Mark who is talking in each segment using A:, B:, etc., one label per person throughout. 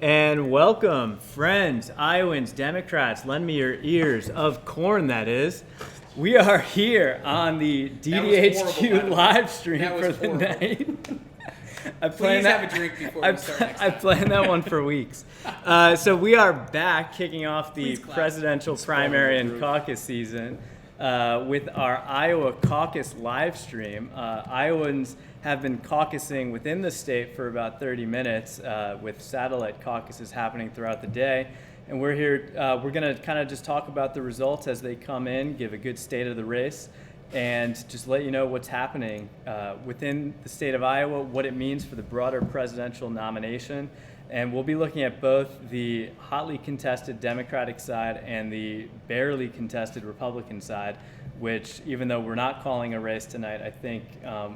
A: And welcome, friends, Iowans, Democrats, lend me your ears, of corn, that is. We are here on the DDHQ live stream for the night.
B: Please have a drink before we start next time.
A: I planned that one for weeks. So we are back kicking off the presidential primary and caucus season with our Iowa caucus live stream. Iowans have been caucusing within the state for about 30 minutes with satellite caucuses happening throughout the day. And we're here, we're going to kind of just talk about the results as they come in, give a good state of the race, and just let you know what's happening within the state of Iowa, what it means for the broader presidential nomination. And we'll be looking at both the hotly contested Democratic side and the barely contested Republican side, which, even though we're not calling a race tonight, I think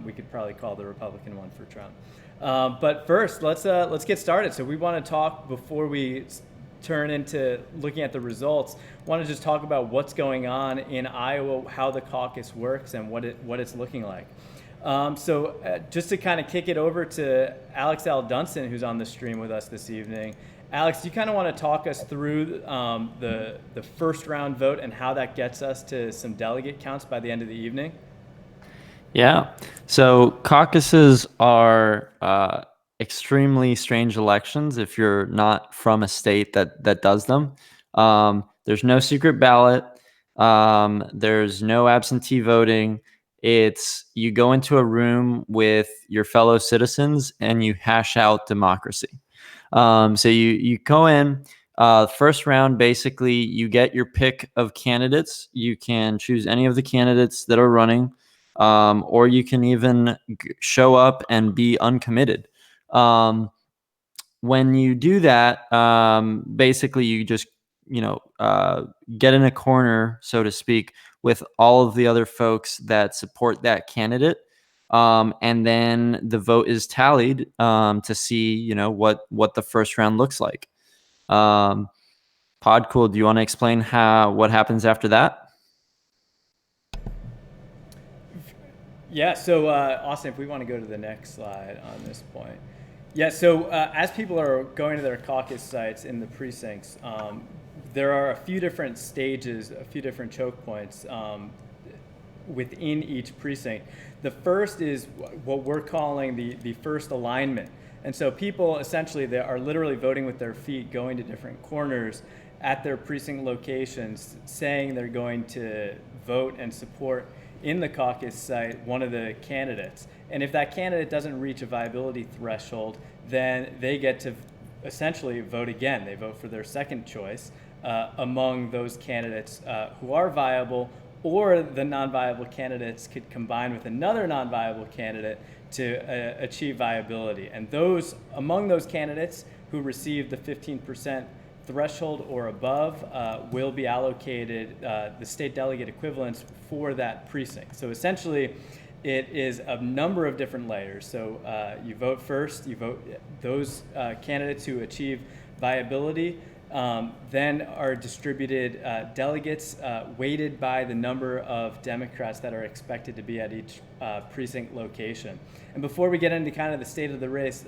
A: we could probably call the Republican one for Trump. But first, let's get started. So we want to talk, before we turn into looking at the results, want to just talk about what's going on in Iowa, how the caucus works, and what it's looking like. So just to kind of kick it over to Alex Al Dunson, who's on the stream with us this evening. Alex, do you kind of want to talk us through the first round vote and how that gets us to some delegate counts by the end of the evening?
C: Yeah. So caucuses are extremely strange elections if you're not from a state that does them. There's no secret ballot. There's no absentee voting. It's you go into a room with your fellow citizens and you hash out democracy. So you go in, first round, basically you get your pick of candidates. You can choose any of the candidates that are running, or you can even show up and be uncommitted. When you do that, basically you just, get in a corner, so to speak, with all of the other folks that support that candidate. And then the vote is tallied to see, what the first round looks like. Podcool, do you want to explain what happens after that?
A: Yeah, so Austin, if we want to go to the next slide on this point. Yeah, so as people are going to their caucus sites in the precincts, there are a few different stages, a few different choke points within each precinct. The first is what we're calling the first alignment. And so people essentially, they are literally voting with their feet, going to different corners at their precinct locations, saying they're going to vote and support in the caucus site one of the candidates. And if that candidate doesn't reach a viability threshold, then they get to essentially vote again. They vote for their second choice among those candidates who are viable, or the non-viable candidates could combine with another non-viable candidate to achieve viability. And among those candidates who receive the 15% threshold or above will be allocated the state delegate equivalents for that precinct. So essentially, it is a number of different layers. So you vote first, you vote those candidates who achieve viability, then are distributed delegates weighted by the number of Democrats that are expected to be at each precinct location. And before we get into kind of the state of the race,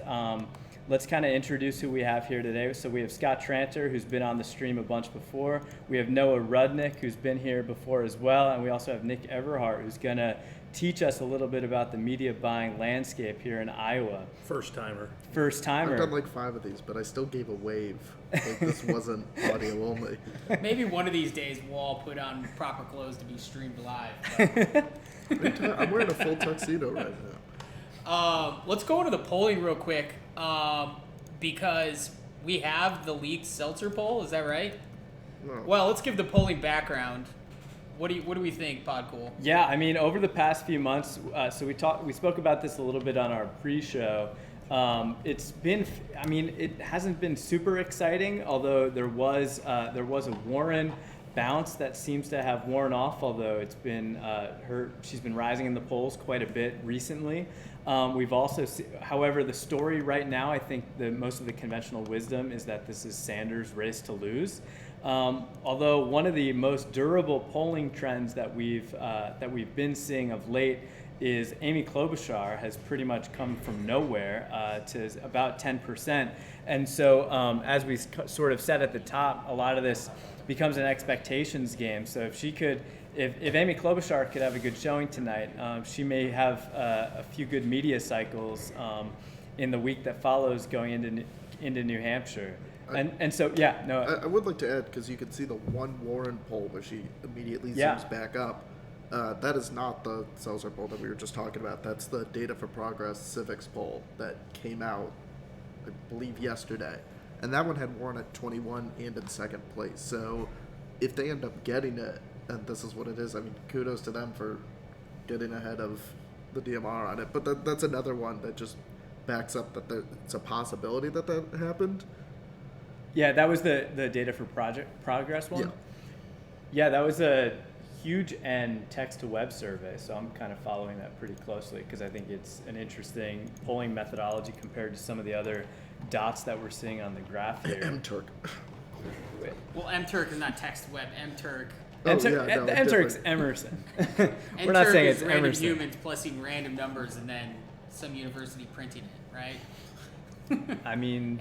A: let's kind of introduce who we have here today. So we have Scott Tranter, who's been on the stream a bunch before. We have Noah Rudnick, who's been here before as well. And we also have Nick Everhart, who's going to teach us a little bit about the media buying landscape here in Iowa.
D: First timer.
A: I've
D: done like 5 of these, but I still gave a wave. Like this wasn't audio only.
B: Maybe one of these days we'll all put on proper clothes to be streamed live.
D: I'm wearing a full tuxedo right now.
B: Let's go into the polling real quick because we have the leaked Seltzer poll. Is that right?
D: No.
B: Well, let's give the polling background. What do we think, Podcool?
A: Yeah, I mean, over the past few months, so we spoke about this a little bit on our pre-show. It hasn't been super exciting, although there was a Warren bounce that seems to have worn off, although it's been she's been rising in the polls quite a bit recently. We've also however, the story right now, I think most of the conventional wisdom is that this is Sanders' race to lose. Although one of the most durable polling trends that we've been seeing of late is Amy Klobuchar has pretty much come from nowhere to about 10%. And so as we sort of said at the top, a lot of this becomes an expectations game. So if Amy Klobuchar could have a good showing tonight, she may have a few good media cycles in the week that follows going into New Hampshire. And so, yeah, no.
D: I would like to add, because you can see the one Warren poll where she immediately
A: Yeah.
D: zooms back up. That is not the Seltzer poll that we were just talking about. That's the Data for Progress Civics poll that came out, I believe, yesterday. And that one had Warren at 21 and in second place. So if they end up getting it, and this is what it is, I mean, kudos to them for getting ahead of the DMR on it. But that's another one that just backs up that it's a possibility that happened.
A: Yeah, that was the Data for Progress one?
D: Yeah.
A: Yeah, that was a huge end text-to-web survey, so I'm kind of following that pretty closely because I think it's an interesting polling methodology compared to some of the other dots that we're seeing on the graph here.
D: MTurk.
B: Well, MTurk is not text web. MTurk.
A: MTurk's Emerson. We're not saying it's
B: random
A: Emerson.
B: humans plussing random numbers and then some university printing it, right?
A: I mean,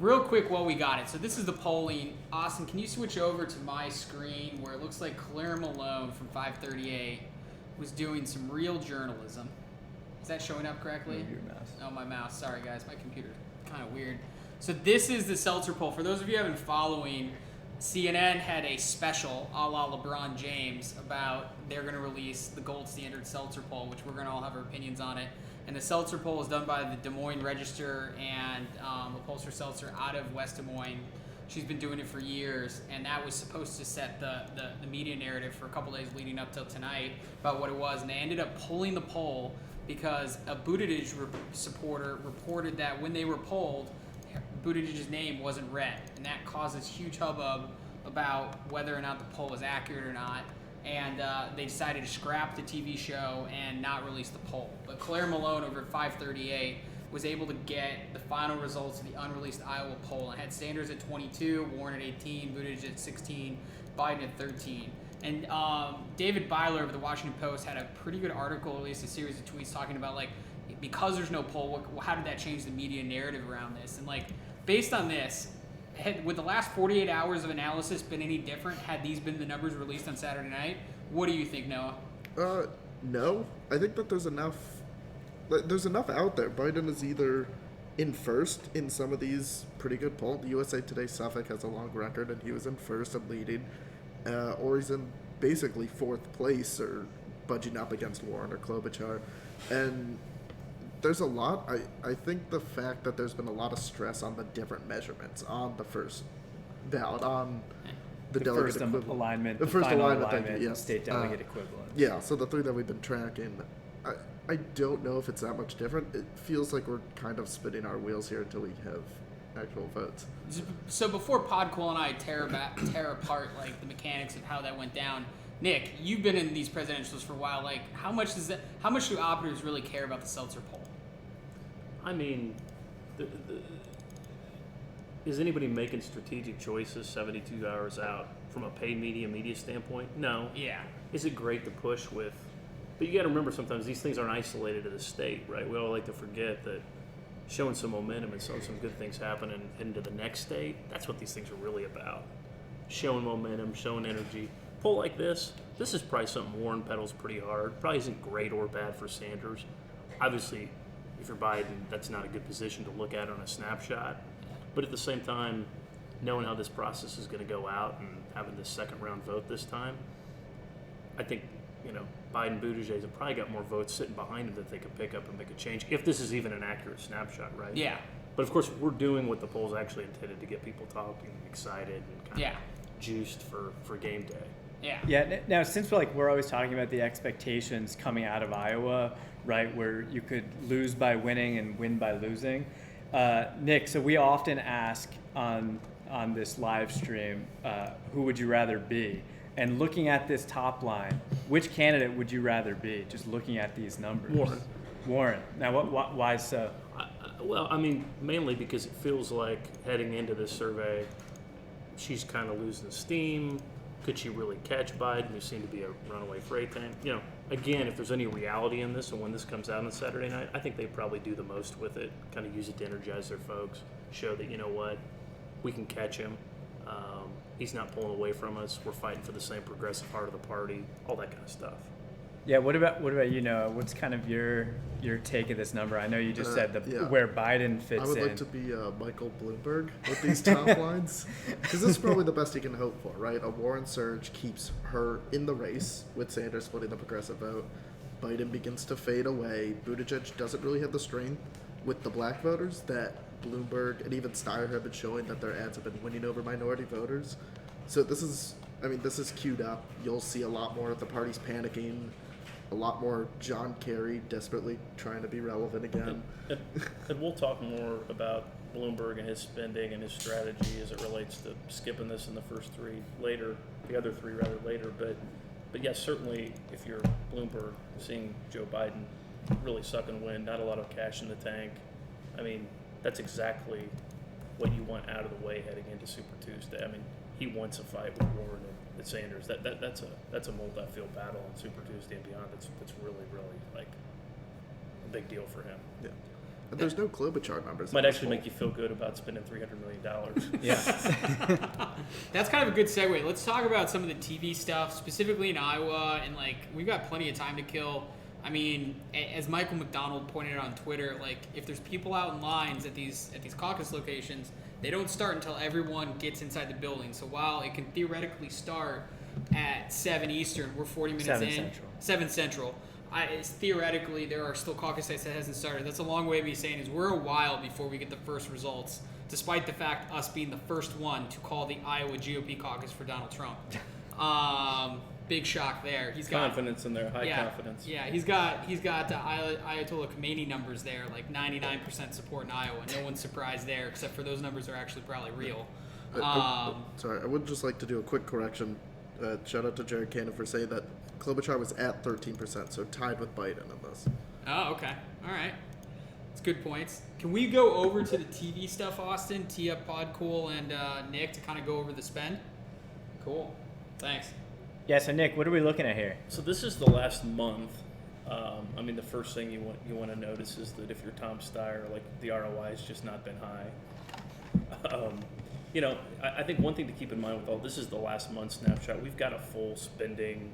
B: Real quick while we got it. So this is the polling. Austin, can you switch over to my screen where it looks like Claire Malone from 538 was doing some real journalism. Is that showing up correctly?
A: Your mouse.
B: Oh, my mouse. Sorry, guys. My computer's kind of weird. So this is the Seltzer poll. For those of you who have been following, CNN had a special a la LeBron James about they're going to release the gold standard Seltzer poll, which we're going to all have our opinions on it. And the Seltzer poll is done by the Des Moines Register and a pollster Seltzer out of West Des Moines. She's been doing it for years, and that was supposed to set the media narrative for a couple days leading up till tonight about what it was. And they ended up pulling the poll because a Buttigieg supporter reported that when they were polled, Buttigieg's name wasn't read, and that caused this huge hubbub about whether or not the poll was accurate or not. And they decided to scrap the TV show and not release the poll. But Claire Malone over at 538 was able to get the final results of the unreleased Iowa poll. It had Sanders at 22, Warren at 18, Buttigieg at 16, Biden at 13. And David Byler of the Washington Post had a pretty good article, at least a series of tweets talking about, like, because there's no poll, how did that change the media narrative around this? And, like, based on this, would the last 48 hours of analysis been any different had these been the numbers released on Saturday night? What do you think, Noah?
D: No. I think that there's enough out there. Biden is either in first in some of these pretty good polls. USA Today Suffolk has a long record, and he was in first and leading. Or he's in basically fourth place or budging up against Warren or Klobuchar. And there's a lot. I think the fact that there's been a lot of stress on the different measurements on the first ballot, on the delegate
A: first
D: equivalent.
A: alignment,
D: The
A: the
D: first
A: final
D: alignment, thank
A: alignment,
D: you, yes.
A: state delegate equivalent.
D: Yeah, so the three that we've been tracking, I don't know if it's that much different. It feels like we're kind of spinning our wheels here until we have actual votes.
B: So before Podcool and I tear apart like the mechanics of how that went down, Nick, you've been in these presidentials for a while. Like, how much do operatives really care about the Seltzer poll?
E: I mean, is anybody making strategic choices 72 hours out from a paid media standpoint? No.
B: Yeah.
E: Is it great to push with? But you got to remember sometimes these things aren't isolated to the state, right? We all like to forget that showing some momentum and showing some good things happening into the next state, that's what these things are really about. Showing momentum, showing energy. Poll like this is probably something Warren peddles pretty hard. Probably isn't great or bad for Sanders. Obviously, if you're Biden, that's not a good position to look at on a snapshot. But at the same time, knowing how this process is going to go out and having this second round vote this time, I think, Biden, Buttigieg have probably got more votes sitting behind him that they could pick up and make a change, if this is even an accurate snapshot, right?
B: Yeah.
E: But of course, we're doing what the polls actually intended to get people talking, excited, and kind of juiced for game day.
B: Yeah.
A: Yeah. Now, since we're always talking about the expectations coming out of Iowa, right, where you could lose by winning and win by losing, Nick. So we often ask on this live stream, who would you rather be? And looking at this top line, which candidate would you rather be? Just looking at these numbers. Warren. Now, why so?
E: Well, I mean, mainly because it feels like heading into this survey, she's kind of losing steam. Could she really catch Biden, who seemed to be a runaway freight train? again, if there's any reality in this and when this comes out on Saturday night, I think they probably do the most with it, kind of use it to energize their folks, show that, you know what, we can catch him. He's not pulling away from us. We're fighting for the same progressive heart of the party, all that kind of stuff.
A: Yeah, what about you, Noah? What's kind of your take of this number? I know you just said where Biden fits in.
D: I would like to be Michael Bloomberg with these top lines, because this is probably the best he can hope for, right? A Warren surge keeps her in the race with Sanders splitting the progressive vote. Biden begins to fade away. Buttigieg doesn't really have the strength with the black voters that Bloomberg and even Steyer have been showing, that their ads have been winning over minority voters. So this is queued up. You'll see a lot more of the parties panicking, a lot more John Kerry desperately trying to be relevant again.
E: And we'll talk more about Bloomberg and his spending and his strategy as it relates to skipping this in the other three later. But yes, certainly if you're Bloomberg, seeing Joe Biden really sucking wind, not a lot of cash in the tank, I mean, that's exactly what you want out of the way heading into Super Tuesday. I mean, he wants a fight with Warren and Sanders. That's a multi-field battle on Super Tuesday and beyond. That's really like a big deal for him.
D: Yeah. And there's no Klobuchar numbers.
E: Might actually make you feel good about spending $300 million.
A: Yeah.
B: That's kind of a good segue. Let's talk about some of the TV stuff, specifically in Iowa, and we've got plenty of time to kill. I mean, as Michael McDonald pointed out on Twitter, if there's people out in lines at these caucus locations, they don't start until everyone gets inside the building. So while it can theoretically start at 7 Eastern, we're 40 minutes
A: 7
B: in.
A: Central.
B: 7 Central. Theoretically, there are still caucus sites that hasn't started. That's a long way of me saying is we're a while before we get the first results, despite the fact us being the first one to call the Iowa GOP caucus for Donald Trump. Big shock there. He's got
E: confidence in there, high confidence.
B: Yeah, he's got Ayatollah Khomeini numbers there, 99% support in Iowa. No one's surprised there, except for those numbers are actually probably real.
D: Sorry, I would just like to do a quick correction. Shout out to Jared Cannon for saying that Klobuchar was at 13%, so tied with Biden in this.
B: Oh, okay. All right. That's good points. Can we go over to the TV stuff, Austin? Tee up Podcool and Nick to kind of go over the spend? Cool. Thanks.
A: Yeah, so Nick, what are we looking at here?
E: So this is the last month. The first thing you want to notice is that if you're Tom Steyer, the ROI has just not been high. I think one thing to keep in mind with all this is the last month snapshot. We've got a full spending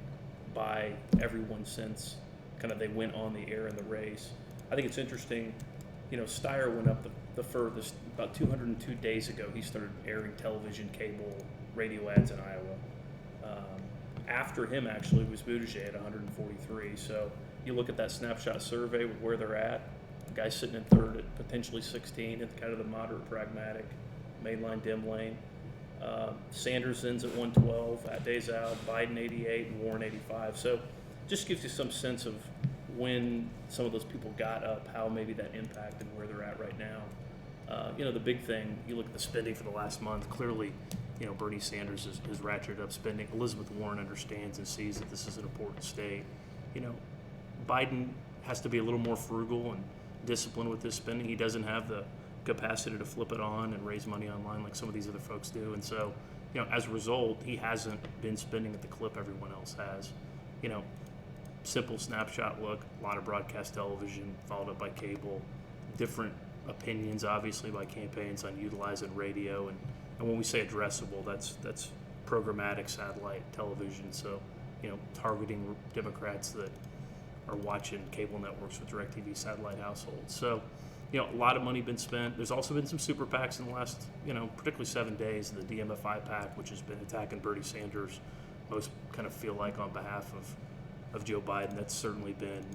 E: by everyone since kind of they went on the air in the race. I think it's interesting. Steyer went up the furthest about 202 days ago. He started airing television, cable, radio ads in Iowa. After him, actually, was Buttigieg at 143. So you look at that snapshot survey with where they're at. The guy's sitting in third at potentially 16 at kind of the moderate, pragmatic, mainline, dim lane. Sanders ends at 112 at days out. Biden 88 and Warren 85. So just gives you some sense of when some of those people got up, how maybe that impacted where they're at right now. The big thing, you look at the spending for the last month, clearly, Bernie Sanders has ratcheted up spending. Elizabeth Warren understands and sees that this is an important state. Biden has to be a little more frugal and disciplined with his spending. He doesn't have the capacity to flip it on and raise money online like some of these other folks do. And so, as a result, he hasn't been spending at the clip everyone else has. Simple snapshot look, a lot of broadcast television, followed up by cable, different opinions, obviously, by campaigns on utilizing radio. And when we say addressable, that's programmatic satellite television. So, targeting Democrats that are watching cable networks with DirecTV satellite households. So, a lot of money been spent. There's also been some super PACs in the last, particularly 7 days. The DMFI PAC, which has been attacking Bernie Sanders, most kind of feel like on behalf of Joe Biden. That's certainly been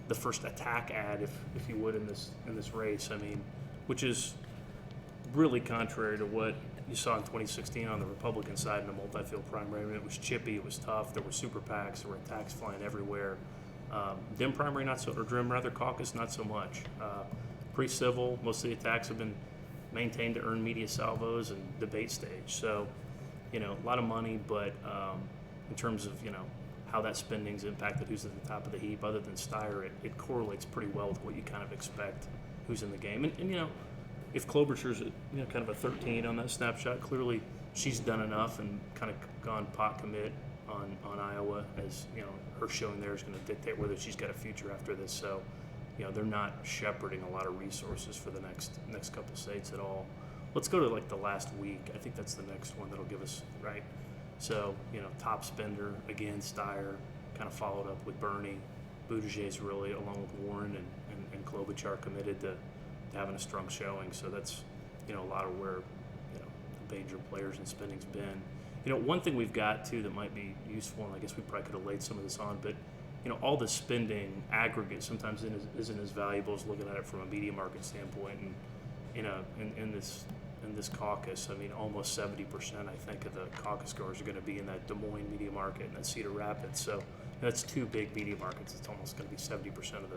E: the first attack ad, if you would, in this race. Which is really contrary to what you saw in 2016 on the Republican side in the multi-field primary. It was chippy, it was tough. There were super PACs, there were attacks flying everywhere. Dem primary, not so, or Dem rather caucus, not so much. Pretty civil. Most of the attacks have been maintained to earn media salvos and debate stage. So, a lot of money, but in terms of how that spending's impacted who's at the top of the heap, other than Steyer, it correlates pretty well with what you kind of expect who's in the game. And if Klobuchar's kind of a 13 on that snapshot, clearly she's done enough and kind of gone pot commit on Iowa, as you know, her showing there is going to dictate whether she's got a future after this. So, you know, they're not shepherding a lot of resources for the next couple states at all. Let's go to like the last week. I think that's the next one that'll give us right. So, you know, top spender again, Steyer, kind of followed up with Bernie. Buttigieg's really, along with Warren and Klobuchar, committed to having a strong showing. So that's, you know, a lot of where, you know, the major players in spending's been. You know, one thing we've got too that might be useful, and I guess we probably could have laid some of this on, but you know, all the spending aggregate sometimes isn't as valuable as looking at it from a media market standpoint. And in this caucus, I mean, almost 70% I think of the caucus goers are going to be in that Des Moines media market and that Cedar Rapids. So that's two big media markets. It's almost going to be 70% of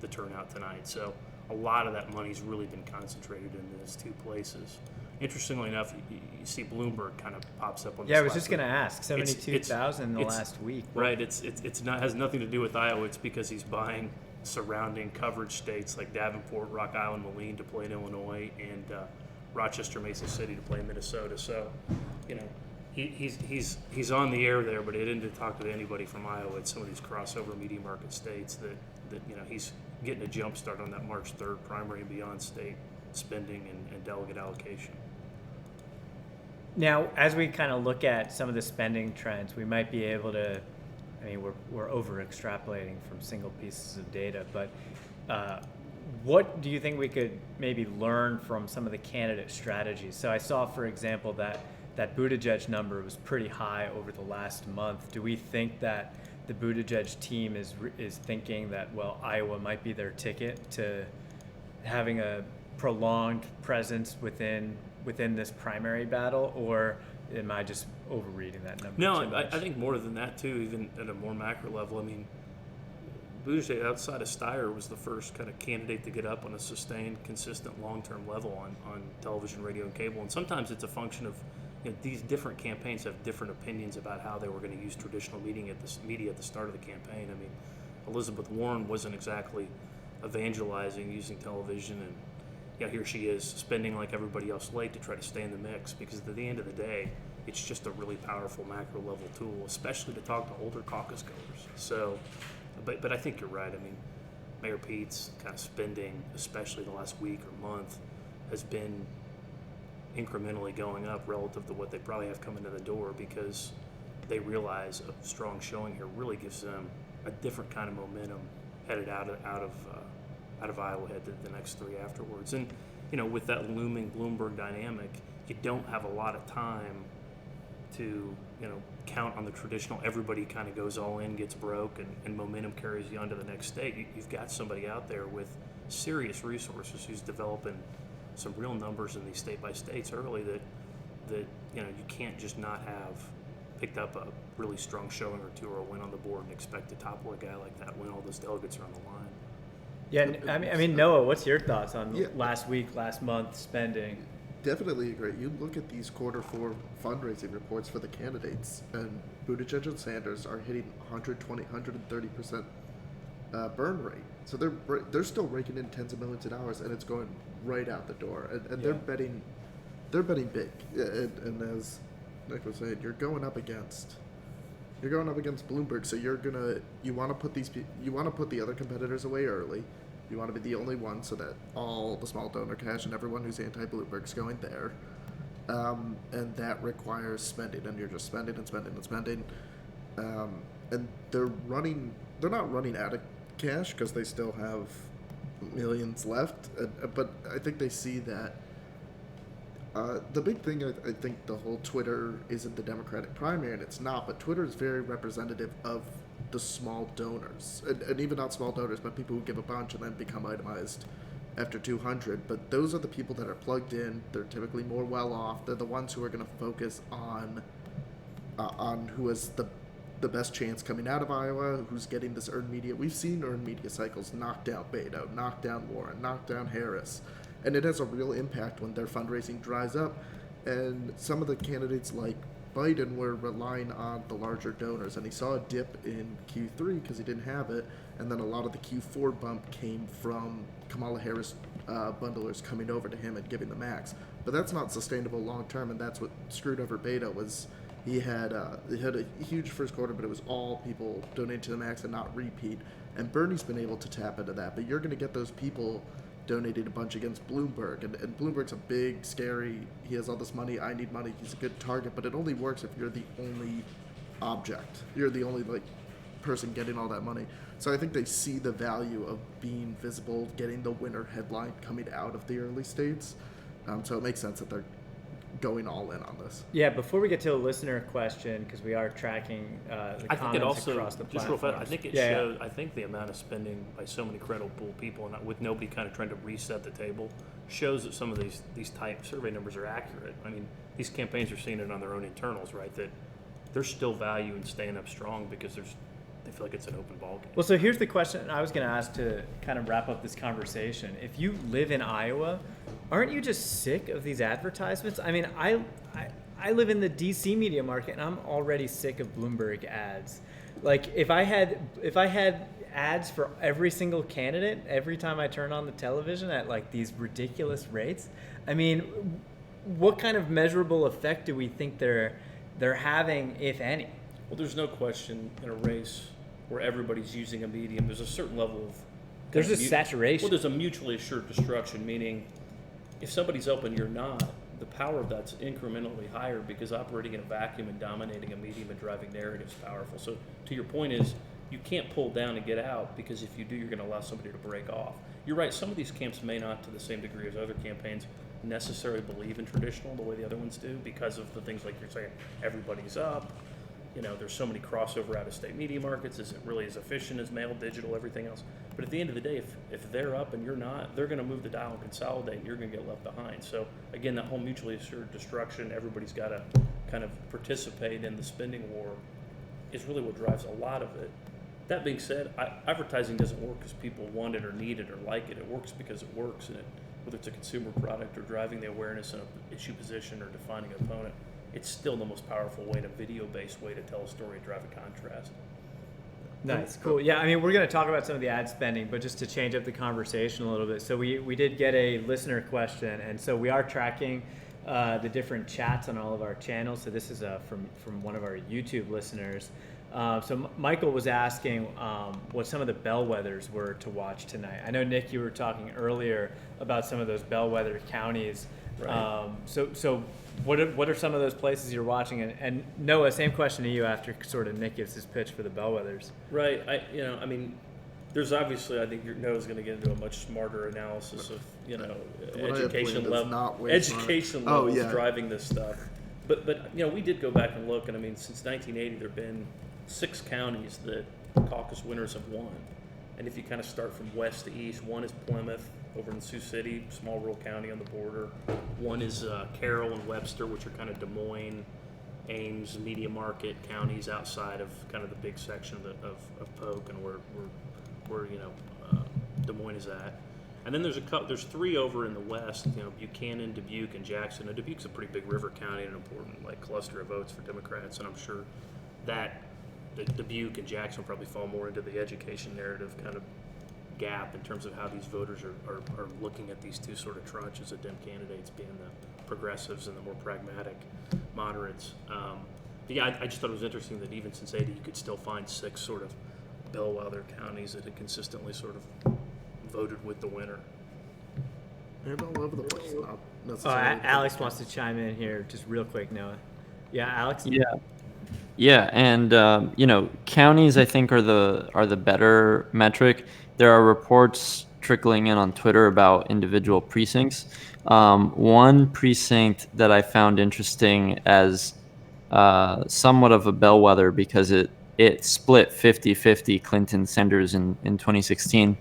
E: the turnout tonight. So a lot of that money's really been concentrated in those two places. Interestingly enough, you see Bloomberg kind of pops up on.
A: Yeah, I was just going to ask, 72,000 in the
E: it's-
A: last week.
E: Right. It's not has nothing to do with Iowa. It's because he's buying surrounding coverage states like Davenport, Rock Island, Moline to play in Illinois, and Rochester, Mesa City to play in Minnesota. So, you know, he's on the air there, but he didn't talk to anybody from Iowa. It's some of these crossover media market states that you know he's getting a jump start on that March 3rd primary and beyond state spending and delegate allocation.
A: Now, as we kind of look at some of the spending trends, we might be able to, I mean, we're over extrapolating from single pieces of data, but what do you think we could maybe learn from some of the candidate strategies? So I saw, for example, that Buttigieg number was pretty high over the last month. Do we think that the Buttigieg team is thinking that, well, Iowa might be their ticket to having a prolonged presence within this primary battle, or am I just overreading that number?
E: No, I think more than that too, even at a more macro level. I mean, Buttigieg outside of Steyer was the first kind of candidate to get up on a sustained, consistent, long-term level on television, radio, and cable. And sometimes it's a function of, you know, these different campaigns have different opinions about how they were going to use traditional media at the start of the campaign. I mean, Elizabeth Warren wasn't exactly evangelizing using television, and yeah, here she is spending like everybody else late to try to stay in the mix, because at the end of the day, it's just a really powerful macro level tool, especially to talk to older caucus goers. So, but I think you're right. I mean, Mayor Pete's kind of spending, especially the last week or month, has been incrementally going up relative to what they probably have coming to the door, because they realize a strong showing here really gives them a different kind of momentum headed out of Iowa, head to the next three afterwards. And, you know, with that looming Bloomberg dynamic, you don't have a lot of time to, you know, count on the traditional everybody kind of goes all in, gets broke, and momentum carries you on to the next state. You've got somebody out there with serious resources who's developing some real numbers in these state by states early that you know, you can't just not have picked up a really strong showing or two or a win on the board and expect to topple a guy like that when all those delegates are on the line.
A: Yeah, I mean, Noah, what's your thoughts on
D: Yeah.
A: last week, last month spending?
D: Definitely agree. You look at these Q4 fundraising reports for the candidates, and Buttigieg and Sanders are hitting 120, 130% burn rate. So they're still raking in tens of millions of dollars, and it's going right out the door. And they're betting big. And as Nick was saying, you're going up against Bloomberg. So you want to put the other competitors away early. You want to be the only one, so that all the small donor cash and everyone who's anti-Bloomberg is going there. And that requires spending, and you're just spending and spending and spending. And they're not running out of cash because they still have millions left. But I think they see that. The big thing, I think the whole Twitter isn't the Democratic primary, and it's not, but Twitter is very representative of the small donors, and even not small donors, but people who give a bunch and then become itemized after 200. But those are the people that are plugged in. They're typically more well off. They're the ones who are going to focus on who has the best chance coming out of Iowa, who's getting this earned media. We've seen earned media cycles knock down Beto, knock down Warren, knock down Harris, and it has a real impact when their fundraising dries up. And some of the candidates like Biden were relying on the larger donors, and he saw a dip in Q3 because he didn't have it, and then a lot of the Q4 bump came from Kamala Harris bundlers coming over to him and giving the max. But that's not sustainable long term, and that's what screwed over Beto. Was he had a huge first quarter, but it was all people donating to the max and not repeat. And Bernie's been able to tap into that, but you're going to get those people donating a bunch against Bloomberg, and Bloomberg's a big, scary. He has all this money. I need money. He's a good target, but it only works if you're the only object. You're the only person getting all that money. So I think they see the value of being visible, getting the winner headline coming out of the early states. So it makes sense that they're going all in on this.
A: Yeah, before we get to a listener question, because we are tracking the
E: I
A: comments
E: think it also,
A: across the
E: just real
A: platforms.
E: fast, I think it
A: Yeah,
E: shows, I think the amount of spending by so many credible people and with nobody kind of trying to reset the table shows that some of these type survey numbers are accurate. I mean, these campaigns are seeing it on their own internals, right? That there's still value in staying up strong because they feel like it's an open ballgame.
A: Well, so here's the question I was going to ask to kind of wrap up this conversation. If you live in Iowa, aren't you just sick of these advertisements? I mean, I live in the DC media market, and I'm already sick of Bloomberg ads. Like, if I had ads for every single candidate every time I turn on the television at like these ridiculous rates, I mean, what kind of measurable effect do we think they're having, if any?
E: Well, there's no question in a race where everybody's using a medium, there's a certain level of
A: There's a saturation.
E: Well, there's a mutually assured destruction, meaning if somebody's open, you're not. The power of that's incrementally higher because operating in a vacuum and dominating a medium and driving narrative is powerful. So to your point is, you can't pull down and get out because if you do, you're going to allow somebody to break off. You're right, some of these camps may not, to the same degree as other campaigns, necessarily believe in traditional the way the other ones do because of the things like you're saying, everybody's up. You know, there's so many crossover out-of-state media markets. Isn't really as efficient as mail, digital, everything else. But at the end of the day, if they're up and you're not, they're going to move the dial and consolidate, and you're going to get left behind. So again, that whole mutually assured destruction, everybody's got to kind of participate in the spending war, is really what drives a lot of it. That being said, advertising doesn't work because people want it or need it or like it. It works because it works, and whether it's a consumer product or driving the awareness in an issue position or defining an opponent, it's still the most powerful way, a video-based way to tell a story and drive a contrast.
A: Nice, cool. Yeah, I mean, we're going to talk about some of the ad spending, but just to change up the conversation a little bit. So we did get a listener question, and so we are tracking the different chats on all of our channels. So this is from one of our YouTube listeners. So Michael was asking what some of the bellwethers were to watch tonight. I know, Nick, you were talking earlier about some of those bellwether counties.
E: Right.
A: So what are some of those places you're watching? And Noah, same question to you after sort of Nick gives his pitch for the bellwethers.
E: Right. I mean, there's obviously, I think Noah's going to get into a much smarter analysis of, education levels driving this stuff. But we did go back and look, and I mean, since 1980, there have been 6 counties that caucus winners have won. And if you kind of start from west to east, one is Plymouth over in Sioux City, small rural county on the border. One is Carroll and Webster, which are kind of Des Moines, Ames, Media Market counties outside of kind of the big section of Polk and where Des Moines is at. And then there's 3 over in the west, Buchanan, Dubuque, and Jackson. Now, Dubuque's a pretty big river county and an important cluster of votes for Democrats, and I'm sure that the Dubuque and Jackson will probably fall more into the education narrative kind of gap in terms of how these voters are looking at these 2 sort of tranches of Dem candidates, being the progressives and the more pragmatic moderates. I just thought it was interesting that even since 80, you could still find 6 sort of bellwether counties that had consistently sort of voted with the winner.
D: And all over the place. Not
A: Oh,
D: necessarily
A: Alex wants to chime in here just real quick, Noah. Yeah, Alex?
C: Yeah, and counties I think are the better metric. There are reports trickling in on Twitter about individual precincts. One precinct that I found interesting as somewhat of a bellwether because it split 50-50 Clinton-Sanders in 2016.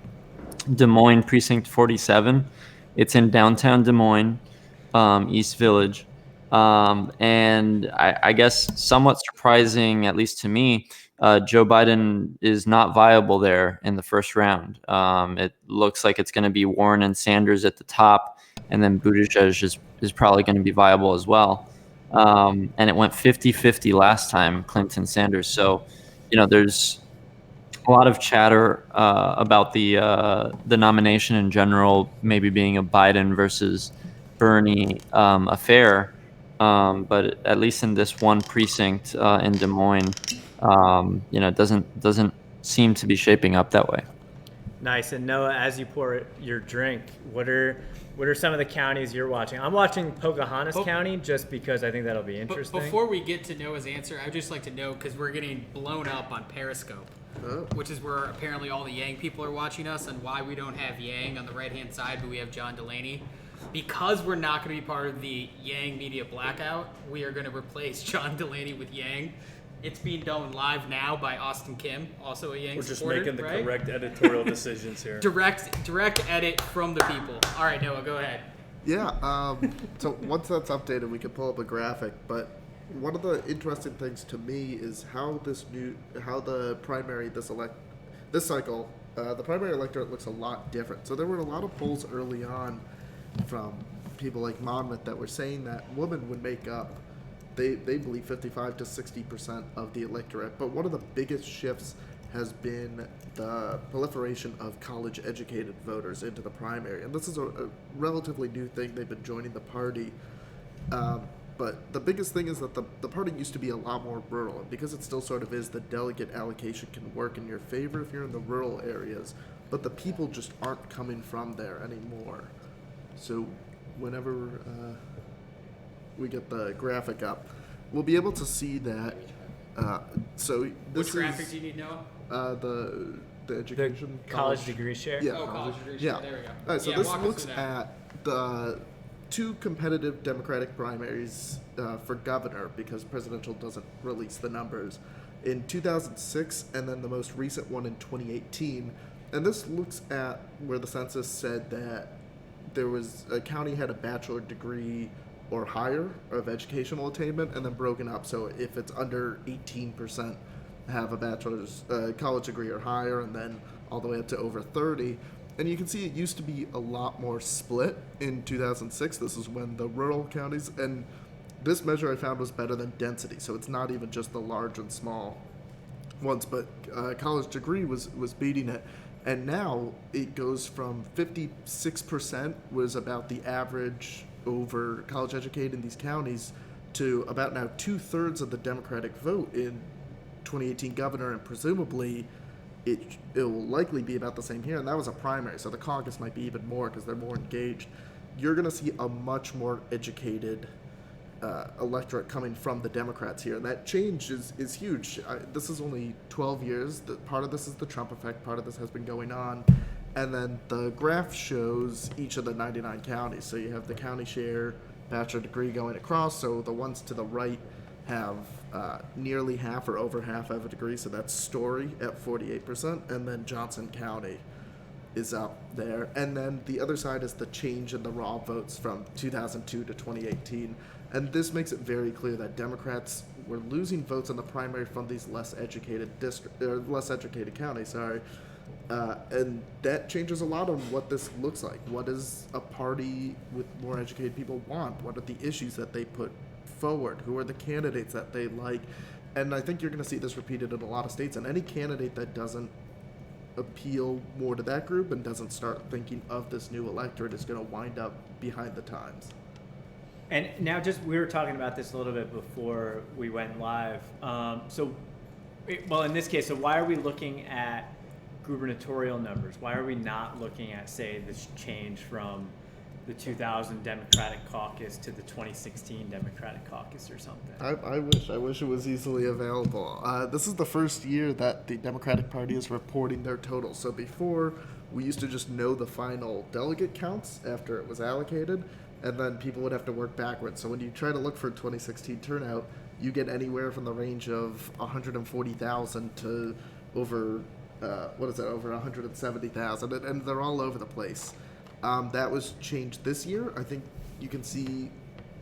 C: Des Moines Precinct 47. It's in downtown Des Moines, East Village. And I guess somewhat surprising, at least to me, Joe Biden is not viable there in the first round. It looks like it's going to be Warren and Sanders at the top, and then Buttigieg is probably going to be viable as well. And it went 50-50 last time, Clinton-Sanders. So, there's a lot of chatter about the nomination in general, maybe being a Biden versus Bernie affair. but at least in this one precinct in Des Moines, it doesn't seem to be shaping up that way.
A: Nice. And Noah, as you pour your drink, what are some of the counties you're watching? I'm watching Pocahontas County just because I think that'll be interesting.
B: Before we get to Noah's answer, I'd just like to know, because we're getting blown up on Periscope, which is where apparently all the Yang people are watching us, and why we don't have Yang on the right-hand side, but we have John Delaney. Because we're not going to be part of the Yang media blackout, we are going to replace John Delaney with Yang. It's being done live now by Austin Kim, also a Yang supporter.
E: We're just making the correct editorial decisions here.
B: Direct edit from the people. All right, Noah, go ahead.
D: Yeah. So once that's updated, we can pull up a graphic. But one of the interesting things to me is how the primary this cycle, the primary electorate looks a lot different. So there were a lot of polls early on from people like Monmouth that were saying that women would make up, they believe 55 to 60% of the electorate. But one of the biggest shifts has been the proliferation of college-educated voters into the primary. And this is a relatively new thing. They've been joining the party. But the biggest thing is that the party used to be a lot more rural. And because it still sort of is, the delegate allocation can work in your favor if you're in the rural areas. But the people just aren't coming from there anymore. So whenever we get the graphic up, we'll be able to see that. So this
B: Which graphic do you need, Noah?
D: The education
A: college degree share.
D: Yeah.
B: College degree.
D: Yeah.
B: There we go.
D: All right, so
B: Yeah,
D: this
B: walk us
D: looks
B: through that.
D: at the two competitive Democratic primaries for governor, because presidential doesn't release the numbers, in 2006, and then the most recent one in 2018. And this looks at where the census said that there was a county had a bachelor degree or higher of educational attainment, and then broken up. So if it's under 18%, have a bachelor's college degree or higher, and then all the way up to over 30. And you can see it used to be a lot more split in 2006. This is when the rural counties, and this measure I found was better than density. So it's not even just the large and small ones, but college degree was beating it. And now it goes from 56% was about the average over college educated in these counties to about now 2/3 of the Democratic vote in 2018 governor, and presumably it will likely be about the same here. And that was a primary, so the caucus might be even more because they're more engaged. You're going to see a much more educated electorate coming from the Democrats here, and that change is huge. This is only 12 years. Part of this is the Trump effect, part of this has been going on, and then the graph shows each of the 99 counties. So you have the county share, bachelor degree going across, so the ones to the right have nearly half or over half have a degree, so that's Story at 48%, and then Johnson County is up there. And then the other side is the change in the raw votes from 2002 to 2018. And this makes it very clear that Democrats were losing votes in the primary from these less educated counties. And that changes a lot on what this looks like. What does a party with more educated people want? What are the issues that they put forward? Who are the candidates that they like? And I think you're going to see this repeated in a lot of states. And any candidate that doesn't appeal more to that group and doesn't start thinking of this new electorate is going to wind up behind the times.
A: And now, we were talking about this a little bit before we went live. In this case, so why are we looking at gubernatorial numbers? Why are we not looking at, say, this change from the 2000 Democratic Caucus to the 2016 Democratic Caucus or something?
D: I wish it was easily available. This is the first year that the Democratic Party is reporting their totals. So before, we used to just know the final delegate counts after it was allocated, and then people would have to work backwards. So when you try to look for 2016 turnout, you get anywhere from the range of 140,000 to over, over 170,000, and they're all over the place. That was changed this year. I think you can see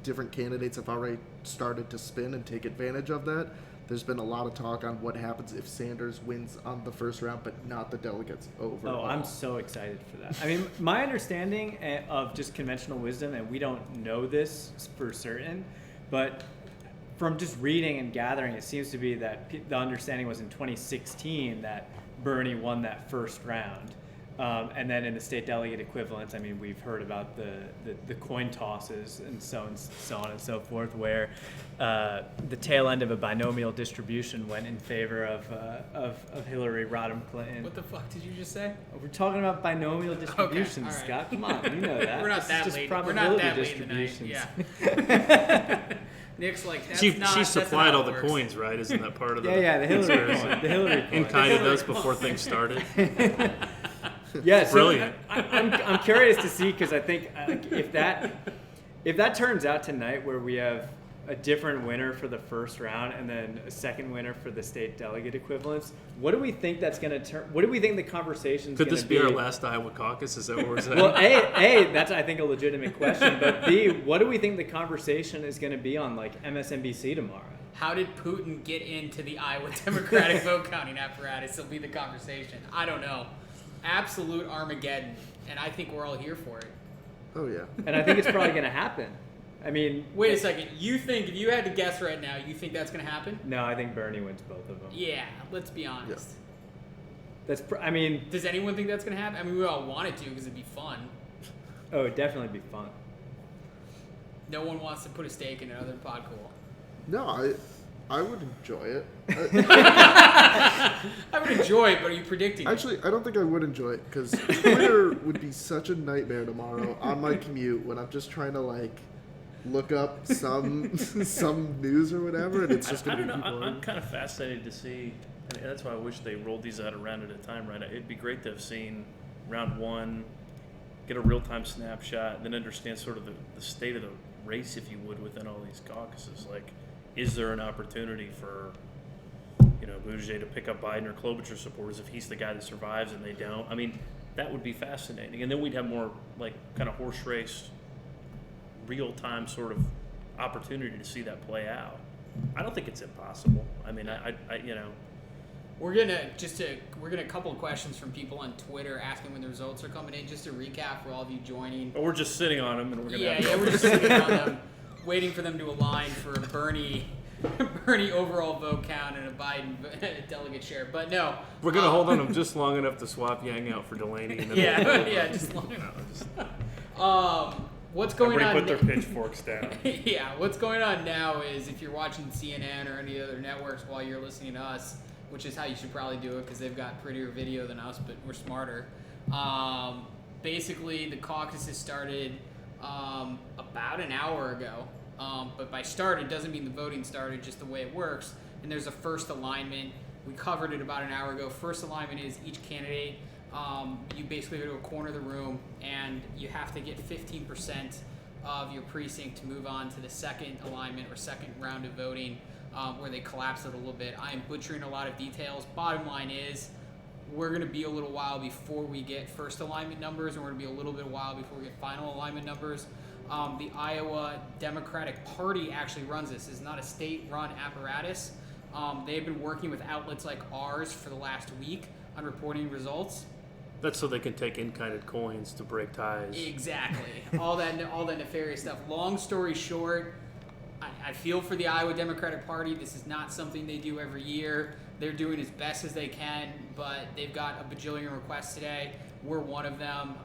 D: different candidates have already started to spin and take advantage of that. There's been a lot of talk on what happens if Sanders wins on the first round, but not the delegates overall.
A: Oh, I'm so excited for that. I mean, my understanding of just conventional wisdom, and we don't know this for certain, but from just reading and gathering, it seems to be that the understanding was in 2016 that Bernie won that first round. And then in the state delegate equivalents, I mean, we've heard about the coin tosses and so on and so forth, where the tail end of a binomial distribution went in favor of Hillary Rodham Clinton.
B: What the fuck did you just say?
A: We're talking about binomial distributions,
B: all right.
A: Scott. Come on, you know that.
B: We're not
A: This is
B: that
A: just
B: late.
A: probability
B: We're not that late in the night.
A: distributions.
B: Yeah. Nick's like, that's
E: She
B: not, that's
E: supplied
B: not
E: all
B: how
E: the
B: it works.
E: coins, right? Isn't that part of the
A: Yeah, the Hillary
E: conspiracy?
A: coin. The Hillary coin.
E: In kind of those before things started.
A: Yeah, so
E: Brilliant.
A: I'm curious to see, because I think if that turns out tonight, where we have a different winner for the first round and then a second winner for the state delegate equivalents, what do we think that's going to turn? What do we think the conversation's
E: Could
A: going
E: this
A: to
E: be our last Iowa caucus? Is that what we're saying?
A: Well, A, that's I think a legitimate question, but B, what do we think the conversation is going to be on like MSNBC tomorrow?
B: How did Putin get into the Iowa Democratic vote counting apparatus? Will be the conversation. I don't know. Absolute Armageddon, and I think we're all here for it.
D: Oh yeah.
A: And I think it's probably going to happen. I mean,
B: Wait a second. You think, if you had to guess right now, you think that's going to happen?
A: no, I think Bernie wins both of them.
B: Yeah, let's be honest.
A: I mean,
B: Does anyone think that's going to happen? I mean, we all want it to because it'd be fun.
A: oh, it'd definitely be fun.
B: No one wants to put a stake in another pod cool.
D: No, I would enjoy it.
B: I would enjoy it, but are you predicting it?
D: Actually, I don't think I would enjoy it because Twitter would be such a nightmare tomorrow on my commute when I'm just trying to like look up some news or whatever, and it's just
E: I
D: gonna
E: don't
D: be
E: know.
D: boring.
E: I'm kind of fascinated to see, and that's why I wish they rolled these out a round at a time, right? It'd be great to have seen round one, get a real-time snapshot, and then understand sort of the state of the race, if you would, within all these caucuses. Like, is there an opportunity for, Buttigieg to pick up Biden or Klobuchar supporters if he's the guy that survives and they don't? I mean, that would be fascinating. And then we'd have more, like, kind of horse race, real-time sort of opportunity to see that play out. I don't think it's impossible. I mean,
B: We're gonna a couple of questions from people on Twitter asking when the results are coming in. Just to recap for all of you joining.
E: But we're just sitting on them, and we're gonna.
B: We're just sitting on them, waiting for them to align for a Bernie overall vote count and a Biden delegate share. But no,
E: We're gonna hold on them just long enough to swap Yang out for Delaney. And then
B: just long enough. What's going on?
E: Put their pitchforks down.
B: Yeah, what's going on now is if you're watching CNN or any other networks while you're listening to us, which is how you should probably do it because they've got prettier video than us, but we're smarter. Basically, the caucus has started about an hour ago. But by started doesn't mean the voting started, just the way it works. And there's a first alignment. We covered it about an hour ago. First alignment is each candidate. You basically go to a corner of the room and you have to get 15% of your precinct to move on to the second alignment or second round of voting, where they collapse it a little bit. I am butchering a lot of details. Bottom line is, we're going to be a little while before we get first alignment numbers, and we're going to be a little bit while before we get final alignment numbers. The Iowa Democratic Party actually runs this. It's not a state-run apparatus. They've been working with outlets like ours for the last week on reporting results.
E: That's so they can take in-kind coins to break ties.
B: Exactly. all that nefarious stuff. Long story short, I feel for the Iowa Democratic Party. This is not something they do every year. They're doing as best as they can, but they've got a bajillion requests today. We're one of them.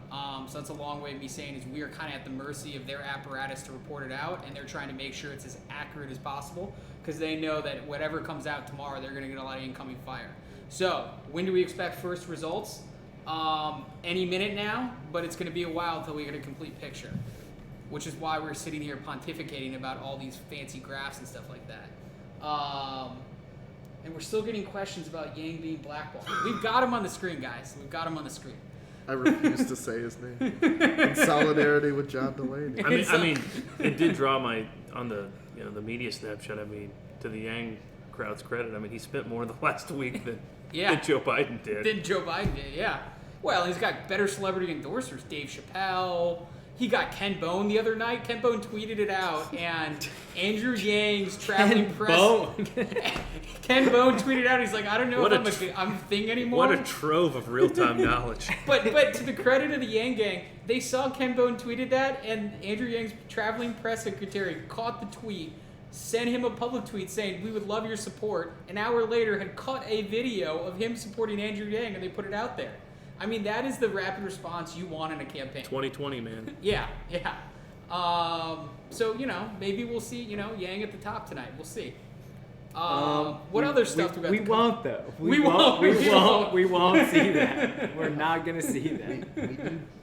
B: So that's a long way of me saying is we are kind of at the mercy of their apparatus to report it out, and they're trying to make sure it's as accurate as possible because they know that whatever comes out tomorrow, they're going to get a lot of incoming fire. So when do we expect first results? Any minute now, but it's going to be a while until we get a complete picture, which is why we're sitting here pontificating about all these fancy graphs and stuff like that. And we're still getting questions about Yang being blackballed. We've got him on the screen, guys. We've got him on the screen.
D: I refuse to say his name in solidarity with John Delaney.
E: I mean, it did draw on the media snapshot. I mean, to the Yang crowd's credit, I mean, he spent more the last week than Joe Biden did.
B: Yeah. Well, he's got better celebrity endorsers. Dave Chappelle. He got Ken Bone the other night. Ken Bone tweeted it out, and Andrew Yang's traveling press. Ken Bone tweeted out. He's like, I don't know if I'm a thing anymore.
E: What a trove of real-time knowledge.
B: But to the credit of the Yang gang, they saw Ken Bone tweeted that, and Andrew Yang's traveling press secretary caught the tweet, sent him a public tweet saying, we would love your support. An hour later, had cut a video of him supporting Andrew Yang, and they put it out there. I mean, that is the rapid response you want in a campaign.
E: 2020, man.
B: Yeah. So, maybe we'll see, Yang at the top tonight. We'll see. What other stuff do we have
A: We
B: to cover?
A: won't, though.
B: We won't.
A: We won't see that. We're not going to see that.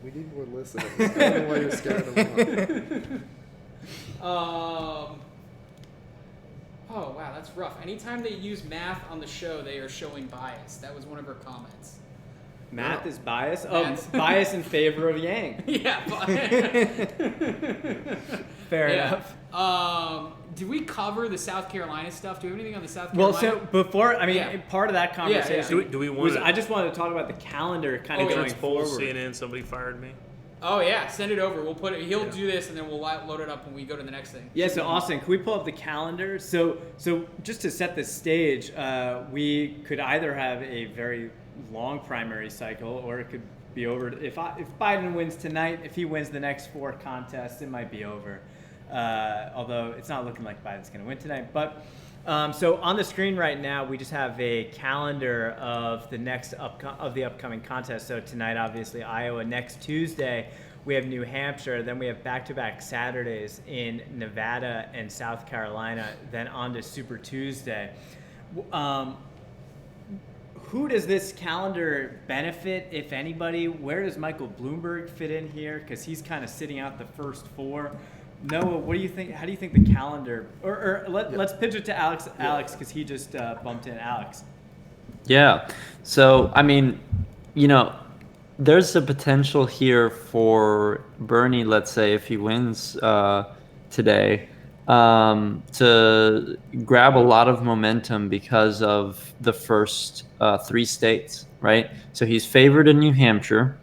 D: We need more listeners. I don't know why you're scared of
B: Oh, wow, that's rough. Anytime they use math on the show, they are showing bias. That was one of her comments.
A: Math is bias?
B: Math's-
A: Bias in favor of Yang.
B: Yeah.
A: Fair enough.
B: Did we cover the South Carolina stuff? Do we have anything on the South
A: Well,
B: Carolina?
A: so before,
B: Yeah.
A: part of that conversation
E: Do we
A: was
E: want
A: I just wanted to talk about the calendar kind of going
E: Transpose
A: forward.
E: CNN, somebody fired me.
B: Oh, yeah, send it over. We'll put it. He'll do this, and then we'll load it up when we go to the next thing.
A: Yeah, so Austin, can we pull up the calendar? So just to set the stage, we could either have a very long primary cycle, or it could be over. If Biden wins tonight, if he wins the next 4 contests, it might be over. Although it's not looking like Biden's going to win tonight. But so on the screen right now, we just have a calendar of the the upcoming contest. So tonight, obviously, Iowa. Next Tuesday, we have New Hampshire. Then we have back-to-back Saturdays in Nevada and South Carolina. Then on to Super Tuesday. Who does this calendar benefit, if anybody? Where does Michael Bloomberg fit in here? Because he's kind of sitting out the first 4. Noah, what do you think? How do you think the calendar? Let's pitch it to Alex. Alex, because he just bumped in. Alex.
C: Yeah. So, I mean, there's a potential here for Bernie, let's say, if he wins today, to grab a lot of momentum because of the first 3 states, right? So he's favored in New Hampshire.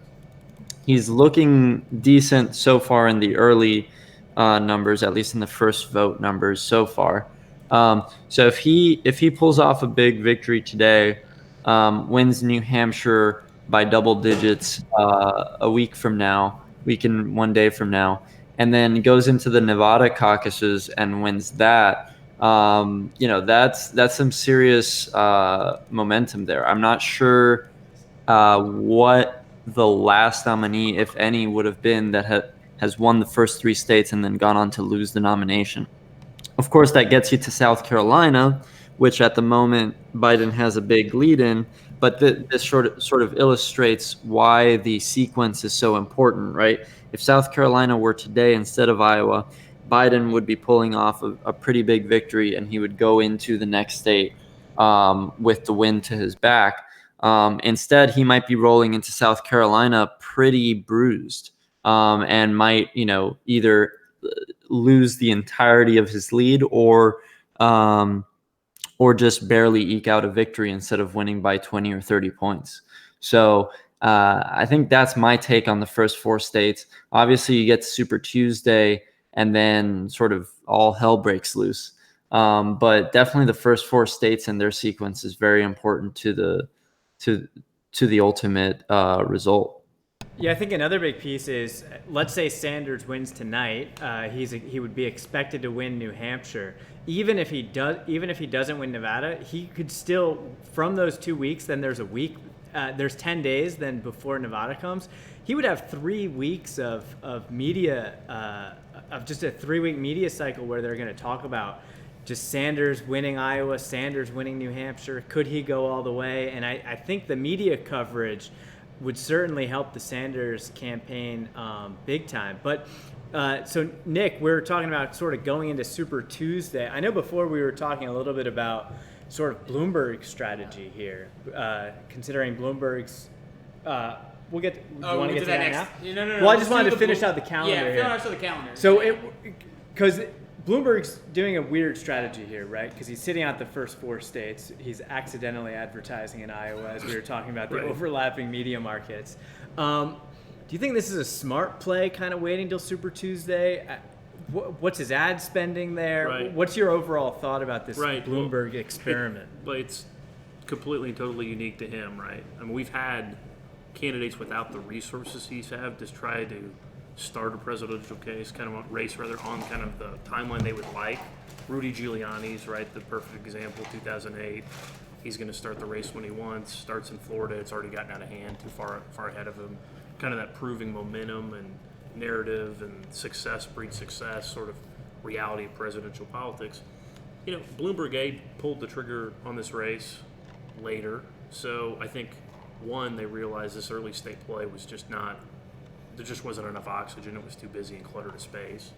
C: He's looking decent so far in the early numbers, at least in the first vote numbers so far. So if he pulls off a big victory today, wins New Hampshire by double digits a week from now, one day from now, and then goes into the Nevada caucuses and wins that, that's some serious momentum there. I'm not sure what the last nominee, if any, would have been that has won the first 3 states and then gone on to lose the nomination. Of course, that gets you to South Carolina, which at the moment Biden has a big lead in, but this sort of illustrates why the sequence is so important, right? If South Carolina were today instead of Iowa, Biden would be pulling off a pretty big victory, and he would go into the next state with the wind to his back. Instead, he might be rolling into South Carolina pretty bruised, and might, either lose the entirety of his lead or just barely eke out a victory instead of winning by 20 or 30 points. So I think that's my take on the first 4 states. Obviously, you get Super Tuesday, and then sort of all hell breaks loose. But definitely the first 4 states and their sequence is very important to the ultimate result.
A: Yeah, I think another big piece is, let's say Sanders wins tonight. He would be expected to win New Hampshire. Even if he doesn't win Nevada, he could still, from those 2 weeks, then there's a week, there's 10 days then before Nevada comes. He would have 3 weeks of media, of just a 3-week media cycle where they're going to talk about just Sanders winning Iowa, Sanders winning New Hampshire. Could he go all the way? And I think the media coverage would certainly help the Sanders campaign big time. But so Nick, we were talking about sort of going into Super Tuesday. I know before we were talking a little bit about sort of Bloomberg's strategy here, considering Bloomberg's. We'll get. You want to get to that now?
B: No.
A: Well, I just wanted to finish out the calendar.
B: Yeah, finish out the calendar.
A: So because Bloomberg's doing a weird strategy here, right? Because he's sitting out the first 4 states. He's accidentally advertising in Iowa, as we were talking about the overlapping media markets. Do you think this is a smart play, kind of waiting till Super Tuesday? What's his ad spending there?
E: Right.
A: What's your overall thought about this
E: Right.
A: Bloomberg experiment?
E: But it's completely and totally unique to him, right? I mean, we've had candidates without the resources he's had to try to start a presidential case, kind of race rather on kind of the timeline they would like. Rudy Giuliani's, right, the perfect example, 2008. he's going to start the race when he wants. Starts in Florida, it's already gotten out of hand, too far ahead of him. Kind of that proving momentum and narrative and success breeds success sort of reality of presidential politics. You know, Bloomberg pulled the trigger on this race later, so I think one, they realized this early state play was just not. There just wasn't enough oxygen. It was too busy and cluttered of space.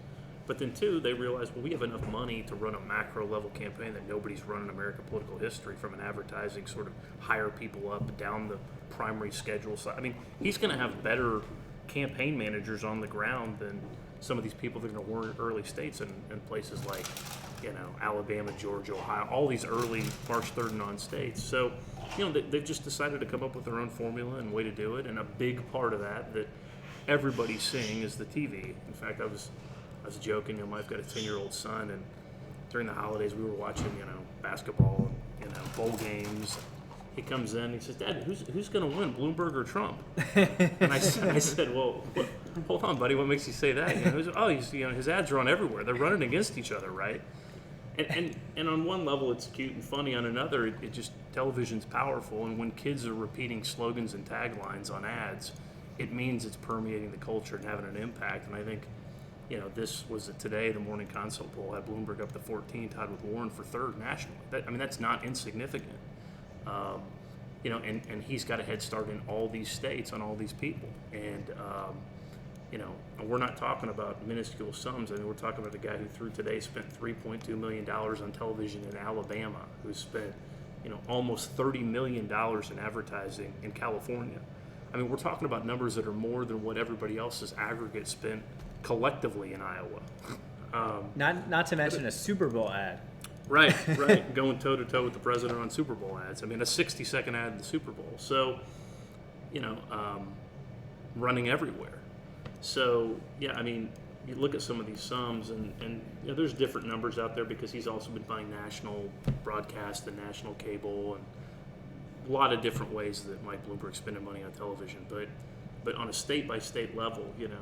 E: But then two, they realized, well, we have enough money to run a macro level campaign that nobody's run in American political history, from an advertising sort of hire people up down the primary schedule side. I mean, he's going to have better campaign managers on the ground than some of these people that are going to win early states in places like, you know, Alabama, Georgia, Ohio, all these early March 3rd and on states. So, you know, they've just decided to come up with their own formula and way to do it. And a big part of that everybody's seeing is the TV. In fact, I was joking, you know, my wife got a 10-year-old son, and during the holidays we were watching, you know, basketball and, you know, bowl games. He comes in, he says, Dad, who's going to win, Bloomberg or Trump? And I said, well, hold on, buddy, what makes you say that? You know, his ads are on everywhere. They're running against each other, right? And on one level it's cute and funny. On another, it just, television's powerful, and when kids are repeating slogans and taglines on ads, it means it's permeating the culture and having an impact. And I think, you know, this was today, the morning consult poll had Bloomberg up to 14, tied with Warren for third nationally. That's not insignificant. You know, and he's got a head start in all these states on all these people. And, you know, we're not talking about minuscule sums. I mean, we're talking about a guy who through today spent $3.2 million on television in Alabama, who spent, you know, almost $30 million in advertising in California. I mean, we're talking about numbers that are more than what everybody else's aggregate spent collectively in Iowa.
A: Not to mention a Super Bowl ad.
E: Right, going toe-to-toe with the president on Super Bowl ads. I mean, a 60-second ad in the Super Bowl. So, you know, running everywhere. So, yeah, I mean, you look at some of these sums, and you know, there's different numbers out there because he's also been buying national broadcast and national cable and a lot of different ways that Mike Bloomberg's spending money on television. But on a state-by-state level, you know,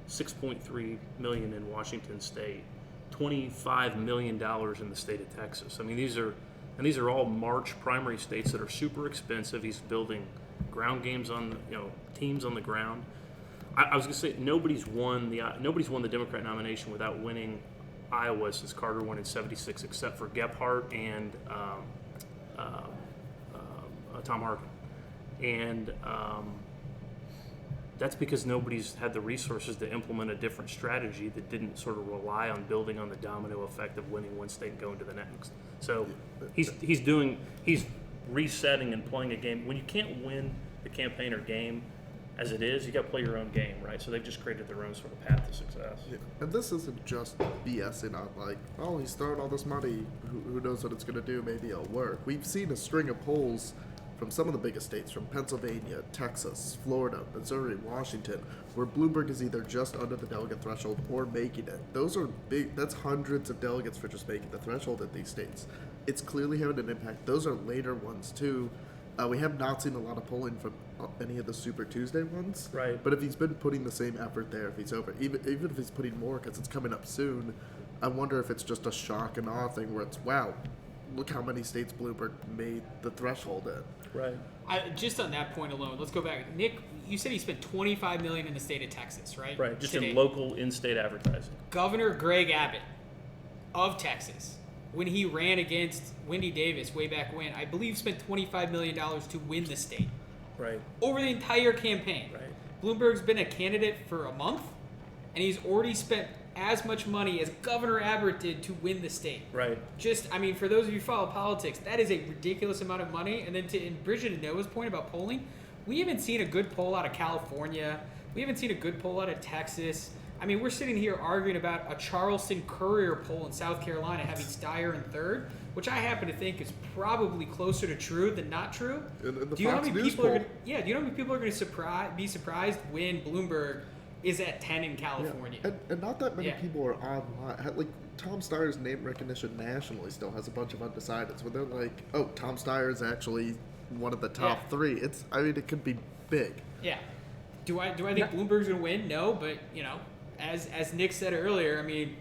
E: $6.3 million in Washington State, $25 million in the state of Texas. I mean, these are all March primary states that are super expensive. He's building ground games on, you know, teams on the ground. I was going to say nobody's won the Democrat nomination without winning Iowa since Carter won in '76, except for Gephardt and Tom Harkin, and that's because nobody's had the resources to implement a different strategy that didn't sort of rely on building on the domino effect of winning one state and going to the next. So he's resetting and playing a game. When you can't win the campaign or game as it is, you got to play your own game, right? So they've just created their own sort of path to success.
D: Yeah. And this isn't just BSing on like, oh, he's throwing all this money. Who knows what it's going to do? Maybe it'll work. We've seen a string of polls from some of the biggest states, from Pennsylvania, Texas, Florida, Missouri, Washington, where Bloomberg is either just under the delegate threshold or making it. Those are big. That's hundreds of delegates for just making the threshold at these states. It's clearly having an impact. Those are later ones too. We have not seen a lot of polling from any of the Super Tuesday ones.
E: Right.
D: But if he's been putting the same effort there, if he's over, even if he's putting more because it's coming up soon, I wonder if it's just a shock and awe thing where it's, wow, look how many states Bloomberg made the threshold in.
E: Right.
B: Just on that point alone, let's go back. Nick, you said he spent $25 million in the state of Texas, right?
E: Right, just
B: today.
E: in local in-state advertising.
B: Governor Greg Abbott of Texas, when he ran against Wendy Davis way back when, I believe spent $25 million to win the state.
E: Right.
B: Over the entire campaign.
E: Right.
B: Bloomberg's been a candidate for a month, and he's already spent as much money as Governor Abbott did to win the state.
E: Right.
B: Just, I mean, for those of you who follow politics, that is a ridiculous amount of money. And then in Bridget and Noah's point about polling, we haven't seen a good poll out of California. We haven't seen a good poll out of Texas. I mean, we're sitting here arguing about a Charleston Courier poll in South Carolina having Steyer in third, which I happen to think is probably closer to true than not true.
D: And the
B: do you know how
D: Fox
B: many
D: News
B: people are
D: poll.
B: going? Yeah, do you know how many people are going to be surprised when Bloomberg is at 10 in California?
D: Yeah. And not that many
B: Yeah.
D: people are online. Like, Tom Steyer's name recognition nationally still has a bunch of undecideds where they're like, oh, Tom Steyer is actually one of the top
B: Yeah.
D: three. It could be big.
B: Yeah. Do I think Bloomberg's going to win? No, but, you know, as Nick said earlier, I mean,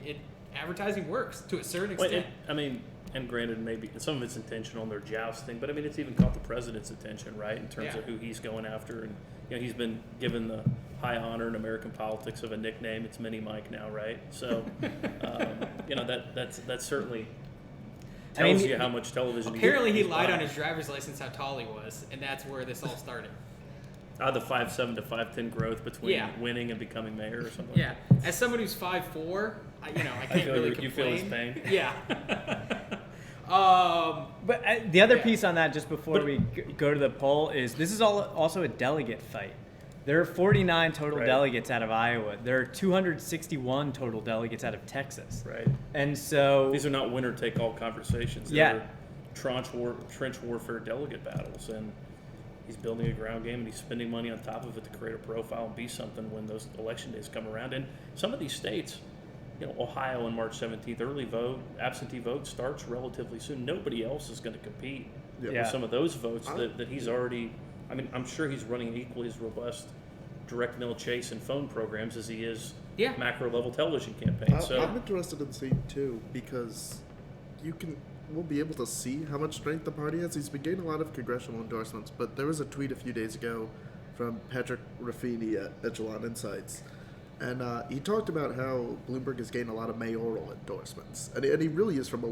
B: advertising works to a certain extent.
E: I mean, And granted, maybe some of it's intentional in their jousting, but I mean, it's even caught the president's attention, right, in terms
B: Yeah.
E: of who he's going after. And he's been given the high honor in American politics of a nickname. It's Mini Mike now, right? So, that certainly tells you how much television.
B: Apparently, he
E: he's
B: lied on
E: buying.
B: his driver's license how tall he was, and that's where this all started.
E: The 5'7" to 5'10" growth between
B: Yeah.
E: winning and becoming mayor or something.
B: Yeah, as somebody who's 5'4", I can't
E: feel
B: really
E: you
B: complain.
E: feel his pain.
B: Yeah.
A: But the other
B: Yeah.
A: piece on that, just before we go to the poll, is this is also a delegate fight. There are 49 total
E: Right.
A: delegates out of Iowa. There are 261 total delegates out of Texas.
E: Right.
A: And so
E: These are not winner-take-all conversations.
A: Yeah.
E: They're trench warfare delegate battles, and he's building a ground game, and he's spending money on top of it to create a profile and be something when those election days come around. And some of these states, Ohio on March 17th, early vote, absentee vote starts relatively soon. Nobody else is going to compete
A: Yeah.
E: with some of those votes that he's already. I mean, I'm sure he's running equally as robust direct mail chase and phone programs as he is macro level television campaigns. So
D: I'm interested in seeing too, because we'll be able to see how much strength the party has. He's been getting a lot of congressional endorsements, but there was a tweet a few days ago from Patrick Raffini at Echelon Insights, and he talked about how Bloomberg has gained a lot of mayoral endorsements, and he really is from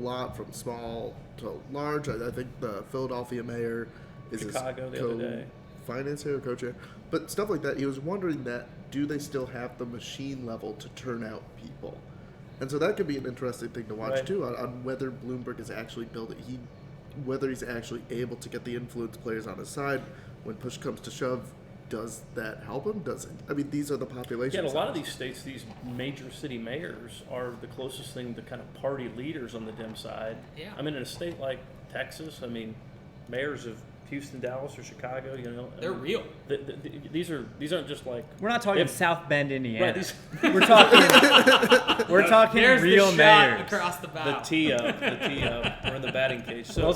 D: small to large. I think the Philadelphia mayor is
E: Chicago
D: his
E: the other day.
D: finance chair or co-chair, but stuff like that. He was wondering do they still have the machine level to turn out people? And so that could be an interesting thing to watch
E: Right.
D: too, on whether Bloomberg is actually whether he's actually able to get the influence players on his side when push comes to shove. Does that help him? Does it? I mean, these are the populations.
E: Yeah, in a lot of these states, these major city mayors are the closest thing to kind of party leaders on the Dem side.
B: Yeah.
E: I mean, in a state like Texas, I mean, mayors of Houston, Dallas, or Chicago,
B: They're real.
E: These aren't just like
A: we're not talking
E: If-
A: South Bend, Indiana.
E: right. These
A: we're talking
B: There's
A: real
B: the shot
A: mayors.
B: across the
E: the
B: bow.
E: tee up, we're in the batting cage. So
A: Well,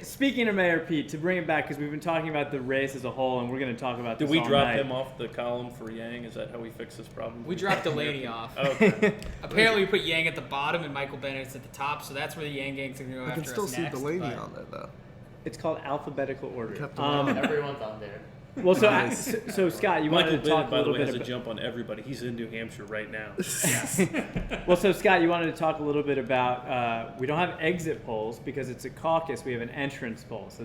A: speaking of Mayor Pete, to bring it back, because we've been talking about the race as a whole, and we're going to talk about
E: did
A: this
E: we
A: all
E: drop
A: night.
E: him off the column for Yang? Is that how we fix this problem?
B: We dropped Delaney off.
E: Oh, okay.
B: Apparently, we put Yang at the bottom and Michael Bennett's at the top, so that's where the Yang gang's going to go
D: I
B: after
D: can still
B: us
D: see
B: next.
D: Delaney
B: but-
D: on there though.
A: It's called alphabetical order.
D: Kept him
F: Everyone's on there.
A: Well, so Scott, you wanted
E: Michael
A: to talk
E: Bennett,
A: a
E: by the
A: little
E: way,
A: bit
E: has a
A: about.
E: jump on everybody. He's in New Hampshire right now.
A: Well, so Scott, you wanted to talk a little bit about. We don't have exit polls because it's a caucus. We have an entrance poll. So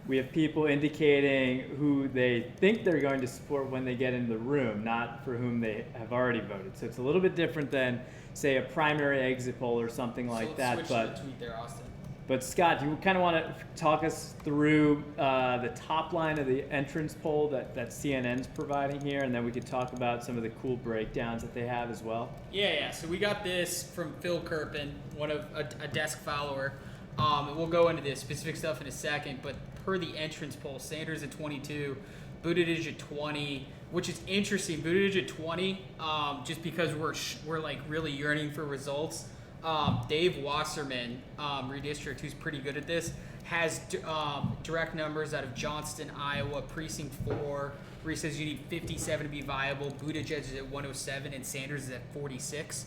A: we have people indicating who they think they're going to support when they get into the room, not for whom they have already voted. So it's a little bit different than, say, a primary exit poll or something like
B: So
A: that.
B: switch to
A: But
B: the tweet there, Austin.
A: But Scott, do you kind of want to talk us through the top line of the entrance poll that CNN's providing here, and then we could talk about some of the cool breakdowns that they have as well?
B: Yeah. So we got this from Phil Kirpin, a desk follower. And we'll go into the specific stuff in a second, but per the entrance poll, Sanders at 22, Buttigieg at 20, which is interesting. Buttigieg at 20, just because we're like really yearning for results. Dave Wasserman, Redistrict, who's pretty good at this, has direct numbers out of Johnston, Iowa, Precinct 4, where he says you need 57 to be viable. Buttigieg is at 107 and Sanders is at 46.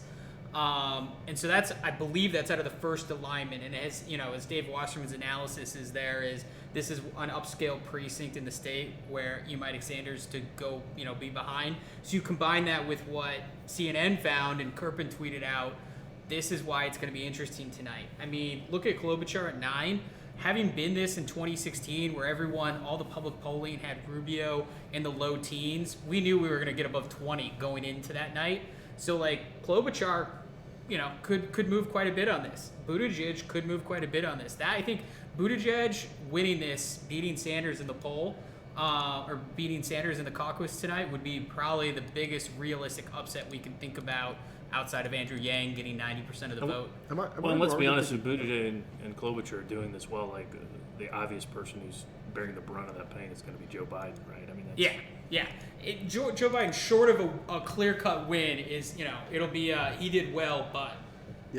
B: And so I believe that's out of the first alignment. And as Dave Wasserman's analysis is this is an upscale precinct in the state where you might expect Sanders to go, be behind. So you combine that with what CNN found and Kirpin tweeted out. This is why it's going to be interesting tonight. I mean, look at Klobuchar at 9. Having been this in 2016 where all the public polling had Rubio in the low teens, we knew we were going to get above 20 going into that night. So, Klobuchar, could move quite a bit on this. Buttigieg could move quite a bit on this. I think Buttigieg winning this, beating Sanders in the poll, or beating Sanders in the caucus tonight would be probably the biggest realistic upset we can think about outside of Andrew Yang getting 90% of the vote.
E: Well, and let's be honest, if Buttigieg and Klobuchar are doing this well, the obvious person who's bearing the brunt of that pain is going to be Joe Biden, right? I mean,
B: Yeah. Joe Biden, short of a clear-cut win, is, it'll be he did well, but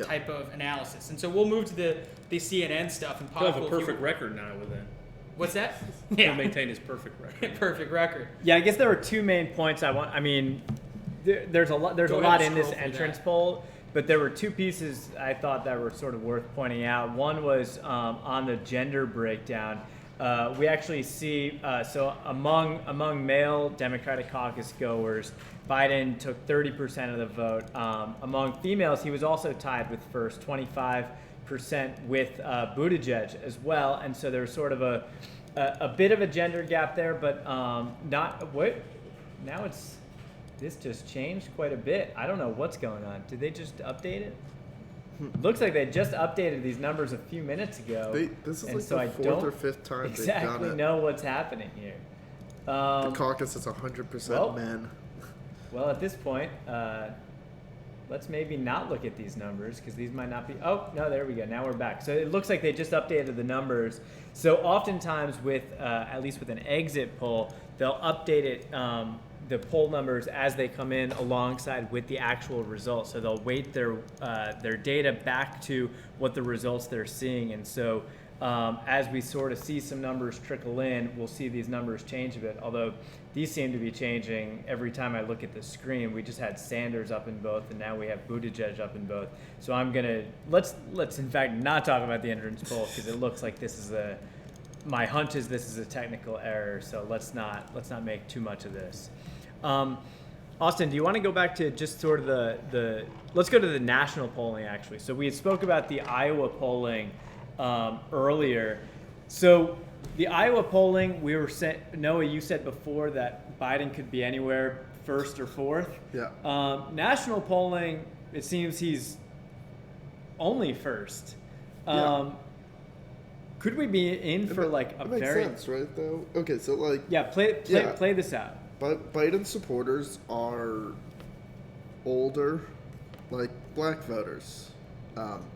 B: type of analysis. And so we'll move to the CNN stuff. And
E: he'll have a perfect record now with that.
B: What's that?
E: He'll maintain his perfect record.
B: Perfect record.
A: Yeah, I guess there were two main points I want. I mean, there's a lot. There's
B: Go
A: a
B: ahead
A: lot
B: and
A: in this
B: scroll through
A: entrance
B: that.
A: poll, but there were two pieces I thought that were sort of worth pointing out. One was on the gender breakdown. We actually see, so among male Democratic caucus goers, Biden took 30% of the vote. Among females, he was also tied with first, 25% with Buttigieg as well. And so there's sort of a bit of a gender gap there, but not what. Now this just changed quite a bit. I don't know what's going on. Did they just update it? Looks like they just updated these numbers a few minutes ago.
D: This is
A: and
D: like
A: so
D: the
A: I
D: fourth
A: don't
D: or fifth time they've done
A: exactly
D: it.
A: know what's happening here.
D: The caucus is 100%
A: well,
D: men.
A: Well, at this point, let's maybe not look at these numbers because these might not be. Oh, no, there we go. Now we're back. So it looks like they just updated the numbers. So oftentimes with, at least with an exit poll, they'll update it, the poll numbers as they come in alongside with the actual results. So they'll weight their data back to what the results they're seeing. And so as we sort of see some numbers trickle in, we'll see these numbers change a bit. Although these seem to be changing every time I look at the screen. We just had Sanders up in both, and now we have Buttigieg up in both. So I'm gonna let's in fact not talk about the entrance poll because it looks like this is my hunch is this is a technical error. So let's not make too much of this. Austin, do you want to go back to just sort of let's go to the national polling actually. So we had spoke about the Iowa polling earlier. So the Iowa polling, we were Noah, you said before that Biden could be anywhere first or fourth.
D: Yeah.
A: National polling, it seems he's only first. Could we be in for like a
D: it makes
A: very
D: sense, right? Though. Okay, so like.
A: Yeah, play this out.
D: But Biden supporters are older, like black voters.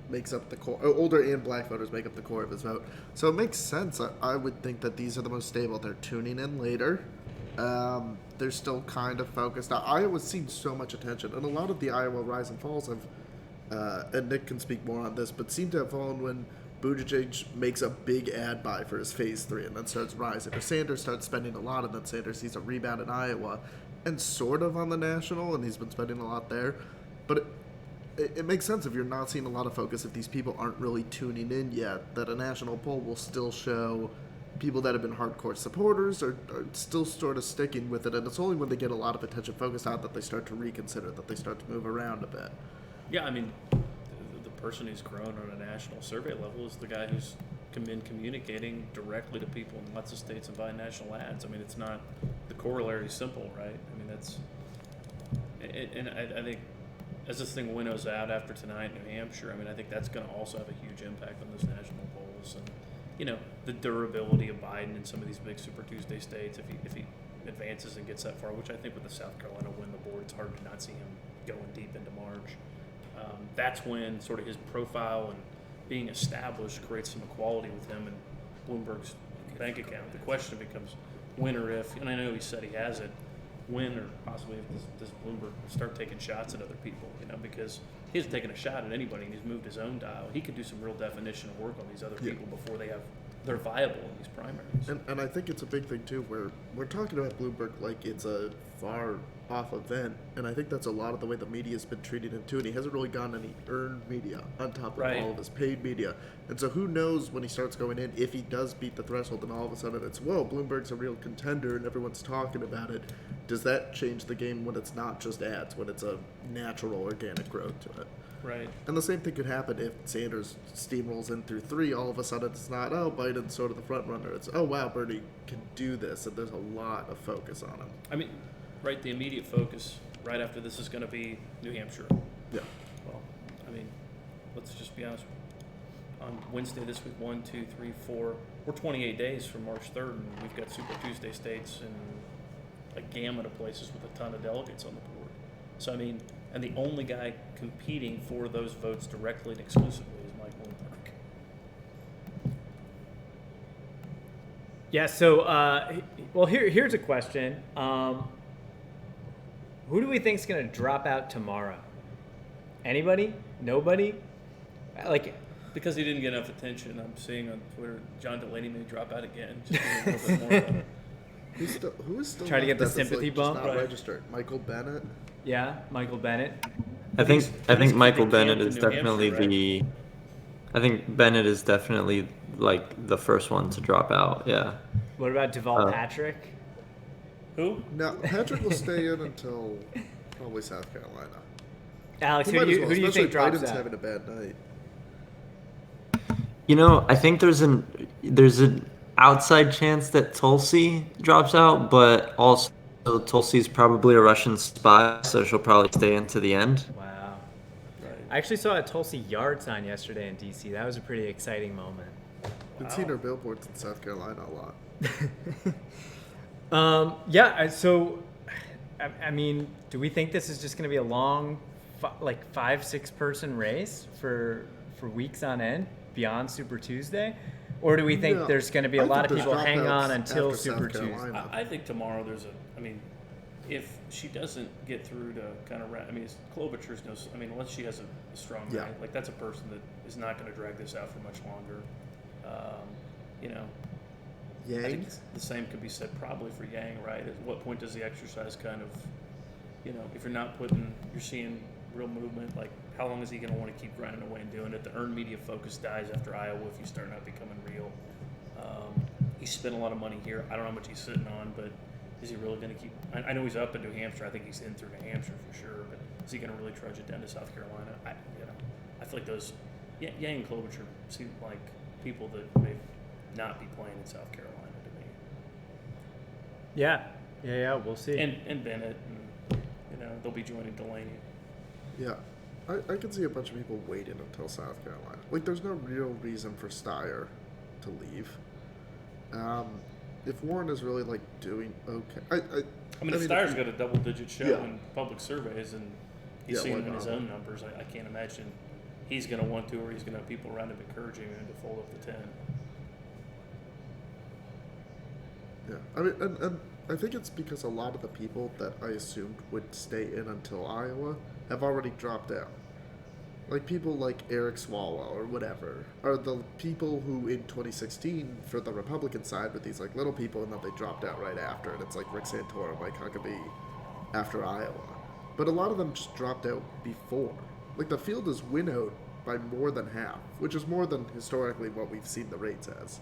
D: Makes up the core. Older and black voters make up the core of his vote. So it makes sense. I would think that these are the most stable. They're tuning in later. They're still kind of focused. Now, Iowa's seen so much attention, and a lot of the Iowa rise and falls have, and Nick can speak more on this, but seem to have fallen when Buttigieg makes a big ad buy for his phase 3 and then starts rising. Or Sanders starts spending a lot, and then Sanders sees a rebound in Iowa, and sort of on the national, and he's been spending a lot there. But it makes sense if you're not seeing a lot of focus, if these people aren't really tuning in yet, that a national poll will still show people that have been hardcore supporters are still sort of sticking with it. And it's only when they get a lot of attention focused on that they start to reconsider, that they start to move around a bit.
E: Yeah, I mean, the person who's grown on a national survey level is the guy who's been communicating directly to people in lots of states and buying national ads. I mean, it's not, the corollary is simple, right? I mean, that's, and I think as this thing winnows out after tonight in New Hampshire, I mean, I think that's going to also have a huge impact on those national polls and, you know, the durability of Biden in some of these big Super Tuesday states if he advances and gets that far, which I think with the South Carolina win, the board, it's hard to not see him going deep into March. That's when sort of his profile and being established creates some equality with him and Bloomberg's bank account. The question becomes when or if, and I know he said he has it, when or possibly if does Bloomberg start taking shots at other people, you know, because he hasn't taken a shot at anybody and he's moved his own dial. He could do some real definition of work on these other people before they're viable in these primaries.
D: And I think it's a big thing too, where we're talking about Bloomberg like it's a far off event, and I think that's a lot of the way the media's been treating him too, and he hasn't really gotten any earned media on top of all of his paid media. And so who knows when he starts going in, if he does beat the threshold and all of a sudden it's, whoa, Bloomberg's a real contender and everyone's talking about it. Does that change the game when it's not just ads, when it's a natural organic growth to it?
E: Right.
D: And the same thing could happen if Sanders steamrolls in through 3. All of a sudden, it's not, oh, Biden's sort of the front runner. It's, oh, wow, Bernie can do this. And there's a lot of focus on him.
E: I mean, right, the immediate focus right after this is going to be New Hampshire.
D: Yeah.
E: Well, I mean, let's just be honest. On Wednesday this week, 1, 2, 3, 4, we're 28 days from March 3rd, and we've got Super Tuesday states and a gamut of places with a ton of delegates on the board. So, I mean, and the only guy competing for those votes directly and exclusively is Mike Bloomberg.
A: Yeah, so, well, here's a question. Who do we think is going to drop out tomorrow? Anybody? Nobody? Like,
E: Because he didn't get enough attention, I'm seeing on Twitter, John Delaney may drop out again. Just a little bit more.
D: Who is still
A: Try to get the
D: left that's,
A: sympathy
D: just
A: bump?
D: not
A: Right.
D: registered? Michael Bennett?
A: yeah, Michael Bennett.
C: I think
E: These
C: Michael
E: kids
C: Bennett
E: camped
C: is
E: in New
C: definitely
E: Hampshire, right?
C: the. I think Bennett is definitely like the first one to drop out. Yeah.
A: What about Deval
C: Uh,
A: Patrick?
E: Who?
D: Now Patrick will stay in until probably South Carolina.
A: Alex,
D: He might as well,
A: who do you
D: especially
A: think drops
D: Biden's
A: out?
D: having a bad night.
C: I think there's an outside chance that Tulsi drops out, but also Tulsi's probably a Russian spy, so she'll probably stay into the end.
A: Wow.
E: Right.
A: I actually saw a Tulsi yard sign yesterday in D.C. That was a pretty exciting moment.
D: Been seeing her billboards in South Carolina a lot.
A: Yeah, so, I mean, do we think this is just going to be a long, like 5-6 person race for weeks on end beyond Super Tuesday? Or do we think
D: No,
A: there's going to be a
D: I
A: lot
D: think
A: of
D: there's
A: people hang
D: dropouts
A: on until
D: after South
A: Super Tuesday?
D: Carolina.
E: I think tomorrow there's if she doesn't get through to kind of, Klobuchar's no, unless she has a strong
D: Yeah.
E: night, like that's a person that is not going to drag this out for much longer. I think
D: Yang?
E: the same could be said probably for Yang, right? At what point does the exercise kind of, if you're seeing real movement, like how long is he going to want to keep grinding away and doing it? The earned media focus dies after Iowa if you start not becoming real. He spent a lot of money here. I don't know how much he's sitting on, but is he really going to keep? I know he's up in New Hampshire. I think he's in through New Hampshire for sure. But is he going to really trudge it down to South Carolina? I feel like those Yang and Klobuchar seem like people that may not be playing in South Carolina to me.
A: Yeah, we'll see.
E: And Bennett, and they'll be joining Delaney.
D: Yeah. I can see a bunch of people waiting until South Carolina. Like, there's no real reason for Steyer to leave. If Warren is really, like, doing okay...
E: If Steyer's got a double-digit show
D: Yeah.
E: in public surveys, and he's
D: Yeah,
E: seeing
D: why
E: it in his
D: not?
E: own numbers, I can't imagine he's going to want to, or he's going to have people around him encouraging him to fold up the 10.
D: Yeah. And I think it's because a lot of the people that I assumed would stay in until Iowa have already dropped out. Like people like Eric Swalwell or whatever are the people who in 2016 for the Republican side were these like little people, and then they dropped out right after, and it's like Rick Santorum, Mike Huckabee after Iowa. But a lot of them just dropped out before. Like the field is winnowed by more than half, which is more than historically what we've seen the rates as.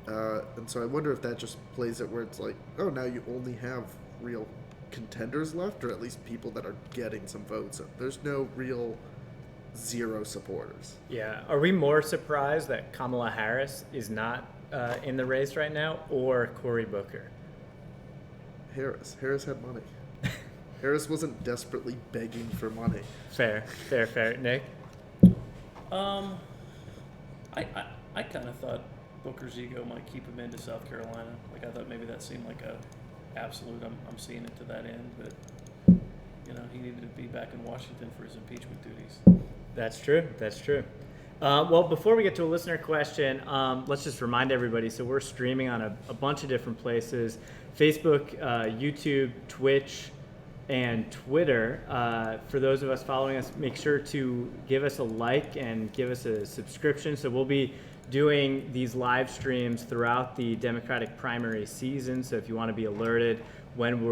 D: And so I wonder if that just plays it where it's like, oh, now you only have real contenders left, or at least people that are getting some votes. There's no real zero supporters.
A: Yeah. Are we more surprised that Kamala Harris is not in the race right now, or Cory Booker?
D: Harris had money. Harris wasn't desperately begging for money.
A: Fair. Nick?
E: I kind of thought Booker's ego might keep him into South Carolina. Like I thought maybe that seemed like a absolute. I'm seeing it to that end, but he needed to be back in Washington for his impeachment duties.
A: That's true. Well, before we get to a listener question, let's just remind everybody. So we're streaming on a bunch of different places: Facebook, YouTube, Twitch, and Twitter. For those of us following us, make sure to give us a like and give us a subscription. So we'll be doing these live streams throughout the Democratic primary season. So if you want to be alerted when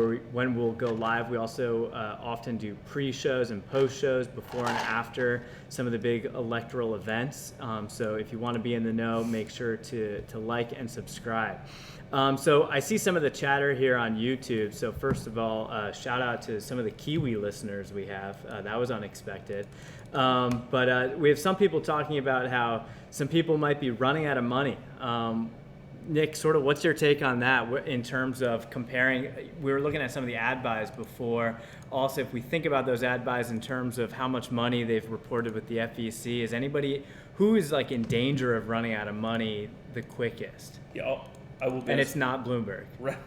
A: we'll go live, we also often do pre-shows and post-shows before and after some of the big electoral events. So if you want to be in the know, make sure to like and subscribe. So I see some of the chatter here on YouTube. So first of all, shout out to some of the Kiwi listeners we have. That was unexpected. But we have some people talking about how some people might be running out of money. Nick, sort of what's your take on that in terms of comparing? We were looking at some of the ad buys before. Also, if we think about those ad buys in terms of how much money they've reported with the FEC, is anybody who is like in danger of running out of money the quickest?
E: Yeah, I will.
A: And it's not Bloomberg.
E: Right.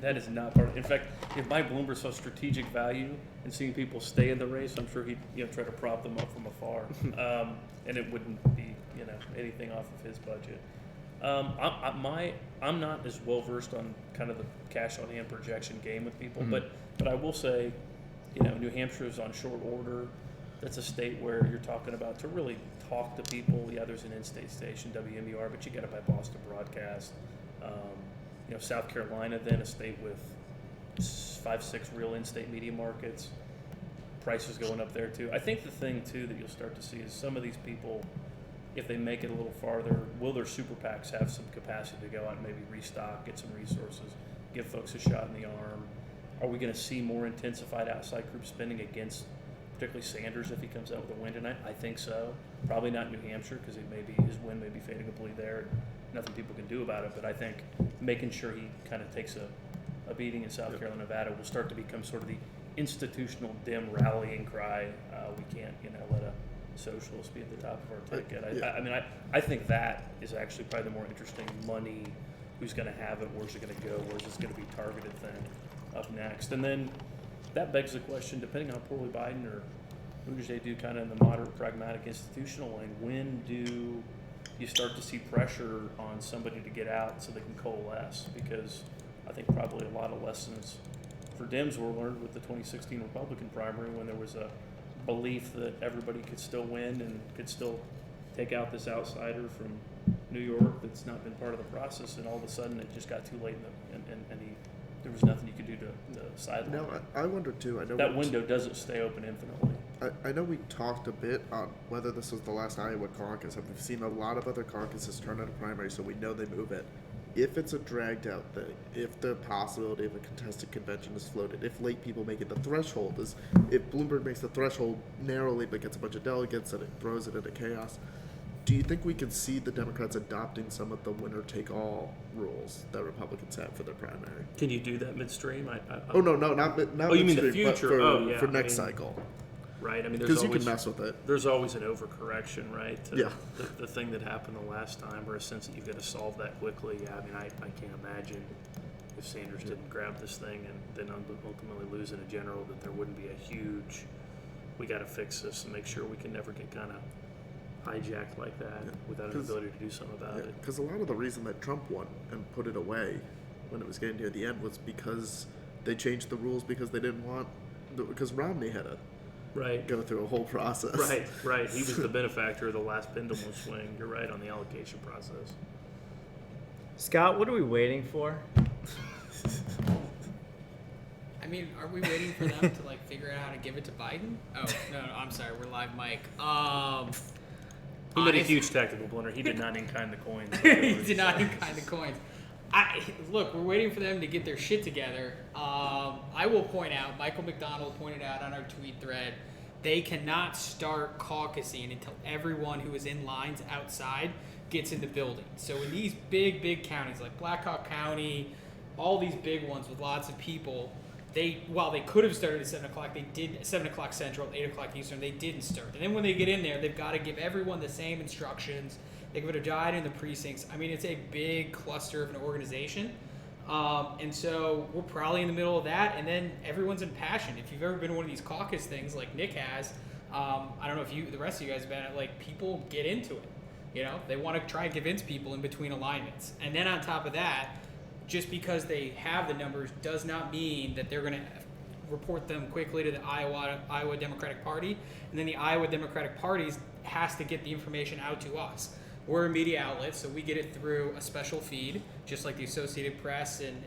E: that is not part of it. In fact, if Mike Bloomberg saw strategic value in seeing people stay in the race, I'm sure he'd try to prop them up from afar, and it wouldn't be anything off of his budget. I'm not as well versed on kind of the cash on hand projection game with people, but I will say, New Hampshire is on short order. That's a state where you're talking about to really talk to people. Yeah, there's an in-state station, WMUR, but you got to buy Boston Broadcast. South Carolina, then a state with 5-6 real in-state media markets. prices going up there too. I think the thing too that you'll start to see is some of these people, if they make it a little farther, will their super PACs have some capacity to go out and maybe restock, get some resources, give folks a shot in the arm? Are we going to see more intensified outside group spending against particularly Sanders if he comes out with a win tonight? I think so. Probably not New Hampshire because his win may be fading completely there. And nothing people can do about it. But I think making sure he kind of takes a beating in South Carolina, Nevada will start to become sort of the institutional Dem rallying cry. We can't, let a socialist be at the top of our ticket. I think that is actually probably the more interesting money. Who's going to have it? Where's it going to go? Where's this going to be targeted thing up next? And then that begs the question, depending on how poorly Biden or Buttigieg do kind of in the moderate, pragmatic, institutional lane, when do you start to see pressure on somebody to get out so they can coalesce? Because I think probably a lot of lessons for Dems were learned with the 2016 Republican primary when there was a belief that everybody could still win and could still take out this outsider from New York that's not been part of the process, and all of a sudden it just got too late and there was nothing you could do to sideline.
D: Now, I wonder too. I know
E: that window doesn't stay open infinitely.
D: I know we talked a bit on whether this was the last Iowa caucus, and we've seen a lot of other caucuses turn into primary, so we know they move it. If it's a dragged out thing, if the possibility of a contested convention is floated, if late people make it the threshold, if Bloomberg makes the threshold narrowly but gets a bunch of delegates and it throws it into chaos, do you think we could see the Democrats adopting some of the winner-take-all rules that Republicans have for their primary?
E: Can you do that midstream?
D: Oh, no, not
E: Oh, you mean the
D: midstream, but
E: future?
D: for next cycle.
E: Right. I mean,
D: Because you can mess with it.
E: There's always an overcorrection, right?
D: Yeah.
E: The thing that happened the last time, or a sense that you've got to solve that quickly. Yeah, I mean, I can't imagine if Sanders didn't grab this thing and then ultimately lose in a general that there wouldn't be a huge, we got to fix this and make sure we can never get kind of hijacked like that without an ability to do something about it.
D: Because a lot of the reason that Trump won and put it away when it was getting near the end was because they changed the rules because they didn't want, because Romney had to go through a whole process.
E: Right. He was the benefactor of the last pendulum swing. You're right on the allocation process.
A: Scott, what are we waiting for?
B: I mean, are we waiting for them to figure out how to give it to Biden? Oh no, I'm sorry, we're live mic.
E: He made a huge tactical blunder. He did not in-kind the coins.
B: He did not in-kind the coins. Look, we're waiting for them to get their shit together. I will point out, Michael McDonald pointed out on our tweet thread, they cannot start caucusing until everyone who is in lines outside gets in the building. So in these big counties like Blackhawk County, all these big ones with lots of people, while they could have started at 7 o'clock, they did 7 o'clock Central, 8 o'clock Eastern, they didn't start. And then when they get in there, they've got to give everyone the same instructions. They give it a divide in the precincts. I mean, it's a big cluster of an organization. And so we're probably in the middle of that. And then everyone's impassioned. If you've ever been to one of these caucus things like Nick has, I don't know if the rest of you guys have been at, people get into it. They want to try and convince people in between alignments. And then on top of that, just because they have the numbers does not mean that they're going to report them quickly to the Iowa Democratic Party. And then the Iowa Democratic Party has to get the information out to us. We're a media outlet, so we get it through a special feed, just like the Associated Press and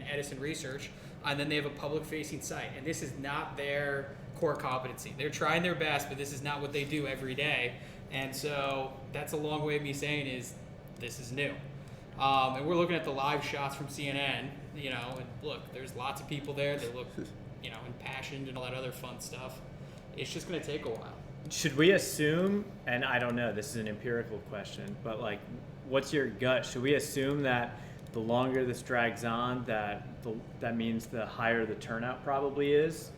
B: Edison Research. And then they have a public-facing site. And this is not their core competency. They're trying their best, but this is not what they do every day. And so that's a long way of me saying is this is new. And we're looking at the live shots from CNN, and look, there's lots of people there. They look, impassioned and all that other fun stuff. It's just going to take a while.
A: Should we assume, and I don't know, this is an empirical question, but what's your gut? Should we assume that the longer this drags on, that means the higher the turnout probably is?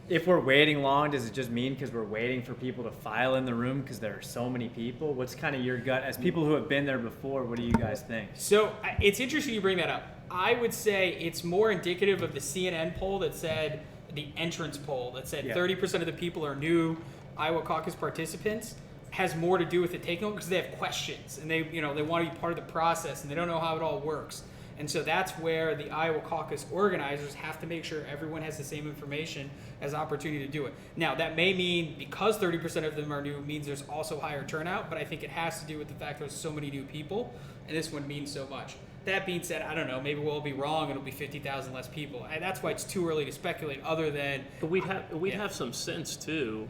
A: If we're waiting long, does it just mean because we're waiting for people to file in the room because there are so many people? What's kind of your gut? As people who have been there before, what do you guys think?
B: So it's interesting you bring that up. I would say it's more indicative of the CNN poll that said, the entrance poll that said 30% of the people are new Iowa caucus participants, has more to do with it taking over because they have questions and they want to be part of the process and they don't know how it all works. And so that's where the Iowa caucus organizers have to make sure everyone has the same information as opportunity to do it. Now, that may mean because 30% of them are new means there's also higher turnout, but I think it has to do with the fact there's so many new people, and this one means so much. That being said, I don't know. Maybe we'll be wrong. It'll be 50,000 less people. And that's why it's too early to speculate. Other than,
E: But we'd have some sense too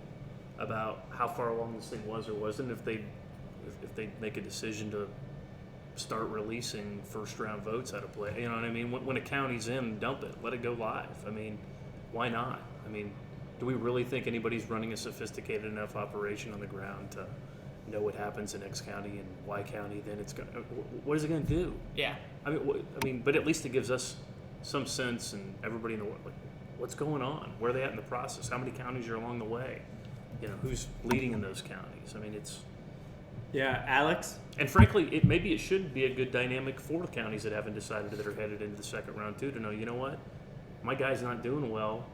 E: about how far along this thing was or wasn't if they make a decision to start releasing first round votes out of play. You know what I mean? When a county's in, dump it. Let it go live. I mean, why not? I mean, do we really think anybody's running a sophisticated enough operation on the ground to know what happens in X county and Y county? Then it's going. What is it going to do?
B: yeah.
E: I mean, but at least it gives us some sense and everybody know what's going on. Where are they at in the process? How many counties are along the way? You know, who's leading in those counties? I mean, it's.
A: Yeah, Alex?
E: And frankly, maybe it should be a good dynamic for the counties that haven't decided that are headed into the second round too, to know, you know what, my guy's not doing well.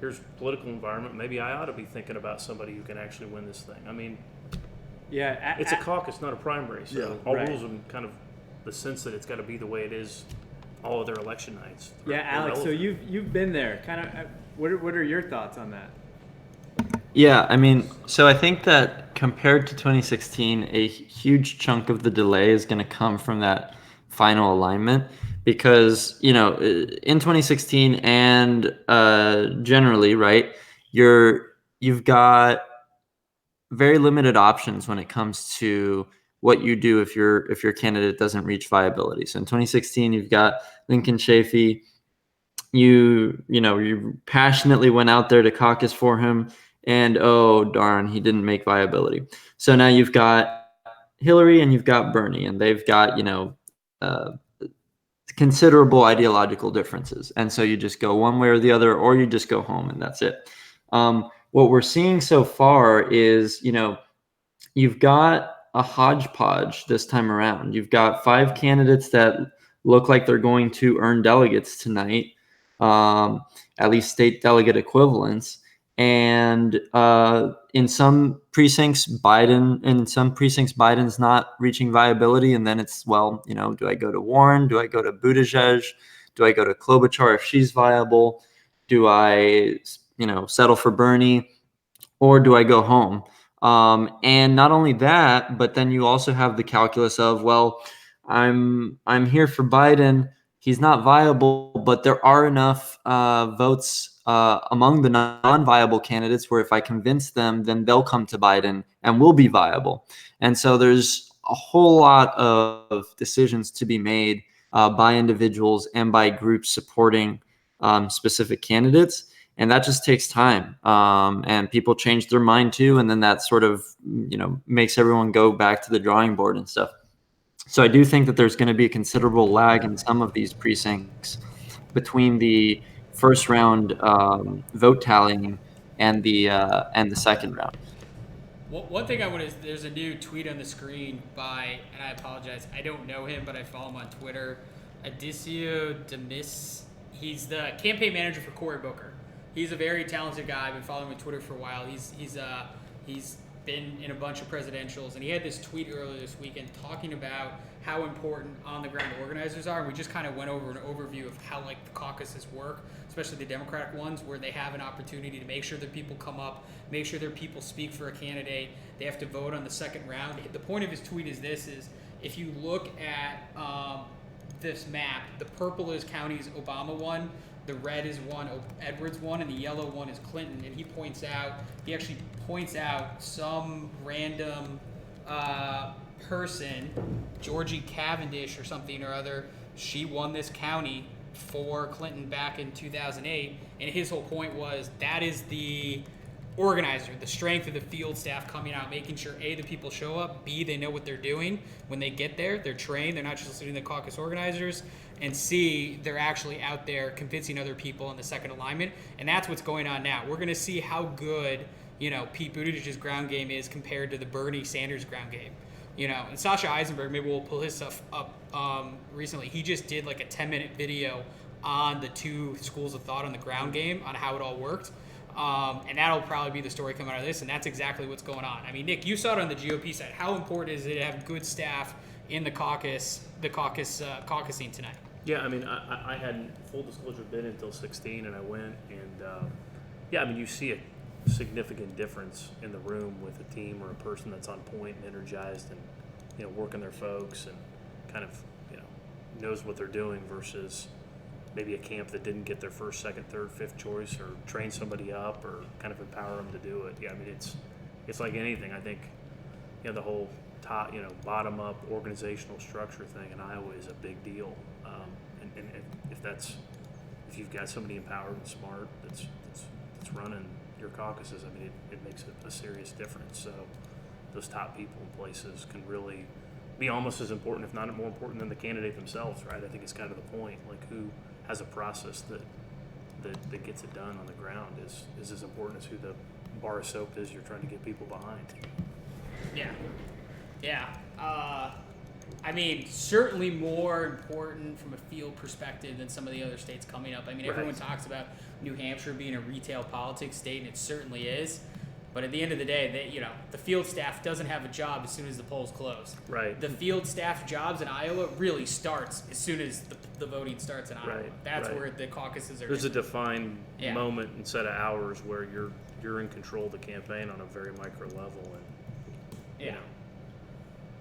E: Here's political environment. Maybe I ought to be thinking about somebody who can actually win this thing. I mean,
A: Yeah.
E: it's a caucus, not a primary. So
D: Yeah.
E: all
A: Right.
E: rules in kind of the sense that it's got to be the way it is all of their election nights.
A: Yeah,
E: are
A: Alex, so
E: relevant.
A: you've been there. Kind of, what are your thoughts on that?
C: Yeah, I mean, so I think that compared to 2016, a huge chunk of the delay is going to come from that final alignment because, you know, in 2016 and generally, right, you've got very limited options when it comes to what you do if your candidate doesn't reach viability. So in 2016, you've got Lincoln Chafee. You passionately went out there to caucus for him, and oh darn, he didn't make viability. So now you've got Hillary and you've got Bernie, and they've got uh, considerable ideological differences, and so you just go one way or the other, or you just go home, and that's it. What we're seeing so far is, you've got a hodgepodge this time around. You've got 5 candidates that look like they're going to earn delegates tonight, at least state delegate equivalents. And in some precincts, Biden's not reaching viability. And then it's, well, do I go to Warren? Do I go to Buttigieg? Do I go to Klobuchar if she's viable? Do I, settle for Bernie? Or do I go home? And not only that, but then you also have the calculus of, well, I'm here for Biden. He's not viable, but there are enough votes among the non-viable candidates where if I convince them, then they'll come to Biden and will be viable. And so there's a whole lot of decisions to be made by individuals and by groups supporting specific candidates. And that just takes time. And people change their mind too. And then that sort of, makes everyone go back to the drawing board and stuff. So I do think that there's going to be a considerable lag in some of these precincts between the first round vote tallying and the second round.
B: One thing I want to, there's a new tweet on the screen by, and I apologize, I don't know him, but I follow him on Twitter, Adicio Demis. He's the campaign manager for Cory Booker. He's a very talented guy. I've been following him on Twitter for a while. He's been in a bunch of presidentials, and he had this tweet earlier this weekend talking about how important on-the-ground organizers are. And we just kind of went over an overview of how the caucuses work, especially the Democratic ones, where they have an opportunity to make sure their people come up, make sure their people speak for a candidate. They have to vote on the second round. The point of his tweet is this: is if you look at this map, the purple is counties Obama won. The red is one, Edwards won, and the yellow one is Clinton. And he actually points out some random person, Georgie Cavendish or something or other. She won this county for Clinton back in 2008. And his whole point was that is the organizer, the strength of the field staff coming out, making sure A, the people show up, B, they know what they're doing when they get there, they're trained, they're not just listening to the caucus organizers, and C, they're actually out there convincing other people in the second alignment. And that's what's going on now. We're going to see how good, Pete Buttigieg's ground game is compared to the Bernie Sanders ground game. And Sasha Eisenberg, maybe we'll pull his stuff up recently. He just did a 10-minute video on the 2 schools of thought on the ground game on how it all worked. And that'll probably be the story coming out of this, and that's exactly what's going on. I mean, Nick, you saw it on the GOP side. How important is it to have good staff in the caucusing tonight?
E: Yeah, I mean, I hadn't, full disclosure, been until 16, and I went, and you see a significant difference in the room with a team or a person that's on point and energized and, working their folks and kind of, knows what they're doing versus maybe a camp that didn't get their first, second, third, fifth choice or train somebody up or kind of empower them to do it. Yeah, I mean, it's like anything. I think, the whole top, bottom up organizational structure thing in Iowa is a big deal. And if you've got somebody empowered and smart that's running your caucuses, I mean, it makes a serious difference. So those top people in places can really be almost as important, if not more important, than the candidate themselves, right? I think it's kind of the point. Like, who has a process that gets it done on the ground is as important as who the bar of soap is you're trying to get people behind.
B: Yeah. I mean, certainly more important from a field perspective than some of the other states coming up. I mean, everyone talks about New Hampshire being a retail politics state, and it certainly is. But at the end of the day, the field staff doesn't have a job as soon as the polls close.
E: Right.
B: The field staff jobs in Iowa really starts as soon as the voting starts in Iowa.
E: Right.
B: That's where the caucuses are.
E: There's a defined
B: Yeah.
E: moment and set of hours where you're in control of the campaign on a very micro level, and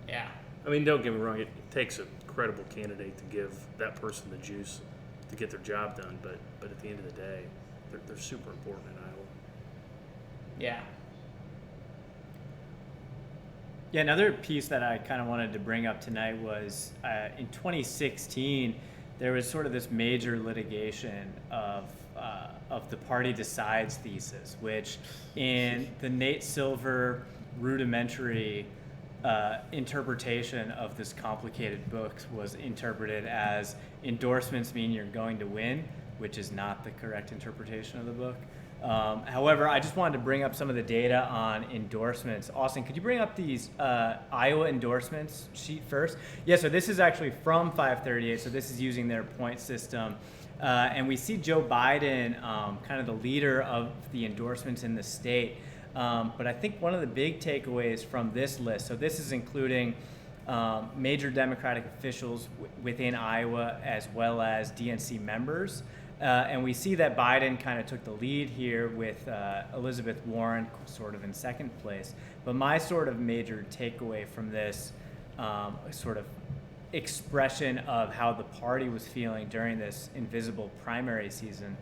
B: Yeah.
E: I mean, don't get me wrong, it takes a credible candidate to give that person the juice to get their job done, but at the end of the day, they're super important in Iowa.
B: Yeah.
A: Yeah, another piece that I kind of wanted to bring up tonight was in 2016, there was sort of this major litigation of the party decides thesis, which in the Nate Silver rudimentary interpretation of this complicated book was interpreted as endorsements mean you're going to win, which is not the correct interpretation of the book. However, I just wanted to bring up some of the data on endorsements. Austin, could you bring up these Iowa endorsements sheet first? Yeah, so this is actually from 538, so this is using their point system. And we see Joe Biden, kind of the leader of the endorsements in the state. But I think one of the big takeaways from this list, so this is including major Democratic officials within Iowa as well as DNC members. And we see that Biden kind of took the lead here with Elizabeth Warren sort of in second place. But my sort of major takeaway from this sort of expression of how the party was feeling during this invisible primary season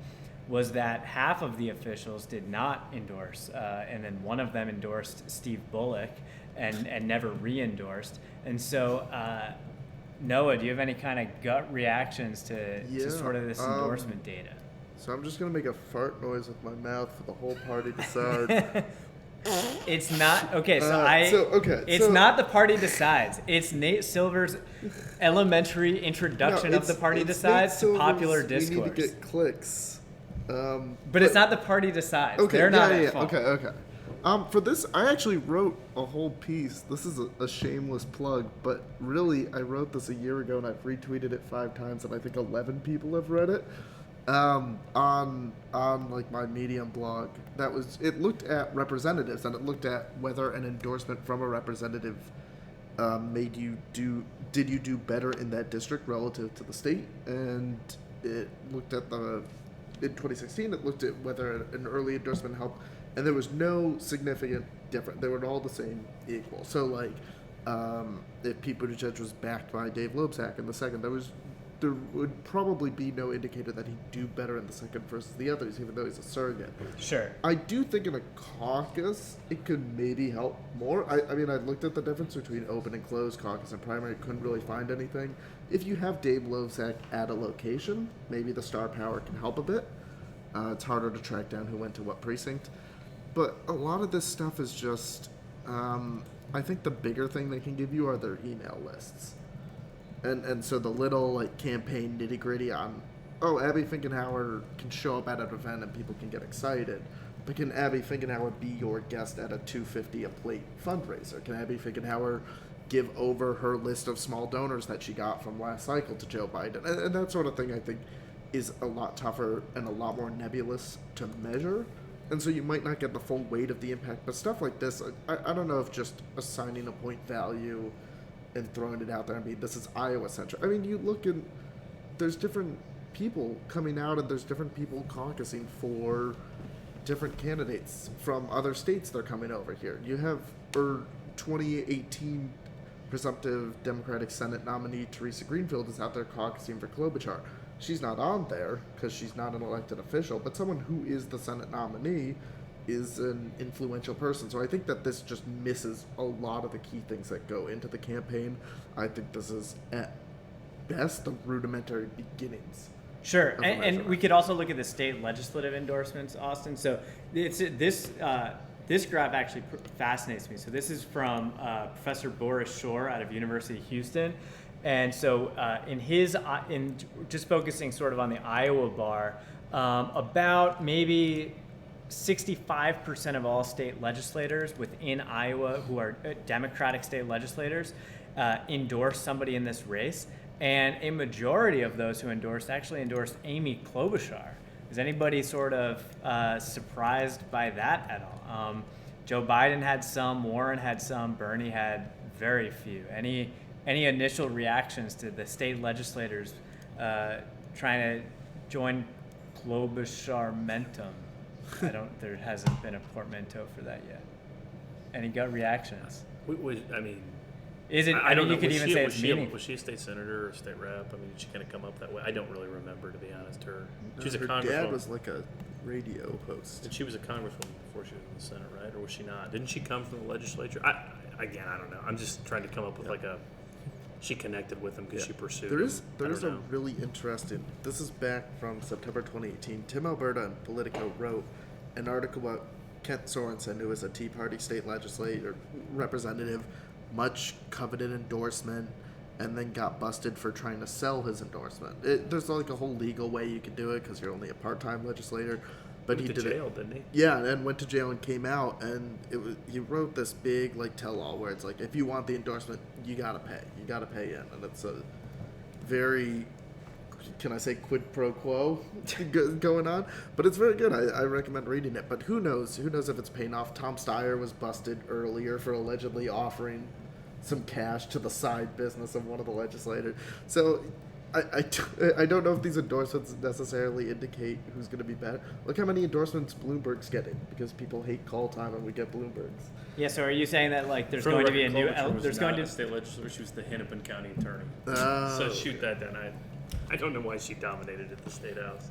A: was that half of the officials did not endorse, and then one of them endorsed Steve Bullock and never re-endorsed. And so, Noah, do you have any kind of gut reactions to sort of this endorsement data?
D: So I'm just going to make a fart noise with my mouth for the whole party decides.
A: It's not okay. It's
D: so
A: not the party decides. It's Nate Silver's elementary introduction of the party decides to popular discourse.
D: We need to get clicks.
A: But it's not the party decides.
D: Okay,
A: They're not at fault.
D: Okay. For this, I actually wrote a whole piece. This is a shameless plug, but really, I wrote this a year ago, and I've retweeted it 5 times, and I think 11 people have read it. On like my Medium blog. It looked at representatives, and it looked at whether an endorsement from a representative did you do better in that district relative to the state, and it looked at in 2016, it looked at whether an early endorsement helped, and there was no significant difference. They were all the same, equal. So, like, if Pete Buttigieg was backed by Dave Loebsack in the second, there would probably be no indicator that he'd do better in the second versus the others, even though he's a surrogate.
A: Sure.
D: I do think in a caucus, it could maybe help more. I mean, I looked at the difference between open and closed caucus and primary, couldn't really find anything. If you have Dave Loebsack at a location, maybe the star power can help a bit. It's harder to track down who went to what precinct. But a lot of this stuff is just, I think the bigger thing they can give you are their email lists. And so the little like campaign nitty gritty on, Abby Finkenauer can show up at an event and people can get excited, but can Abby Finkenauer be your guest at a $250 a plate fundraiser? Can Abby Finkenauer give over her list of small donors that she got from last cycle to Joe Biden? And that sort of thing, I think, is a lot tougher and a lot more nebulous to measure. And so you might not get the full weight of the impact. But stuff like this, I don't know if just assigning a point value and throwing it out there. I mean, this is Iowa-centric. I mean, you look and there's different people coming out and there's different people caucusing for different candidates from other states. They're coming over here. You have 2018 presumptive Democratic Senate nominee Teresa Greenfield is out there caucusing for Klobuchar. She's not on there because she's not an elected official, but someone who is the Senate nominee is an influential person. So I think that this just misses a lot of the key things that go into the campaign. I think this is at best the rudimentary beginnings.
A: Sure,
D: of a
A: and
D: measure.
A: we could also look at the state legislative endorsements, Austin. So it's this graph actually fascinates me. So this is from Professor Boris Shore out of University of Houston, and so in just focusing sort of on the Iowa bar, about maybe 65% of all state legislators within Iowa who are Democratic state legislators endorse somebody in this race. And a majority of those who actually endorsed Amy Klobuchar. Is anybody sort of surprised by that at all? Joe Biden had some, Warren had some, Bernie had very few. Any initial reactions to the state legislators trying to join Klobuchar-mentum? There hasn't been a portmanteau for that yet. Any gut reactions?
E: I mean,
A: Is it?
E: I don't know.
A: You could even say it's meaningful.
E: Was she a state senator or a state rep? I mean, did she kind of come up that way? I don't really remember, to be honest. She was a
D: Her
E: congresswoman.
D: dad was like a radio host.
E: And she was a congresswoman before she was in the Senate, right? Or was she not? Didn't she come from the legislature? I don't know. I'm just trying to come up with she connected with him because she pursued
D: There
E: him.
D: is
E: I don't
D: a
E: know.
D: really interesting. This is back from September 2018. Tim Alberta and Politico wrote an article about Kent Sorensen, who is a Tea Party state legislator representative, much coveted endorsement, and then got busted for trying to sell his endorsement. There's like a whole legal way you can do it because you're only a part-time legislator. But
E: Went
D: he
E: to
D: did
E: jail,
D: it.
E: didn't he?
D: Yeah, and went to jail and came out, and he wrote this big like tell-all where it's like, if you want the endorsement, you gotta pay in, and it's a very, can I say, quid pro quo going on, but it's very good. I recommend reading it. But who knows if it's paying off. Tom Steyer was busted earlier for allegedly offering some cash to the side business of one of the legislators. So I don't know if these endorsements necessarily indicate who's going to be better. Look how many endorsements Bloomberg's getting because people hate call time and we get Bloomberg's.
A: Yeah. So are you saying that like there's
E: For the
A: going to be a
E: record,
A: new?
E: Klobuchar was
A: There's
E: not
A: going to
E: a state legislator. She was the Hennepin County attorney.
D: Oh,
E: So shoot that down. I don't know why she dominated at the state house.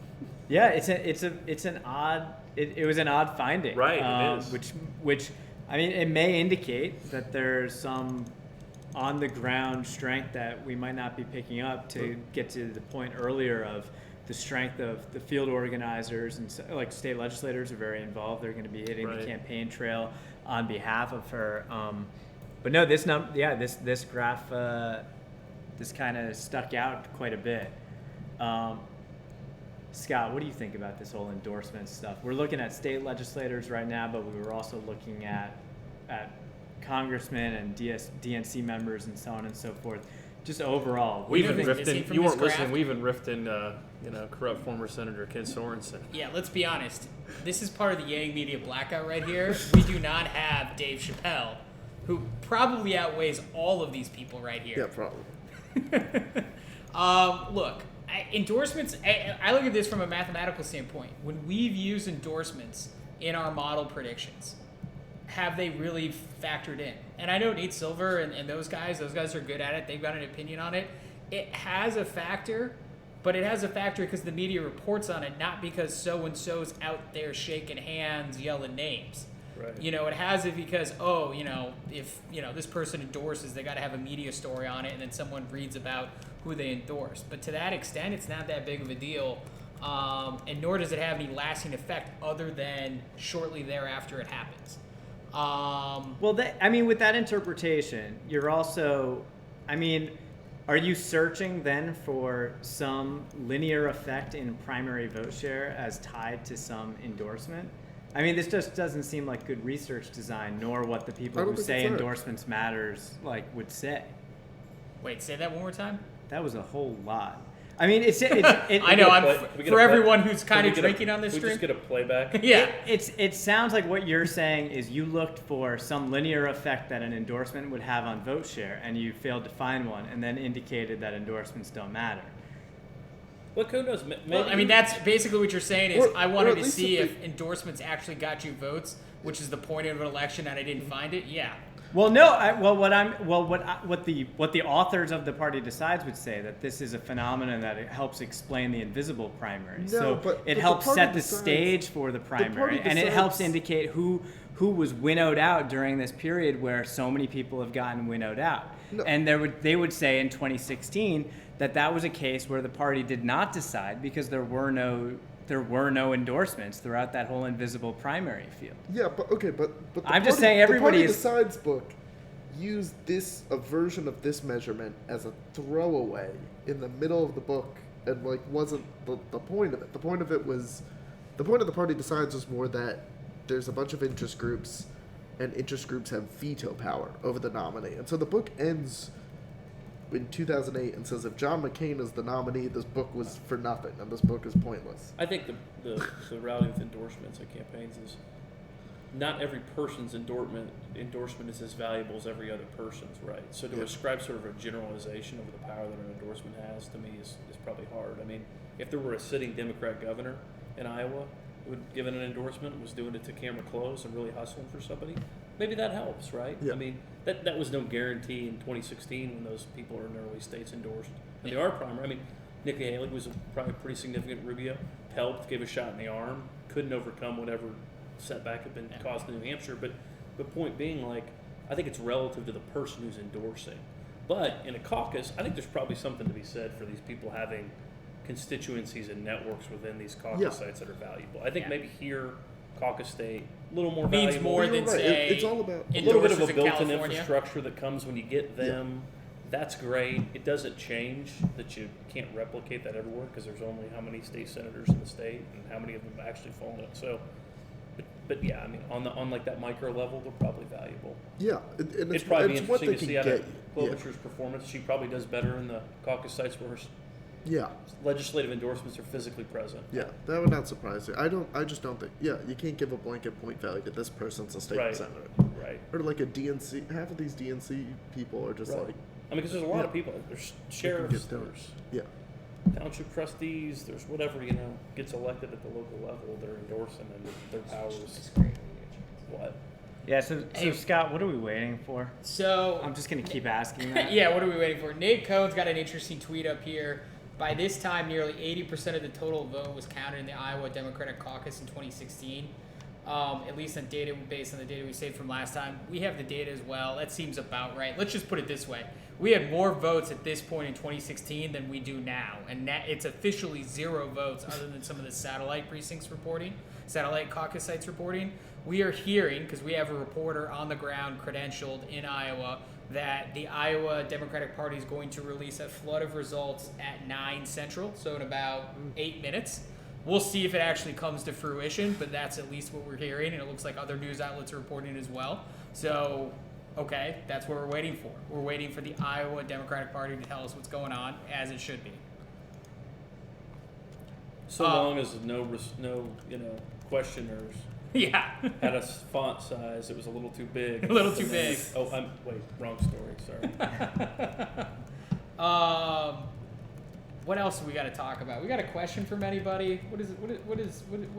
A: Yeah, it's an odd. It was an odd finding,
E: Right, it is.
A: Which I mean, it may indicate that there's some on the ground strength that we might not be picking up to get to the point earlier of the strength of the field organizers and like state legislators are very involved. They're going to be hitting the
E: Right.
A: campaign trail on behalf of her. But no, this graph this kind of stuck out quite a bit. Scott, what do you think about this whole endorsement stuff? We're looking at state legislators right now, but we were also looking at congressmen and DNC members and so on and so forth. Just overall,
E: We
B: You
E: even
B: know,
E: riffed
B: is he
E: in.
B: from
E: You
B: this
E: weren't listening.
B: graph?
E: We even riffed in, corrupt former Senator Ken Sorensen.
B: Yeah, let's be honest. This is part of the Yang Media blackout right here. We do not have Dave Chappelle, who probably outweighs all of these people right
D: yeah,
B: here.
D: probably.
B: Look, endorsements, I look at this from a mathematical standpoint. When we've used endorsements in our model predictions, have they really factored in? And I know Nate Silver and those guys are good at it. They've got an opinion on it. It has a factor, but it has a factor because the media reports on it, not because so-and-so's out there shaking hands, yelling names.
E: Right.
B: It has it because, if, this person endorses, they got to have a media story on it, and then someone reads about who they endorsed. But to that extent, it's not that big of a deal, and nor does it have any lasting effect other than shortly thereafter it happens.
A: Well, with that interpretation, you're also, are you searching then for some linear effect in primary vote share as tied to some endorsement? This just doesn't seem like good research design, nor what the people
D: I don't
A: who
D: think
A: say
D: it's there.
A: endorsements matters would say.
B: Wait, say that one more time?
A: That was a whole lot. I
B: I know.
E: We get a
B: For
E: play-
B: everyone who's
E: Can
B: kind
E: we
B: of
E: get a-
B: drinking on this
E: we
B: stream.
E: just get a playback.
B: Yeah.
A: It sounds like what you're saying is you looked for some linear effect that an endorsement would have on vote share, and you failed to find one, and then indicated that endorsements don't matter.
E: Look, who knows? Maybe,
B: Well, that's basically what you're saying is
D: Or-
B: I
D: or
B: wanted
D: at
B: to
D: least
B: see
D: if
B: if endorsements actually got you votes, which is the point of an election, and I didn't find it. Yeah.
A: Well, no. What the authors of the Party Decides would say, that this is a phenomenon that it helps explain the invisible primary.
D: No,
A: so
D: but
A: it
D: the
A: helps
D: Party
A: set the
D: Decides-
A: stage for the
D: Party
A: primary, and it helps
D: Decides-
A: indicate who was winnowed out during this period where so many people have gotten winnowed out.
D: No.
A: And they would say in 2016 that was a case where the party did not decide because there were no endorsements throughout that whole invisible primary field.
D: Yeah, but okay, but the
A: I'm just
D: Party-
A: saying everybody
D: the
A: is-
D: Party Decides book used a version of this measurement as a throwaway in the middle of the book, and like wasn't the point of it. The point of the Party Decides was more that there's a bunch of interest groups, and interest groups have veto power over the nominee, and so the book ends in 2008 and says if John McCain is the nominee, this book was for nothing, and this book is pointless.
E: I think the routing with endorsements at campaigns is not every person's endorsement is as valuable as every other person's, right? So to ascribe sort of a generalization over the power that an endorsement has, to me, is probably hard. I mean, if there were a sitting Democrat governor in Iowa who had given an endorsement and was doing it to camera close and really hustling for somebody, maybe that helps, right?
D: Yeah.
E: I mean, that was no guarantee in 2016 when those people in early states endorsed. And the R primary, I mean, Nikki Haley was probably pretty significant. Rubio helped, gave a shot in the arm, couldn't overcome whatever setback had been caused in New Hampshire. But the point being, like, I think it's relative to the person who's endorsing. But in a caucus, I think there's probably something to be said for these people having constituencies and networks within these caucus sites that are valuable. I think maybe here, caucus state, a little more
B: Means
E: valuable.
B: more
D: You're
B: than
D: right.
B: say
D: It's all about
E: A little bit of a
B: endorses in
E: built-in
B: California.
E: infrastructure that comes when you get them. That's great. It doesn't change that you can't replicate that everywhere because there's only how many state senators in the state and how many of them actually fall in it. So, but yeah, I mean, on like that micro level, they're probably valuable.
D: Yeah, and
E: It's probably
D: it's what
E: interesting
D: they
E: to
D: can
E: see out
D: get
E: of
D: you. Yeah.
E: Klobuchar's performance. She probably does better in the caucus sites where her
D: Yeah,
E: legislative endorsements are physically present.
D: yeah, that would not surprise you. I just don't think. Yeah, you can't give a blanket point value to this person's a state
E: Right.
D: senator,
E: Right.
D: or like a DNC. Half of these DNC people are just
E: Right.
D: like,
E: I mean, because there's a lot of people. There's sheriffs,
D: get done.
E: there's
D: yeah,
E: township trustees, there's whatever, gets elected at the local level, they're endorsing, and their powers. What?
A: Yeah. So
B: Hey.
A: Scott, what are we waiting for?
B: So
A: I'm just gonna keep asking that.
B: yeah, what are we waiting for? Nate Cohn's got an interesting tweet up here. By this time, nearly 80% of the total vote was counted in the Iowa Democratic Caucus in 2016. At least on data, based on the data we saved from last time. We have the data as well. That seems about right. Let's just put it this way. We had more votes at this point in 2016 than we do now. And it's officially 0 votes other than some of the satellite precincts reporting, satellite caucus sites reporting. We are hearing, because we have a reporter on the ground credentialed in Iowa, that the Iowa Democratic Party is going to release a flood of results at 9 Central, so in about 8 minutes. We'll see if it actually comes to fruition, but that's at least what we're hearing, and it looks like other news outlets are reporting as well. So, okay, that's what we're waiting for. We're waiting for the Iowa Democratic Party to tell us what's going on, as it should be.
E: So long as no questioners
B: Yeah.
E: had a font size, it was a little too big.
B: A little too big.
E: Oh, wait, wrong story. Sorry.
B: What else do we got to talk about? We got a question from anybody? What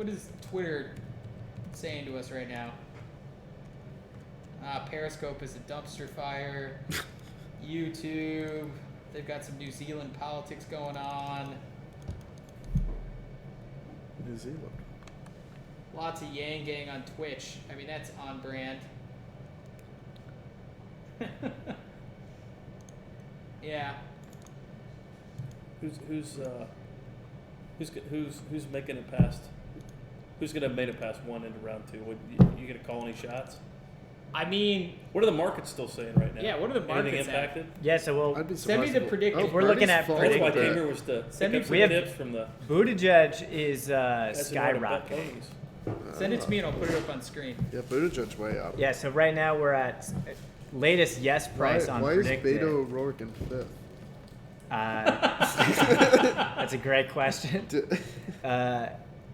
B: is Twitter saying to us right now? Periscope is a dumpster fire. YouTube, they've got some New Zealand politics going on.
D: New Zealand.
B: Lots of Yang Gang on Twitch. I mean, that's on brand. Yeah.
E: Who's making it past? Who's gonna have made it past 1 into round 2? You gonna call any shots?
B: I mean,
E: What are the markets still saying right now?
B: Yeah, what are the
E: Anything
B: markets at?
E: impacted?
A: Yeah. So we'll
D: I'd be
B: Send me
D: surprised
B: the
D: if-
B: predicted-
D: Oh,
A: We're looking
D: Bernie's
A: at
D: falling
E: That's why I
A: predicted-
E: came
D: back.
E: here was to
B: Send
E: pick
B: me-
E: up
A: we
E: some
A: have-
E: tips from the
A: Buttigieg is
E: guys who know how to bet
A: skyrocketing.
E: ponies.
B: send it to me and I'll put it up on screen.
D: Yeah, Buttigieg's way up.
A: Yeah. So right now we're at latest yes price on
D: Why is
A: predicted.
D: Beto O'Rourke in 5th?
A: That's a great question.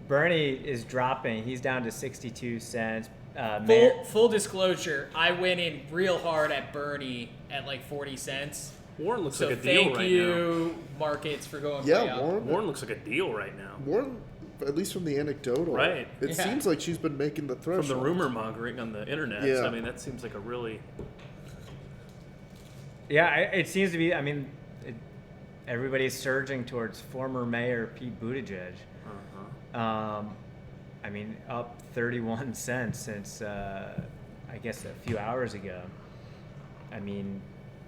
A: Bernie is dropping. He's down to 62 cents.
B: Full disclosure, I went in real hard at Bernie at like 40 cents.
E: Warren looks
B: So
E: like a deal
B: thank
E: right
B: you, markets, for going way
D: Yeah,
B: up.
E: now. Warren looks like a deal right now.
D: Warren, at least from the anecdotal,
E: Right.
D: It
B: Yeah.
D: seems like she's been making the
E: From
D: threshold.
E: the rumor mongering on the internet.
D: Yeah.
E: I mean, that seems like a really
A: Yeah, it seems to be. I mean, everybody's surging towards former Mayor Pete Buttigieg. I mean, up 31 cents since I guess a few hours ago. I mean,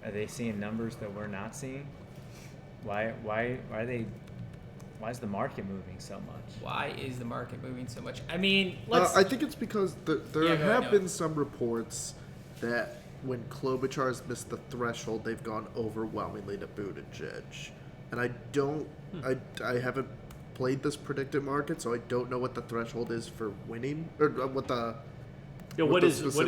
A: are they seeing numbers that we're not seeing? Why are they? Why is the market moving so much?
B: Why is the market moving so much? I mean,
D: I think it's because there
B: Yeah, go ahead,
D: have
B: Noah.
D: been some reports that when Klobuchar's missed the threshold, they've gone overwhelmingly to Buttigieg. And I don't, I haven't played this predictive market, so I don't know what the threshold is for winning, or what the.
E: Yeah,
D: what
E: what
D: the
E: is
D: specific-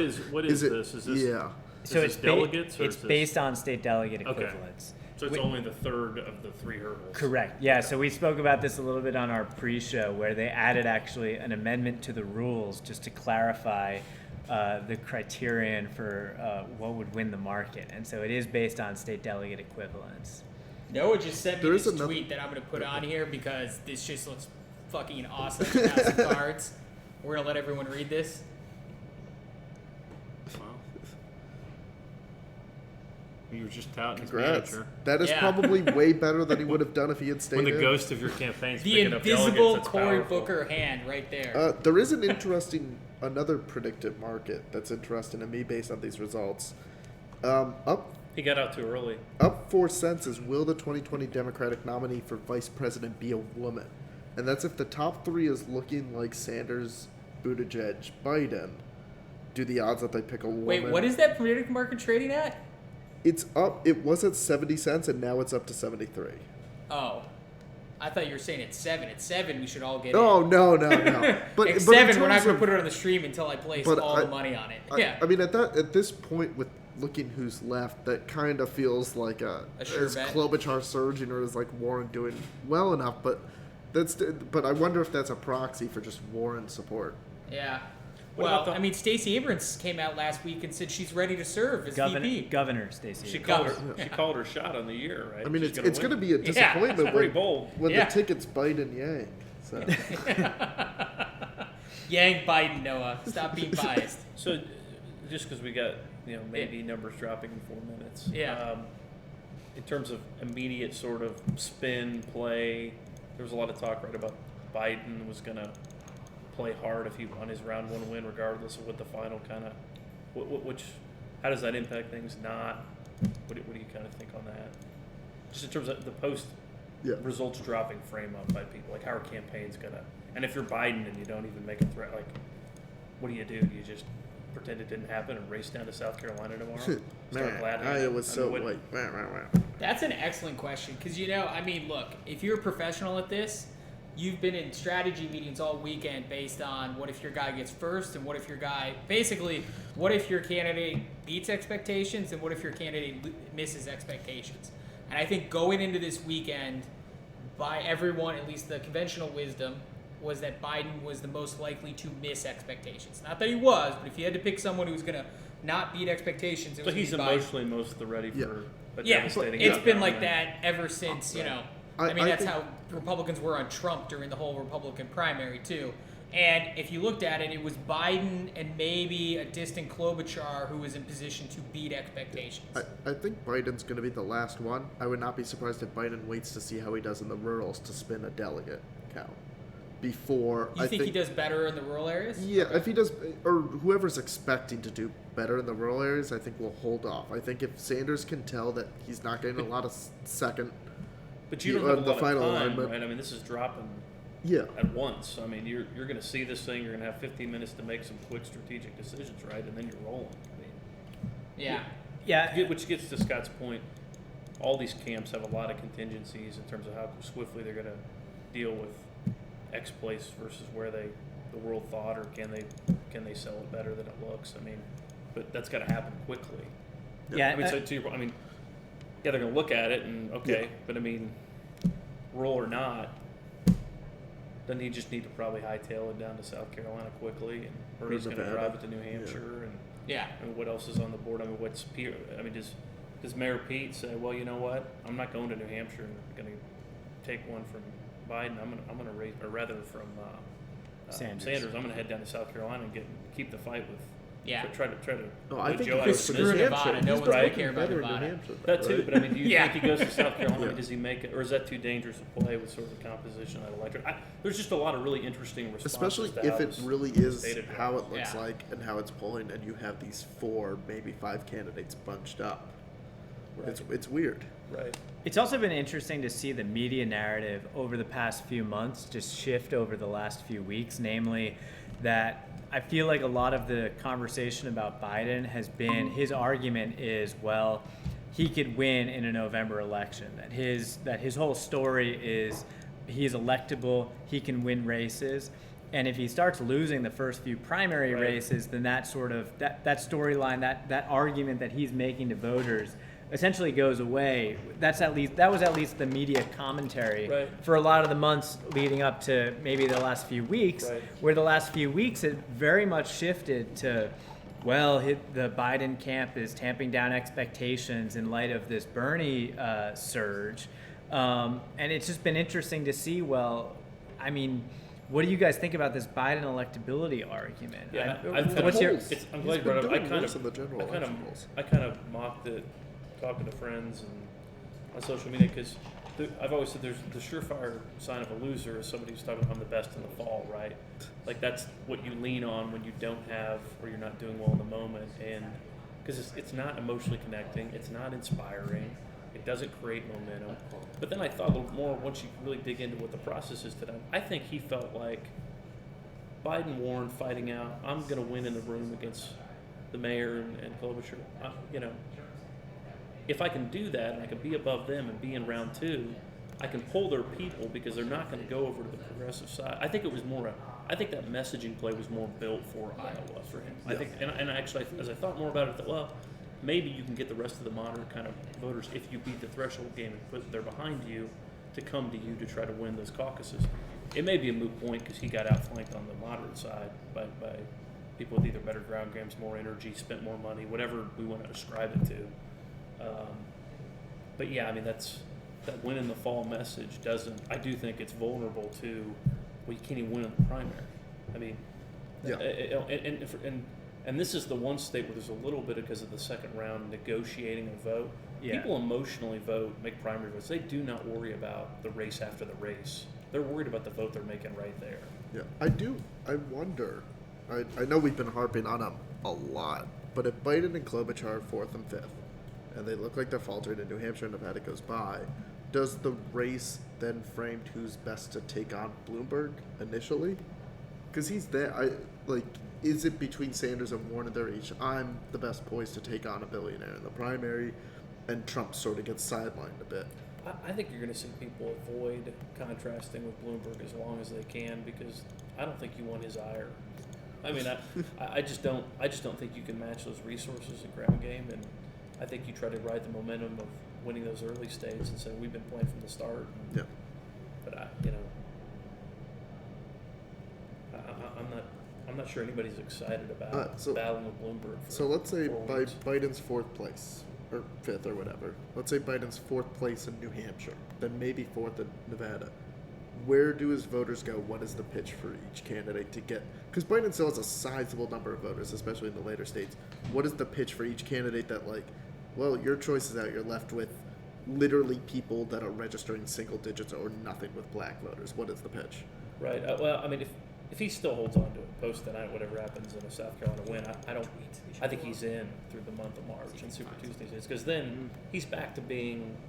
E: this?
D: it-
E: Is this
D: Yeah.
A: So
E: is
A: it's
E: this delegates or
A: it's
E: is this,
A: based on state delegate
E: Okay.
A: equivalents.
E: So it's only the third of the 3 hurdles.
A: Correct. Yeah. So we spoke about this a little bit on our pre-show, where they added actually an amendment to the rules just to clarify the criterion for what would win the market, and so it is based on state delegate equivalents.
B: Noah just sent me
D: There is
B: this
D: another-
B: tweet that I'm going to put on here because this just looks fucking awesome. House of Cards. We're going to let everyone read this.
E: Wow. You were just touting his
D: Congrats.
E: manager.
D: That is
B: Yeah.
D: probably way better than he would have done if he had stayed
E: When the
D: in.
E: ghost of your campaign's
B: The
E: picking up
B: invisible
E: delegates, that's
B: Cory
E: powerful.
B: Booker hand right there.
D: There is an interesting, another predictive market that's interesting to me based on these results. Up
E: He got out too early.
D: 4 cents is, will the 2020 Democratic nominee for vice president be a woman? And that's if the top 3 is looking like Sanders, Buttigieg, Biden. Do the odds that they pick a woman?
B: Wait, what is that predictive market trading at?
D: It's up. It was at 70 cents and now it's up to 73.
B: Oh. I thought you were saying at 7. At 7, we should all get
D: Oh
B: in.
D: no. But
B: At
D: but in
B: 7, we're not
D: terms
B: going to
D: of-
B: put it on the stream until I place
D: but
B: all
D: I-
B: the money on it.
D: I,
B: Yeah.
D: I mean, at this point, with looking who's left, that kind of feels like
B: A sure
D: is
B: bet.
D: Klobuchar surging or is like Warren doing well enough? But but I wonder if that's a proxy for just Warren support.
B: Yeah.
E: What
B: Well,
E: about the-
B: I mean, Stacey Abrams came out last week and said she's ready to serve as VP.
A: Governor Stacey.
E: She
A: Abrams.
E: called her shot on the year, right?
D: I mean,
E: She's
D: it's going to be a
B: Yeah.
D: disappointment
E: That's pretty
D: when,
E: bold.
D: when
B: Yeah.
D: the ticket's Biden Yang. So
B: Yang Biden, Noah. Stop being biased.
E: So, just because we got maybe numbers dropping in 4 minutes.
B: Yeah.
E: In terms of immediate sort of spin play, there was a lot of talk about Biden was going to play hard if he won his round 1 win, regardless of what the final kind of, how does that impact things? Not. What do you kind of think on that? Just in terms of the post
D: yeah.
E: results dropping frame up by people, like how are campaigns gonna? And if you're Biden and you don't even make a threat, like what do? Do you just pretend it didn't happen and race down to South Carolina tomorrow? Start
D: Man,
E: glad
D: I was so
E: what-
D: like.
B: That's an excellent question because, I mean, look, if you're a professional at this, you've been in strategy meetings all weekend based on what if your guy gets first and what if your guy, basically, what if your candidate beats expectations and what if your candidate misses expectations. And I think going into this weekend, by everyone, at least the conventional wisdom, was that Biden was the most likely to miss expectations. Not that he was, but if you had to pick someone who was going to not beat expectations, it
E: So
B: was
E: he's
B: gonna be Biden.
E: emotionally most ready
D: Yeah.
E: for a
B: Yeah,
E: devastating.
B: it's been
E: outcome,
B: like
E: right?
B: that ever since, I mean,
D: I
B: that's
D: think-
B: how Republicans were on Trump during the whole Republican primary, too. And if you looked at it, it was Biden and maybe a distant Klobuchar who was in position to beat expectations.
D: I think Biden's going to be the last one. I would not be surprised if Biden waits to see how he does in the rurals to spin a delegate count before.
B: You think he does better in the rural areas?
D: Yeah, if he does, or whoever's expecting to do better in the rural areas, I think will hold off. I think if Sanders can tell that he's not getting a lot of second,
E: But you don't
D: the
E: have a lot
D: final
E: of time,
D: alignment.
E: right? I mean, this is dropping
D: yeah,
E: at once. I mean, you're going to see this thing. You're going to have 15 minutes to make some quick strategic decisions, right? And then you're rolling. I mean,
B: Yeah.
A: Yeah.
E: which gets to Scott's point. All these camps have a lot of contingencies in terms of how swiftly they're going to deal with X place versus where the world thought, or can they sell it better than it looks? I mean, but that's got to happen quickly.
A: Yeah.
E: I mean, so to your, I mean, yeah, they're going to look at it and okay,
D: Yeah.
E: but I mean, roll or not, doesn't he just need to probably hightail it down to South Carolina quickly, and Bernie's going to
D: Nevada.
E: drive it to New Hampshire, and
B: Yeah.
E: I mean, what else is on the board? I mean, does Mayor Pete say, well, you know what, I'm not going to New Hampshire and going to take one from Biden. I'm going to raise, or rather from
A: Sanders.
E: I'm going to head down to South Carolina and keep the fight with
B: Yeah.
E: Try to.
D: No, I think
E: Joe
D: he
E: out
D: goes
E: of
D: for
E: New
D: New
B: Nevada.
D: Hampshire.
B: No
D: He's
B: one's
D: been
B: gonna
D: looking
B: care about
D: better in
B: Nevada.
D: New Hampshire.
E: That too,
D: right?
E: but I mean, do you
B: Yeah.
E: think he goes to South Carolina?
D: Yeah.
E: Does he make it, or is that too dangerous to play with sort of the composition of that electorate? There's just a lot of really interesting responses.
D: Especially
E: to
D: if
E: how
D: it
E: this
D: really is
E: data
D: how
E: goes.
D: it looks
B: Yeah.
D: like and how it's polling, and you have these 4, maybe 5 candidates bunched up. It's weird.
E: Right.
A: It's also been interesting to see the media narrative over the past few months just shift over the last few weeks, namely that I feel like a lot of the conversation about Biden has been his argument is, well, he could win in a November election, that his whole story is he's electable, he can win races. And if he starts losing the first few primary
E: Right.
A: races, then that sort of that storyline, that argument that he's making to voters essentially goes away. That was at least the media commentary
E: Right.
A: for a lot of the months leading up to maybe the last few weeks,
E: Right.
A: where the last few weeks it very much shifted to, well, the Biden camp is tamping down expectations in light of this Bernie surge. And it's just been interesting to see, well, I mean, what do you guys think about this Biden electability argument?
E: Yeah,
A: What's your...
E: I'm glad
D: He's
E: you brought it up.
D: been doing worse in the general election polls.
E: I kind of mocked it, talking to friends and on social media, because I've always said there's the surefire sign of a loser is somebody who's talking about I'm the best in the fall, right? Like that's what you lean on when you don't have or you're not doing well in the moment, and because it's not emotionally connecting, it's not inspiring, it doesn't create momentum. But then I thought a little more once you really dig into what the process is today. I think he felt like Biden Warren fighting out. I'm going to win in the room against the mayor and Klobuchar. You know, if I can do that and I can be above them and be in round 2, I can pull their people because they're not going to go over to the progressive side. I think it was more. I think that messaging play was more built for Iowa for him. I think, and actually, as I thought more about it, I thought, well, maybe you can get the rest of the moderate kind of voters if you beat the threshold game and put they're behind you to come to you to try to win those caucuses. It may be a moot point because he got outflanked on the moderate side by people with either better ground games, more energy, spent more money, whatever we want to ascribe it to. But yeah, I mean that win in the fall message doesn't. I do think it's vulnerable to. Well, you can't even win in the primary. I mean,
D: Yeah.
E: and this is the one state where there's a little bit because of the second round negotiating a vote.
A: Yeah.
E: People emotionally vote, make primary votes. They do not worry about the race after the race. They're worried about the vote they're making right there.
D: Yeah, I wonder. I know we've been harping on him a lot, but if Biden and Klobuchar are 4th and 5th, and they look like they're faltering, and New Hampshire and Nevada goes by, does the race then frame who's best to take on Bloomberg initially? Because he's there. Is it between Sanders and Warren? They're each, I'm the best poised to take on a billionaire in the primary, and Trump sort of gets sidelined a bit.
E: I think you're going to see people avoid contrasting with Bloomberg as long as they can because I don't think you want his ire. I mean, I just don't think you can match those resources in ground game, and I think you try to ride the momentum of winning those early states and say we've been playing from the start.
D: Yeah.
E: But I'm not sure anybody's excited about battling with Bloomberg.
D: So let's say
E: 4 weeks.
D: Biden's 4th place, or 5th, or whatever. Let's say Biden's 4th place in New Hampshire, then maybe 4th in Nevada. Where do his voters go? What is the pitch for each candidate to get? Because Biden still has a sizable number of voters, especially in the later states. What is the pitch for each candidate that, like, well, your choice is out. You're left with literally people that are registering single digits or nothing with black voters. What is the pitch?
E: Right. Well, I mean, if he still holds on to it post tonight, whatever happens in a South Carolina win, I think he's in through the month of March and Super Tuesdays. Because then he's back to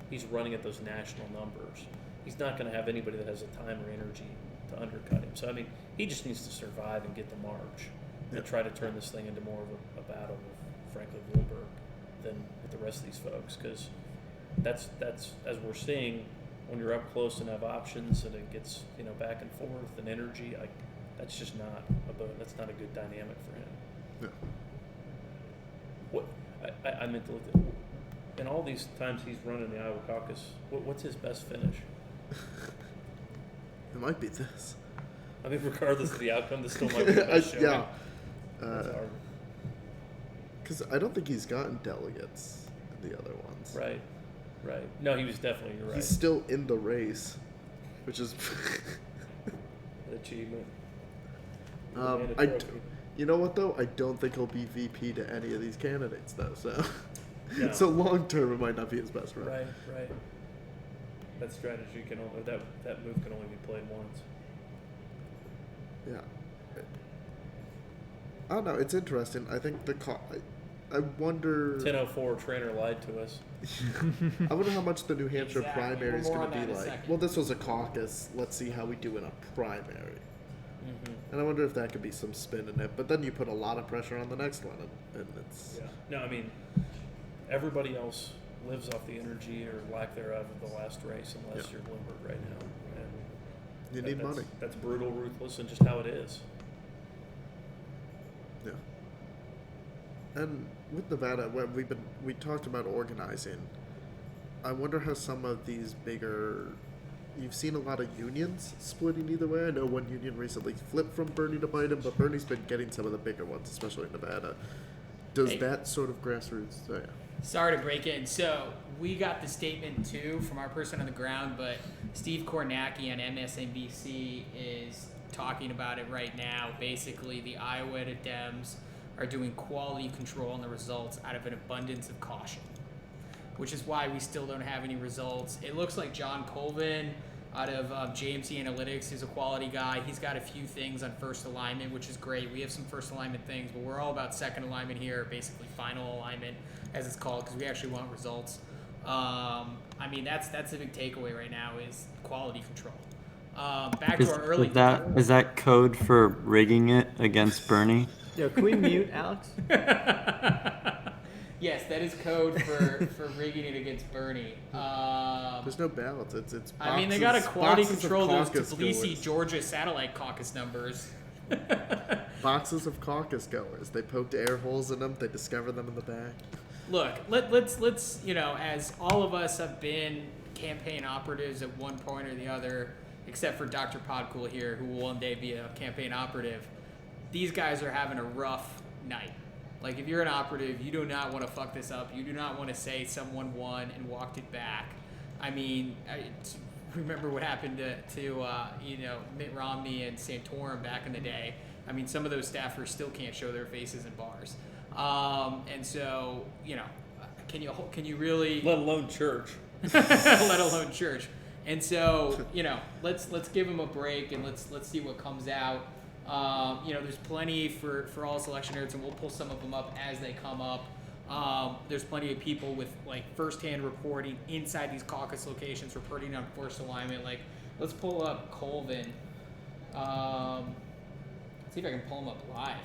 E: he's running at those national numbers. He's not going to have anybody that has the time or energy to undercut him. So, I mean, he just needs to survive and get the march and try to turn this thing into more of a battle with, frankly, Bloomberg than with the rest of these folks. Because that's as we're seeing, when you're up close and have options and it gets, back and forth and energy, that's just not that's not a good dynamic for him.
D: No.
E: What I meant to look at, in all these times he's run in the Iowa caucus, what's his best finish?
D: It might be this.
E: I mean, regardless of the outcome, this still might be the best showing.
D: Yeah.
E: That's hard.
D: Because I don't think he's gotten delegates in the other ones.
E: Right. No, he was definitely, you're right.
D: He's still in the race, which is
E: An achievement.
D: I You know what though? I don't think he'll be VP to any of these candidates though. So,
E: No.
D: so long term, it might not be his best route.
E: Right. That strategy can only that move can only be played once.
D: Yeah. I don't know. It's interesting. I think I wonder.
E: 10:04 trainer lied to us.
D: I wonder how much the New Hampshire
B: Exactly.
D: primary is
B: More
D: going
B: on
D: to
B: that
D: be
B: in a
D: like.
B: second.
D: Well, this was a caucus. Let's see how we do in a primary. And I wonder if that could be some spin in it. But then you put a lot of pressure on the next one, and it's.
E: Yeah. No, I mean, everybody else lives off the energy or lack thereof of the last race, unless you're Bloomberg right now. And
D: You need
E: that's,
D: money.
E: That's brutal, ruthless, and just how it is.
D: Yeah. And with Nevada, when we talked about organizing. I wonder how some of these bigger. You've seen a lot of unions splitting either way. I know one union recently flipped from Bernie to Biden, but Bernie's been getting some of the bigger ones, especially in Nevada. Does
B: Hey.
D: that sort of grassroots? Oh, yeah.
B: Sorry to break in. So we got the statement too from our person on the ground, but Steve Kornacki on MSNBC is talking about it right now. Basically, the Iowa Dems are doing quality control on the results out of an abundance of caution, which is why we still don't have any results. It looks like John Colvin out of JMC Analytics is a quality guy. He's got a few things on first alignment, which is great. We have some first alignment things, but we're all about second alignment here, basically final alignment, as it's called, because we actually want results. I mean, that's a big takeaway right now is quality control. Back to our early.
C: Is that code for rigging it against Bernie?
A: Yo, can we mute Alex?
B: Yes, that is code for rigging it against Bernie.
D: There's no balance. It's boxes,
B: I mean, they got to quality
D: boxes of
B: control those
D: caucus
B: Tbilisi,
D: goers.
B: Georgia satellite caucus numbers.
D: Boxes of caucus goers. They poked air holes in them. They discovered them in the back.
B: Look, let's as all of us have been campaign operatives at one point or the other, except for Dr. Podcool here, who will one day be a campaign operative. These guys are having a rough night. Like, if you're an operative, you do not want to fuck this up. You do not want to say someone won and walked it back. I mean, remember what happened to Mitt Romney and Santorum back in the day. I mean, some of those staffers still can't show their faces in bars. And so, can you really
E: Let alone church.
B: let alone church? And so, let's give them a break and let's see what comes out. There's plenty for all election nerds, and we'll pull some of them up as they come up. There's plenty of people with like firsthand reporting inside these caucus locations, reporting on first alignment. Like, let's pull up Colvin. See if I can pull him up live.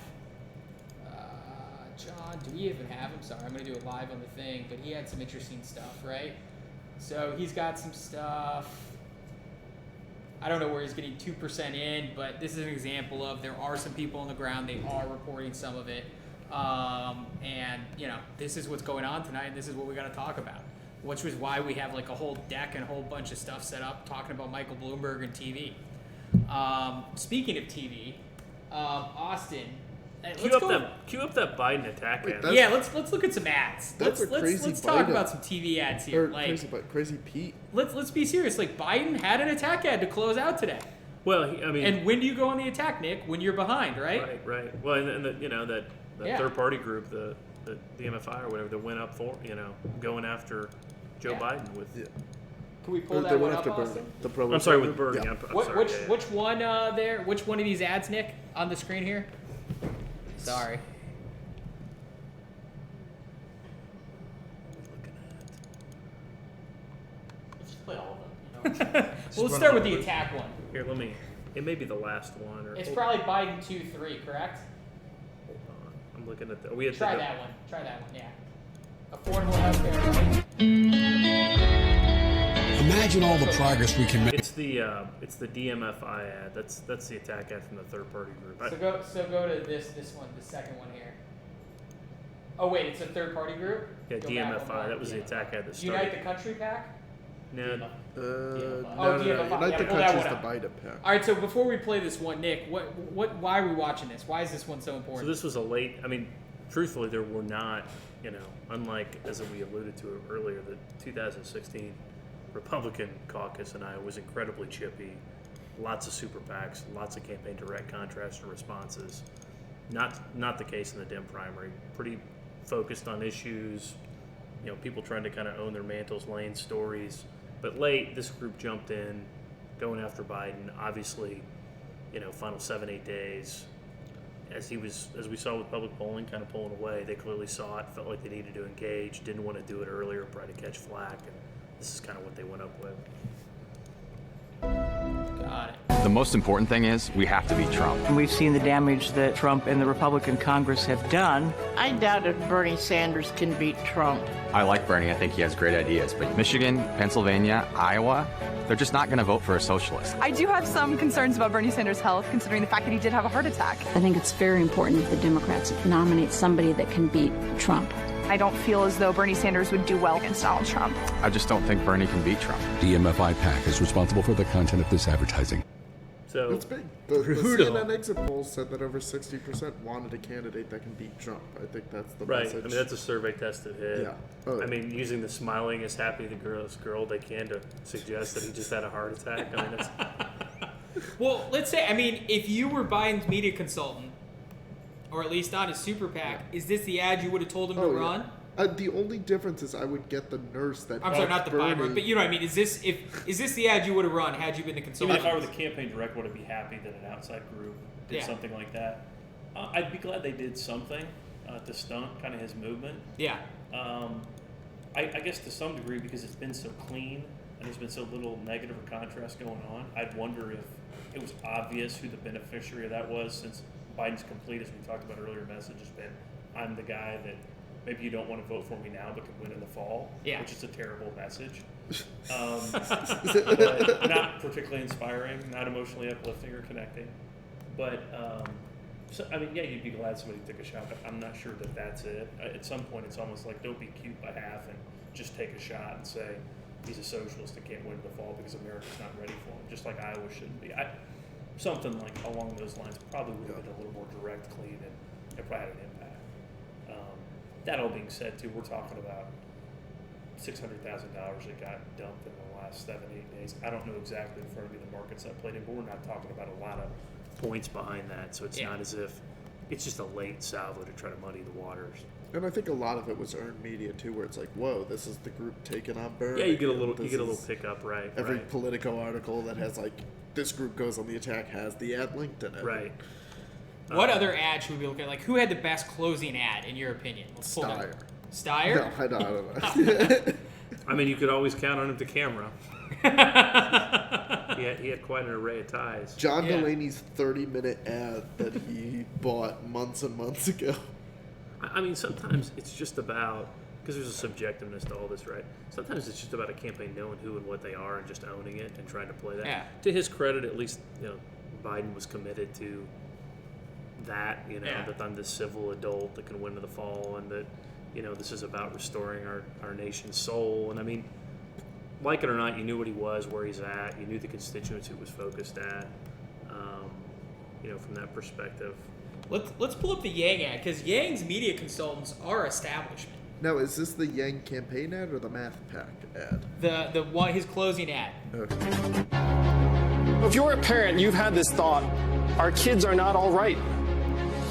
B: John, do we even have him? Sorry, I'm gonna do it live on the thing, but he had some interesting stuff, right? So he's got some stuff. I don't know where he's getting 2% in, but this is an example of there are some people on the ground. They are reporting some of it. And, this is what's going on tonight, and this is what we got to talk about, which was why we have like a whole deck and a whole bunch of stuff set up talking about Michael Bloomberg and TV. Speaking of TV, Austin,
E: Cue up that Biden attack
D: Wait,
E: ad.
D: that's-
B: yeah, let's look at some ads.
D: That's
B: Let's
D: a crazy
B: talk
D: Biden.
B: about some TV ads here.
D: Or
B: Like,
D: crazy Pete.
B: let's be serious. Like, Biden had an attack ad to close out today.
E: Well, I mean,
B: And when do you go on the attack, Nick? When you're behind, right?
E: right. Well, and that
B: Yeah.
E: third party group, the MFI or whatever, that went up for going after Joe
B: Yeah.
E: Biden with.
D: Yeah.
B: Can we pull
D: They
B: that
D: went
B: one up,
D: after Bernie.
B: Austin?
D: The pro
E: I'm sorry, with
D: Republican-
E: Bernie.
D: Yeah.
E: I'm sorry. yeah.
B: Which one there? Which one of these ads, Nick, on the screen here? Sorry. Let's just play all of them. Well, let's start with the attack one.
E: Here, it may be the last one. Or
B: It's
E: hold-
B: probably Biden 2-3, correct?
E: Hold on. I'm looking at the. Are we at
B: Try
E: the,
B: that one. Try that one. Yeah. Affordable healthcare. Right?
F: Imagine all the progress we can make.
E: It's the DMFI ad. That's the attack ad from the third party group.
B: So go to this one, the second one here. Oh wait, it's a third party group.
E: Yeah,
B: Go back one
E: DMFI.
B: more.
E: That was the attack ad that
B: Unite
E: started.
B: the Country PAC.
E: No,
D: No,
B: Oh, DMFI.
D: Unite the
B: Yeah, pull that
D: Country's
B: one
D: the
B: up.
D: Biden pack.
B: All right, so before we play this one, Nick, why are we watching this? Why is this one so
E: So
B: important?
E: this was a late. I mean, truthfully, there were not. Unlike as we alluded to earlier, the 2016 Republican caucus in Iowa was incredibly chippy. Lots of super PACs, lots of campaign direct contrast and responses. Not the case in the Dem primary. Pretty focused on issues, people trying to kind of own their mantles, laying stories. But late, this group jumped in, going after Biden. Obviously, final 7-8 days, as we saw with public polling, kind of pulling away. They clearly saw it, felt like they needed to engage, didn't want to do it earlier, probably to catch flack, and this is kind of what they went up with.
B: Got it.
G: The most important thing is we have to beat Trump.
H: We've seen the damage that Trump and the Republican Congress have done.
I: I doubt if Bernie Sanders can beat Trump.
G: I like Bernie. I think he has great ideas. But Michigan, Pennsylvania, Iowa, they're just not going to vote for a socialist.
J: I do have some concerns about Bernie Sanders' health, considering the fact that he did have a heart attack.
K: I think it's very important that the Democrats nominate somebody that can beat Trump.
J: I don't feel as though Bernie Sanders would do well against Donald Trump.
G: I just don't think Bernie can beat Trump.
F: DMFI PAC is responsible for the content of this advertising.
E: So
D: It's big. The CNN exit poll said that over 60% wanted a candidate that can beat Trump. I think that's the
E: right,
D: message.
E: I mean that's a survey tested hit.
D: Yeah. Oh.
E: I mean using the smiling as happy the girl they can to suggest that he just had a heart attack. I mean that's
B: Well, let's say, if you were Biden's media consultant, or at least on his super PAC, is this the ad you would have told him to run?
D: The only difference is I would get the nurse that.
B: I'm sorry, not the
D: Bernie.
B: Biden, but you know what I mean. Is this the ad you would have run had you been the
E: even
B: consultant?
E: if I were the campaign director, would I be happy that an outside group did something like that? I'd be glad they did something to stunt kind of his movement.
B: Yeah.
E: I guess to some degree because it's been so clean and there's been so little negative or contrast going on. I'd wonder if it was obvious who the beneficiary of that was, since Biden's complete, as we talked about earlier, message has been, I'm the guy that maybe you don't want to vote for me now but can win in the fall, which is a terrible message. But not particularly inspiring, not emotionally uplifting or connecting. But, you'd be glad somebody took a shot, but I'm not sure that that's it. At some point, it's almost like don't be cute by half and just take a shot and say he's a socialist and can't win in the fall because America's not ready for him, just like Iowa shouldn't be. Something like along those lines probably would have been a little more direct, clean, and it probably had an impact. That all being said, too, we're talking about $600,000 that got dumped in the last 7-8 days. I don't know exactly in front of me the markets that played in, but we're not talking about a lot of points behind that, so it's not as if it's just a late salvo to try to muddy the waters.
D: And I think a lot of it was earned media too, where it's like, "Whoa, this is the group taking on Bernie."
E: Yeah, you get a little pickup, right?
D: Every Politico article that has like this group goes on the attack has the ad linked in it.
E: Right.
B: What other ad should we be looking at? Like, who had the best closing ad in your opinion? Let's pull that. Steyer?
D: No, I don't know.
E: You could always count on him to camera. he had quite an array of ties.
D: John Delaney's 30-minute ad that he bought months and months ago.
E: Sometimes it's just about, because there's a subjectiveness to all this, right? Sometimes it's just about a campaign knowing who and what they are and just owning it and trying to play that.
B: Yeah.
E: To his credit, at least, Biden was committed to that, that I'm this civil adult that can win in the fall and that, this is about restoring our nation's soul. And like it or not, you knew what he was, where he's at. You knew the constituency was focused at, from that perspective.
B: Let's pull up the Yang ad, because Yang's media consultants are establishment.
D: Now, is this the Yang campaign ad or the Math Pack ad?
B: The one, his closing ad.
D: Okay.
L: If you're a parent, you've had this thought, our kids are not all right.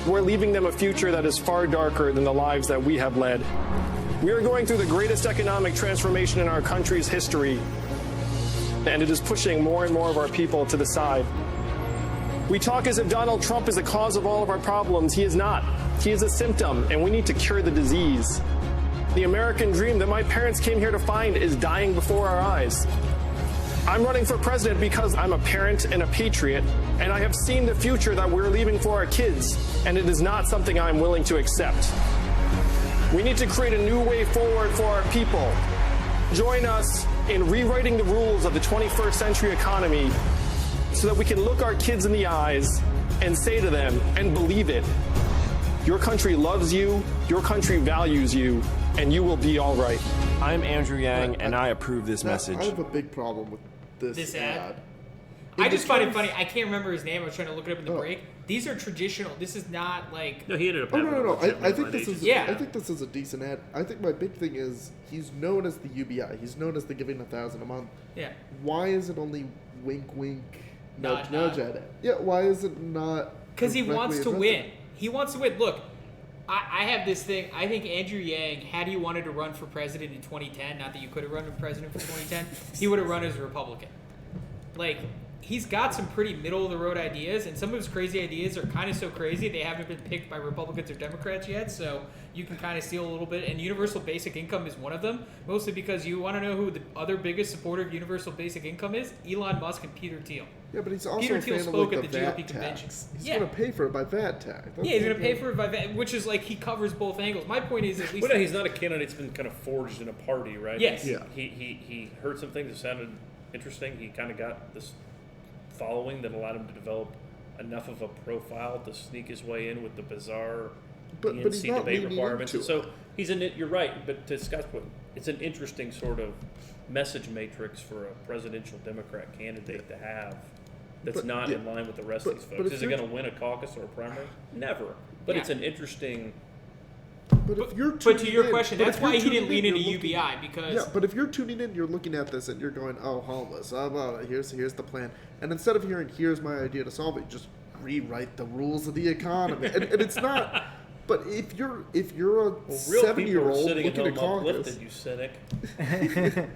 L: We're leaving them a future that is far darker than the lives that we have led. We are going through the greatest economic transformation in our country's history, and it is pushing more and more of our people to the side. We talk as if Donald Trump is the cause of all of our problems. He is not. He is a symptom, and we need to cure the disease. The American dream that my parents came here to find is dying before our eyes. I'm running for president because I'm a parent and a patriot, and I have seen the future that we're leaving for our kids, and it is not something I'm willing to accept. We need to create a new way forward for our people. Join us in rewriting the rules of the 21st century economy so that we can look our kids in the eyes and say to them, and believe it, your country loves you, your country values you, and you will be all right.
M: I'm Andrew Yang, and I approve this message.
D: I have a big problem with this ad.
B: I just find it funny. I can't remember his name. I was trying to look it up in the break. These are traditional. This is not like.
E: No, he ended up.
D: No. I think this is. I think this is a decent ad. I think my big thing is he's known as the UBI. He's known as the giving $1,000 a month.
B: Yeah.
D: Why is it only wink, wink, nudge, nudge at it? Yeah. Why is it not?
B: Because he wants to win. He wants to win. Look, I have this thing. I think Andrew Yang, had he wanted to run for president in 2010, not that you could have run for president for 2010, he would have run as a Republican. Like, he's got some pretty middle-of-the-road ideas, and some of his crazy ideas are kind of so crazy they haven't been picked by Republicans or Democrats yet, so you can kind of steal a little bit. And universal basic income is one of them, mostly because you want to know who the other biggest supporter of universal basic income is? Elon Musk and Peter Thiel.
D: Yeah, but he's also
B: Peter
D: a
B: Thiel
D: fan
B: spoke
D: of
B: at
D: like
B: the
D: the
B: GOP
D: VAT
B: convention.
D: tax. He's
B: Yeah.
D: going to pay for it by VAT tax.
B: Yeah, he's going to pay for it by VAT, which is like he covers both angles. My point is, at least...
E: Well, no, he's not a candidate that's been kind of forged in a party, right?
B: Yes.
D: Yeah.
E: He heard some things that sounded interesting. He kind of got this following that allowed him to develop enough of a profile to sneak his way in with the bizarre
D: But he's
E: DNC
D: not
E: debate
D: leaning
E: requirements.
D: into
E: So he's in it. You're right, but to Scott's point, it's an interesting sort of message matrix for a presidential Democrat candidate to have. That's not in line with the rest of these folks. Is it going to win a caucus or a primary? Never. But it's an interesting.
D: But if you're
B: But to your
D: tuning in-
B: question,
D: but
B: that's
D: if you're
B: why he
D: tuning
B: didn't lean
D: in,
B: into
D: you're looking-
B: UBI, because...
D: Yeah, but if you're tuning in, you're looking at this and you're going, oh, homeless, here's the plan. And instead of hearing, here's my idea to solve it, you just rewrite the rules of the economy. and it's not... But if you're a
E: Real people are
D: 7-year-old
E: sitting at
D: looking at
E: home
D: caucus...
E: uplifted, you cynic.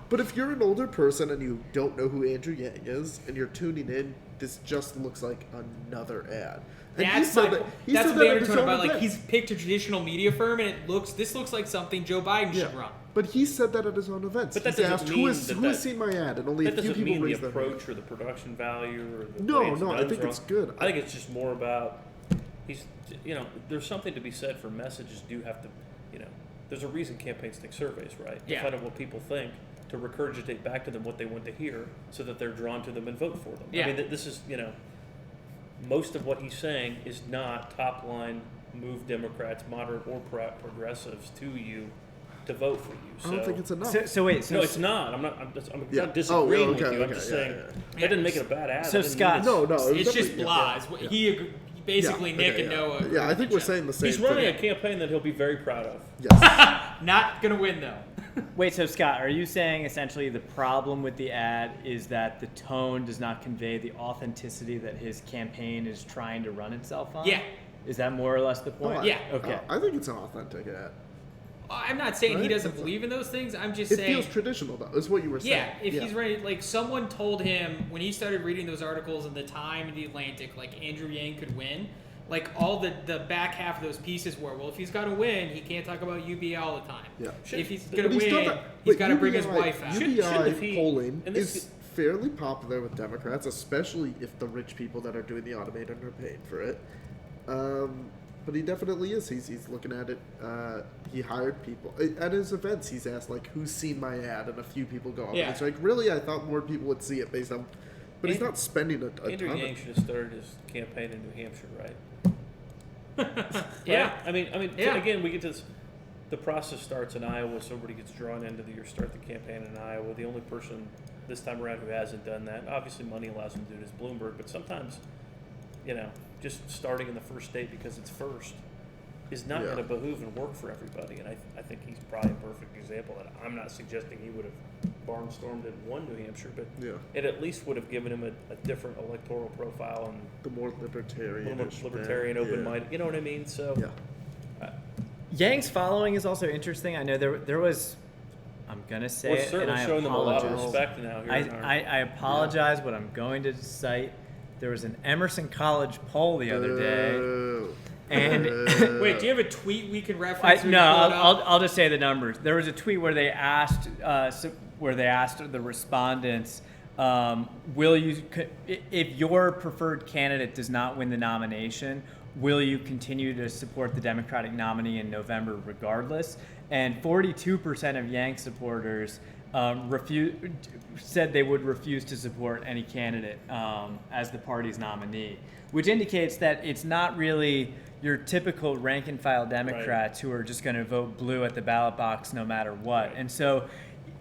D: But if you're an older person and you don't know who Andrew Yang is, and you're tuning in, this just looks like another ad. And
B: That's
D: said
B: my,
D: that- he
B: that's
D: said
B: what
D: that
B: they
D: at
B: were
D: his
B: talking
D: own
B: about. Like,
D: event.
B: he's picked a traditional media firm, and this looks like something Joe Biden should run.
D: But he said that at his own events.
E: But that
D: He's
E: doesn't
D: asked,
E: mean
D: who has seen my ad? And only
E: that
D: a few
E: doesn't
D: people
E: mean the
D: raised their hand.
E: approach or the production value or the
D: No,
E: way it's
D: no, I
E: done
D: think
E: is
D: it's
E: wrong.
D: good.
E: I think it's just more about there's something to be said for messages do have to, there's a reason campaigns take surveys, right?
B: Yeah.
E: To find out what people think, to regurgitate back to them what they want to hear, so that they're drawn to them and vote for them.
B: Yeah.
E: I mean, this is most of what he's saying is not top line move Democrats, moderate or progressives to you to vote for you. So,
D: I don't think it's enough.
E: no, it's not. I'm not disagreeing with you. I'm just saying that didn't make it a bad ad.
A: So
E: That didn't
A: Scott,
E: mean
B: It's just blah. He basically Nick and Noah.
D: Yeah, I think we're saying the same
E: He's
D: thing.
E: running a campaign that he'll be very proud of.
D: Yes.
B: Not gonna win though.
A: Wait, so Scott, are you saying essentially the problem with the ad is that the tone does not convey the authenticity that his campaign is trying to run itself on?
B: Yeah.
A: Is that more or less the point?
B: Yeah.
A: Okay.
D: I think it's an authentic ad.
B: I'm not saying he
D: Right?
B: doesn't believe in those things. I'm just
D: It
B: saying.
D: feels traditional, though, is what you were saying.
B: Yeah, if he's ready, like someone told him when he started reading those articles in the Time and the Atlantic, like Andrew Yang could win. Like all the back half of those pieces were, well, if he's got to win, he can't talk about UBI all the time.
D: Yeah.
B: If he's gonna
D: But he's done
B: win,
D: that-
B: he's
D: but
B: got to bring his
D: UBI
B: wife out.
D: UBI polling
E: and this
D: is fairly popular with Democrats, especially if the rich people that are doing the automated are paying for it. But he definitely is. He's looking at it. He hired people at his events. He's asked like, "Who's seen my ad?" And a few people go up.
B: Yeah.
D: And it's like, really, I thought more people would see it based on. But he's not spending a
E: Andrew
D: ton.
E: Yang should have started his campaign in New Hampshire, right?
B: Yeah.
E: Right? I mean,
B: Yeah.
E: again, we get to this. The process starts in Iowa. Somebody gets drawn into start the campaign in Iowa. The only person this time around who hasn't done that, obviously money allows him to do it, is Bloomberg. But sometimes, just starting in the first state because it's first is not going to behoove and work for everybody. And I think he's probably a perfect example of that. I'm not suggesting he would have barnstormed and won New Hampshire, but it at least would have given him a different electoral profile and
D: the more libertarian,
E: open-minded. You know what I mean? So.
A: Yang following is also interesting. I know there was, I'm gonna say
E: We're
A: it, and
E: certainly
A: I
E: showing them a lot of
A: apologize.
E: respect now here in our-
A: I apologize, but I'm going to cite. There was an Emerson College poll the other day, and
B: Wait, do you have a tweet we can reference?
A: no, I'll just say the numbers. There was a tweet where they asked the respondents, will you, if your preferred candidate does not win the nomination, will you continue to support the Democratic nominee in November regardless? And 42% of Yang supporters said they would refuse to support any candidate as the party's nominee, which indicates that it's not really your typical rank and file Democrats who are just going to vote blue at the ballot box no matter what. And so,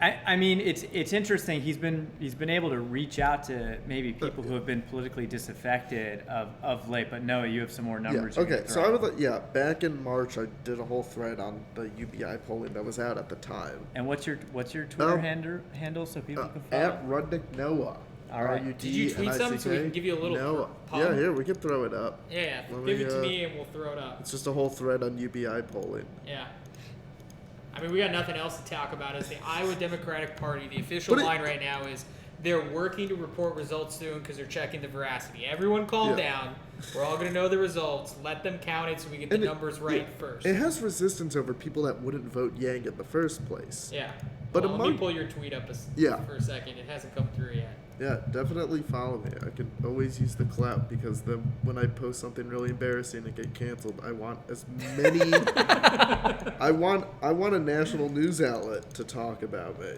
A: I mean, it's interesting. He's been able to reach out to maybe people who have been politically disaffected of late. But Noah, you have some more numbers.
D: Yeah. Okay, so I would back in March I did a whole thread on the UBI polling that was out at the time.
A: And what's your Twitter handle so people can follow?
D: At Rudnick Noah.
A: All right.
D: RUD,
B: Did you tweet something so we can give you a little
D: No.
B: pump?
D: Yeah, here, we can throw it up.
B: Yeah,
D: Let
B: give
D: me,
B: it to me and we'll throw it up.
D: It's just a whole thread on UBI polling.
B: Yeah. I mean, we got nothing else to talk about. It's the Iowa Democratic Party. The official line right now is they're working to report results soon because they're checking the veracity. Everyone calm down. We're all going to know the results. Let them count it so we get the numbers right first.
D: It has resistance over people that wouldn't vote Yang in the first place.
B: Yeah.
D: But
B: Well, let me pull your tweet up for a second. It hasn't come through yet.
D: Yeah, definitely follow me. I can always use the clout because then when I post something really embarrassing and get canceled, I want as many. I want a national news outlet to talk about me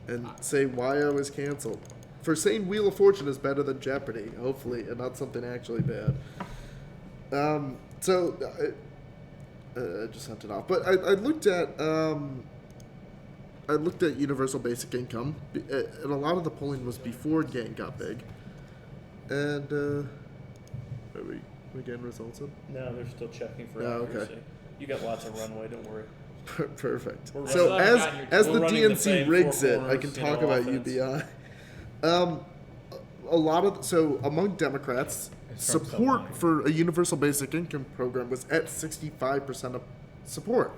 D: and say why I was canceled for saying Wheel of Fortune is better than Jeopardy, hopefully, and not something actually bad. So I just sent it off, but I looked at universal basic income, and a lot of the polling was before Yang got big. And are we getting results in?
E: No, they're still checking for
D: accuracy.
E: accuracy. You got lots of runway, don't worry.
D: Perfect.
E: We're
D: So
E: running-
D: as
E: we're
D: the
E: running the
D: DNC
E: same
D: rigs
E: four
D: it, I
E: corners,
D: can
E: you
D: talk
E: know,
D: about
E: offense.
D: UBI. A lot of among Democrats, support for a universal basic income program was at 65% of support.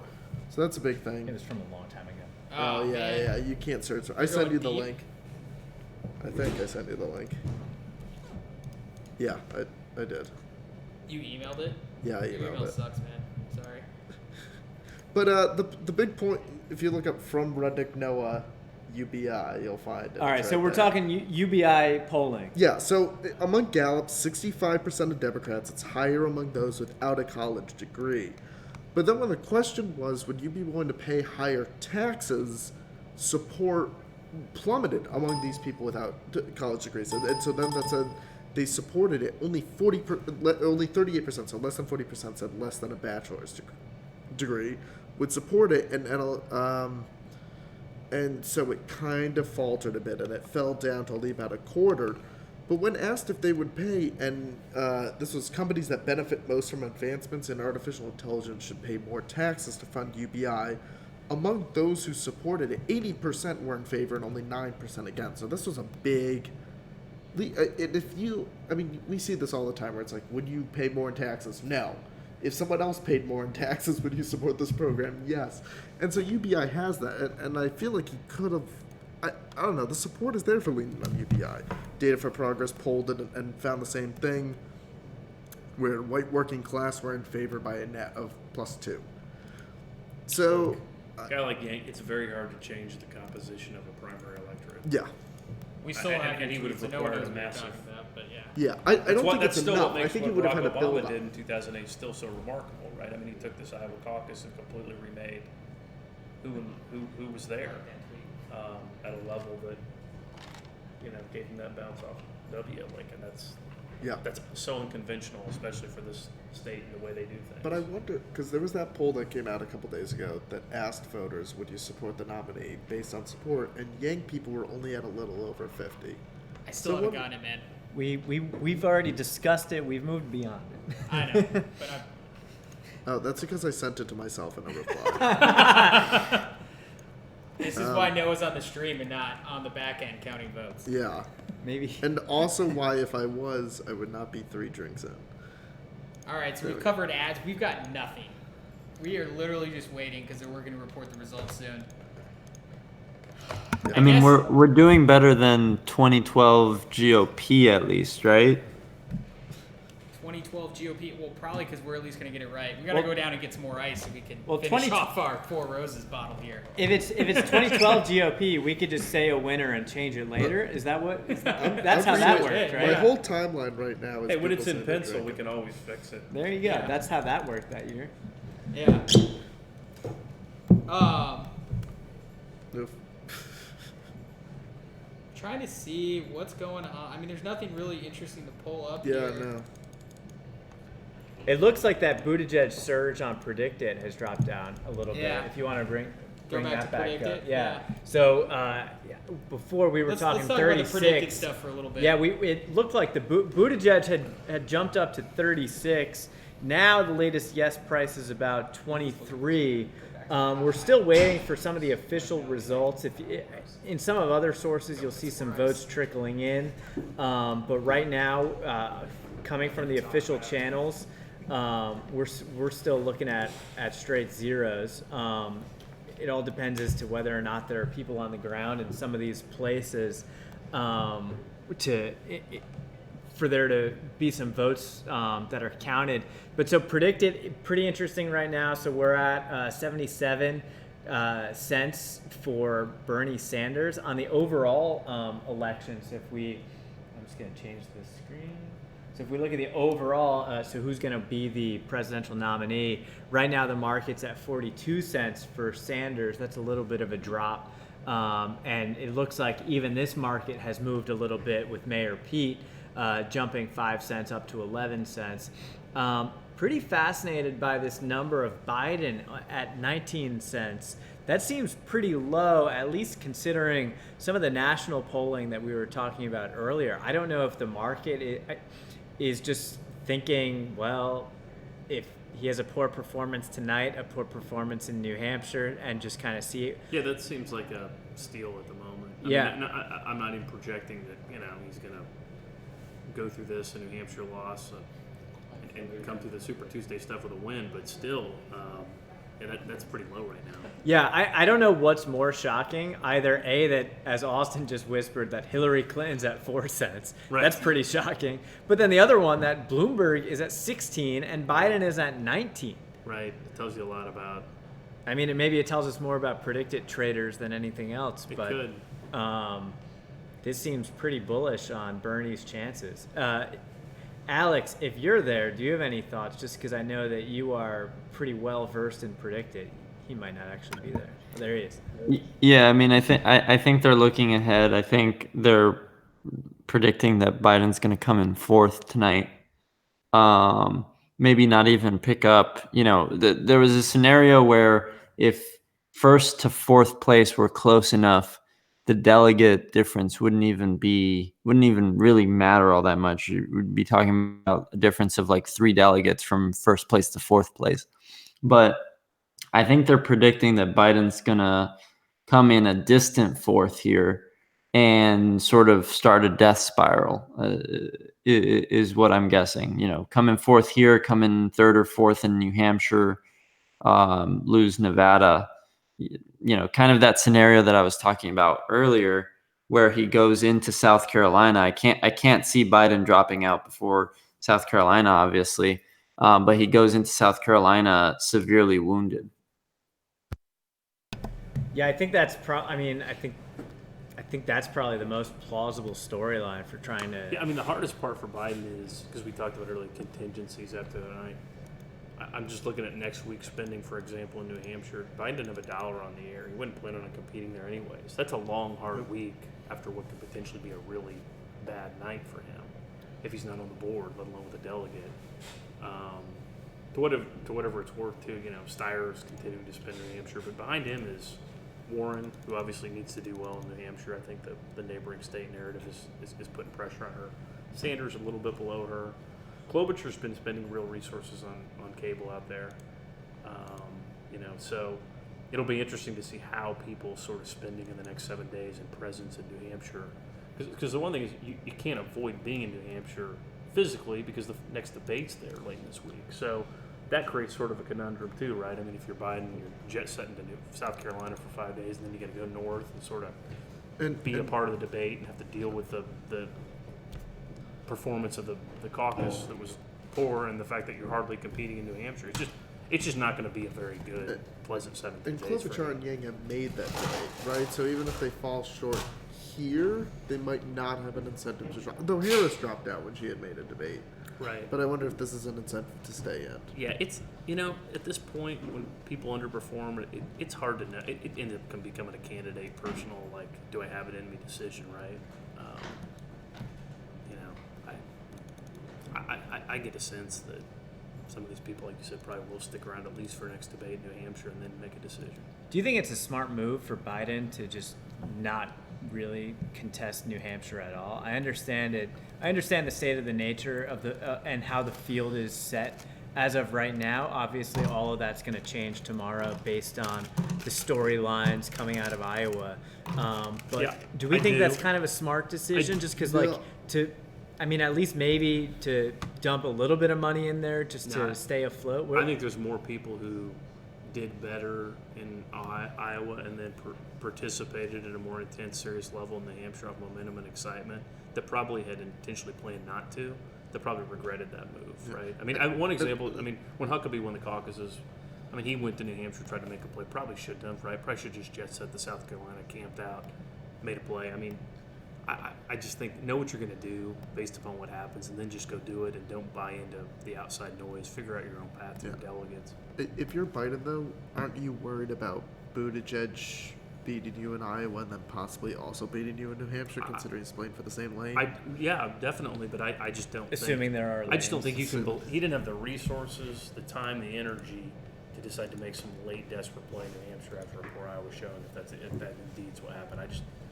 D: So that's a big thing.
A: It was from a long time ago.
D: Oh, yeah. You can't search. I sent you the link. I think I sent you the link. Yeah, I did.
B: You emailed it?
D: Yeah, I
B: Your
D: emailed
B: email
D: it.
B: sucks, man. Sorry.
D: But the big point, if you look up from Rudnick Noah UBI, you'll find it.
A: All right,
D: It's
A: so we're
D: there.
A: talking UBI polling.
D: Yeah, so among Gallup, 65% of Democrats, it's higher among those without a college degree. But then when the question was, would you be willing to pay higher taxes, support plummeted among these people without college degrees. And so then that said they supported it. Only 38%, so less than 40% said less than a bachelor's degree would support it. And so it kind of faltered a bit, and it fell down to only about a quarter. But when asked if they would pay, and this was companies that benefit most from advancements in artificial intelligence should pay more taxes to fund UBI, among those who supported it, 80% were in favor and only 9% against. So this was a big... we see this all the time where it's like, would you pay more in taxes? No. If someone else paid more in taxes, would you support this program? Yes. And so UBI has that, and I feel like he could have... I don't know, the support is there for leaning on UBI. Data for Progress polled it and found the same thing, where white working class were in favor by a net of +2. So...
E: a guy like Yank, it's very hard to change the composition of a primary electorate.
D: Yeah.
B: We still have
E: and he would have
B: required
E: a massive...
B: but yeah.
D: Yeah, I don't think
E: that's
D: it's
E: still
D: enough.
E: What
D: I
E: makes
D: think he
E: what
D: would have had
E: Barack
D: to build
E: Obama
D: up.
E: did in 2008 still so remarkable, right? I mean, he took this Iowa caucus and completely remade who was there at a level that, gave him that bounce off W. And that's so unconventional, especially for this state and the way they do things.
D: But I wonder, because there was that poll that came out a couple days ago that asked voters, would you support the nominee based on support? And Yang people were only at a little over 50.
B: I still haven't gotten it, man.
A: We've already discussed it. We've moved beyond it.
B: I know, but
D: Oh, that's because I sent it to myself in a reply.
B: This is why Noah's on the stream and not on the back end counting votes.
D: Yeah.
A: Maybe.
D: And also why, if I was, I would not be 3 drinks in.
B: All right, so we've covered ads. We've got nothing. We are literally just waiting because we're going to report the results soon.
C: I mean, we're doing better than 2012 GOP at least, right?
B: 2012 GOP, well, probably because we're at least going to get it right. We got to go down and get some more ice so we can finish
A: 20
B: off our Four Roses bottle here.
A: If it's 2012 GOP, we could just say a winner and change it later. Is that what? That's how that worked, right?
D: My whole timeline right now is.
E: Hey, when it's
D: people
E: in
D: saying
E: pencil,
D: they're
E: we can always fix it.
A: There you go.
B: Yeah.
A: That's how that worked that year.
B: Yeah.
D: Oof.
B: Trying to see what's going on. I mean, there's nothing really interesting to pull up
D: Yeah,
B: here.
D: no.
A: It looks like that Buttigieg surge on Predict It has dropped down a little
B: Yeah.
A: bit. If you want to bring
B: Go back
A: that
B: to
A: back
B: Predict
A: up,
B: It?
A: yeah.
B: Yeah.
A: So before we were
B: Let's
A: talking
B: talk about the
A: 36.
B: predicted stuff for a little bit.
A: Yeah, it looked like the Buttigieg had jumped up to 36. Now the latest yes price is about 23. We're still waiting for some of the official results. In some of other sources, you'll see some votes trickling in, but right now, coming from the official channels, we're still looking at straight zeros. It all depends as to whether or not there are people on the ground in some of these places for there to be some votes that are counted. But so predicted, pretty interesting right now. So we're at 77 cents for Bernie Sanders on the overall elections. I'm just going to change the screen. So if we look at the overall, so who's going to be the presidential nominee, right now the market's at 42 cents for Sanders. That's a little bit of a drop. And it looks like even this market has moved a little bit with Mayor Pete jumping 5 cents up to 11 cents. Pretty fascinated by this number of Biden at 19 cents. That seems pretty low, at least considering some of the national polling that we were talking about earlier. I don't know if the market is just thinking, well, if he has a poor performance tonight, a poor performance in New Hampshire, and just kind of see it.
E: Yeah, that seems like a steal at the moment. I'm not even projecting that, he's going to go through this, a New Hampshire loss, and come through the Super Tuesday stuff with a win, but still, that's pretty low right now.
A: Yeah, I don't know what's more shocking. Either A, that as Austin just whispered, that Hillary Clinton's at 4 cents. Right. That's pretty shocking. But then the other one, that Bloomberg is at 16 and Biden is at 19.
E: Right. It tells you a lot about.
A: I mean, maybe it tells us more about predicted traders than anything else.
E: It could.
A: This seems pretty bullish on Bernie's chances. Alex, if you're there, do you have any thoughts? Just because I know that you are pretty well versed in predicted. He might not actually be there. Oh, there he is.
C: Yeah, I mean, I think they're looking ahead. I think they're predicting that Biden's going to come in fourth tonight. Maybe not even pick up. There was a scenario where if first to fourth place were close enough, the delegate difference wouldn't even really matter all that much. You would be talking about a difference of like 3 delegates from first place to fourth place. But I think they're predicting that Biden's gonna come in a distant fourth here and sort of start a death spiral, is what I'm guessing. Come in fourth here, come in third or fourth in New Hampshire, lose Nevada. Kind of that scenario that I was talking about earlier, where he goes into South Carolina. I can't see Biden dropping out before South Carolina, obviously, but he goes into South Carolina severely wounded.
A: Yeah, I think that's I think that's probably the most plausible storyline for trying to.
E: Yeah, I mean, the hardest part for Biden is, because we talked about early contingencies after the night. I'm just looking at next week's spending, for example, in New Hampshire. Biden didn't have a dollar on the air. He wouldn't plan on competing there anyways. That's a long, hard week after what could potentially be a really bad night for him if he's not on the board, let alone with a delegate. To whatever it's worth, too, Steyer's continuing to spend in New Hampshire, but behind him is Warren, who obviously needs to do well in New Hampshire. I think the neighboring state narrative is putting pressure on her. Sanders a little bit below her. Klobuchar's been spending real resources on cable out there. So it'll be interesting to see how people sort of spending in the next 7 days and presence in New Hampshire. Because the one thing is you can't avoid being in New Hampshire physically because the next debate's there late in this week. So that creates sort of a conundrum too, right? I mean, if you're Biden, you're jet setting to South Carolina for 5 days, and then you got to go north and sort of be a part of the debate and have to deal with the performance of the caucus that was poor, and the fact that you're hardly competing in New Hampshire. It's just not going to be a very good, pleasant 17 days.
D: And Klobuchar and Yang have made that debate, right? So even if they fall short here, they might not have an incentive to drop. Though Harris dropped out when she had made a debate.
E: Right.
D: But I wonder if this is an incentive to stay in.
E: Yeah, it's, at this point, when people underperform, it's hard to know. It ends up becoming a candidate personal, like, do I have it in me decision, right? I get a sense that some of these people, like you said, probably will stick around at least for next debate in New Hampshire and then make a decision.
A: Do you think it's a smart move for Biden to just not really contest New Hampshire at all? I understand it. I understand the state of the nature of the and how the field is set
N: as of right now. Obviously, all of that's going to change tomorrow based on the storylines coming out of Iowa. But
E: Yeah,
N: do we
E: I
N: think
E: do.
N: that's kind of a smart decision? Just because, at least maybe to dump a little bit of money in there just to stay afloat?
E: I think there's more people who did better in Iowa and then participated at a more intense, serious level in New Hampshire of momentum and excitement that probably had intentionally planned not to. That probably regretted that move, right? I mean, one example. I mean, when Huckabee won the caucuses, I mean, he went to New Hampshire, tried to make a play. Probably shouldn't have, right? Probably should just jet set to South Carolina, camped out, made a play. I mean, I just think know what you're going to do based upon what happens, and then just go do it, and don't buy into the outside noise. Figure out your own path to delegates.
D: If you're Biden, though, aren't you worried about Buttigieg beating you in Iowa and then possibly also beating you in New Hampshire, considering he's playing for the same lane?
E: Yeah, definitely, but I just don't.
A: Assuming there are.
E: I just don't think you can. He didn't have the resources, the time, the energy to decide to make some late desperate play in New Hampshire after a poor Iowa showing. If that indeed is what happened,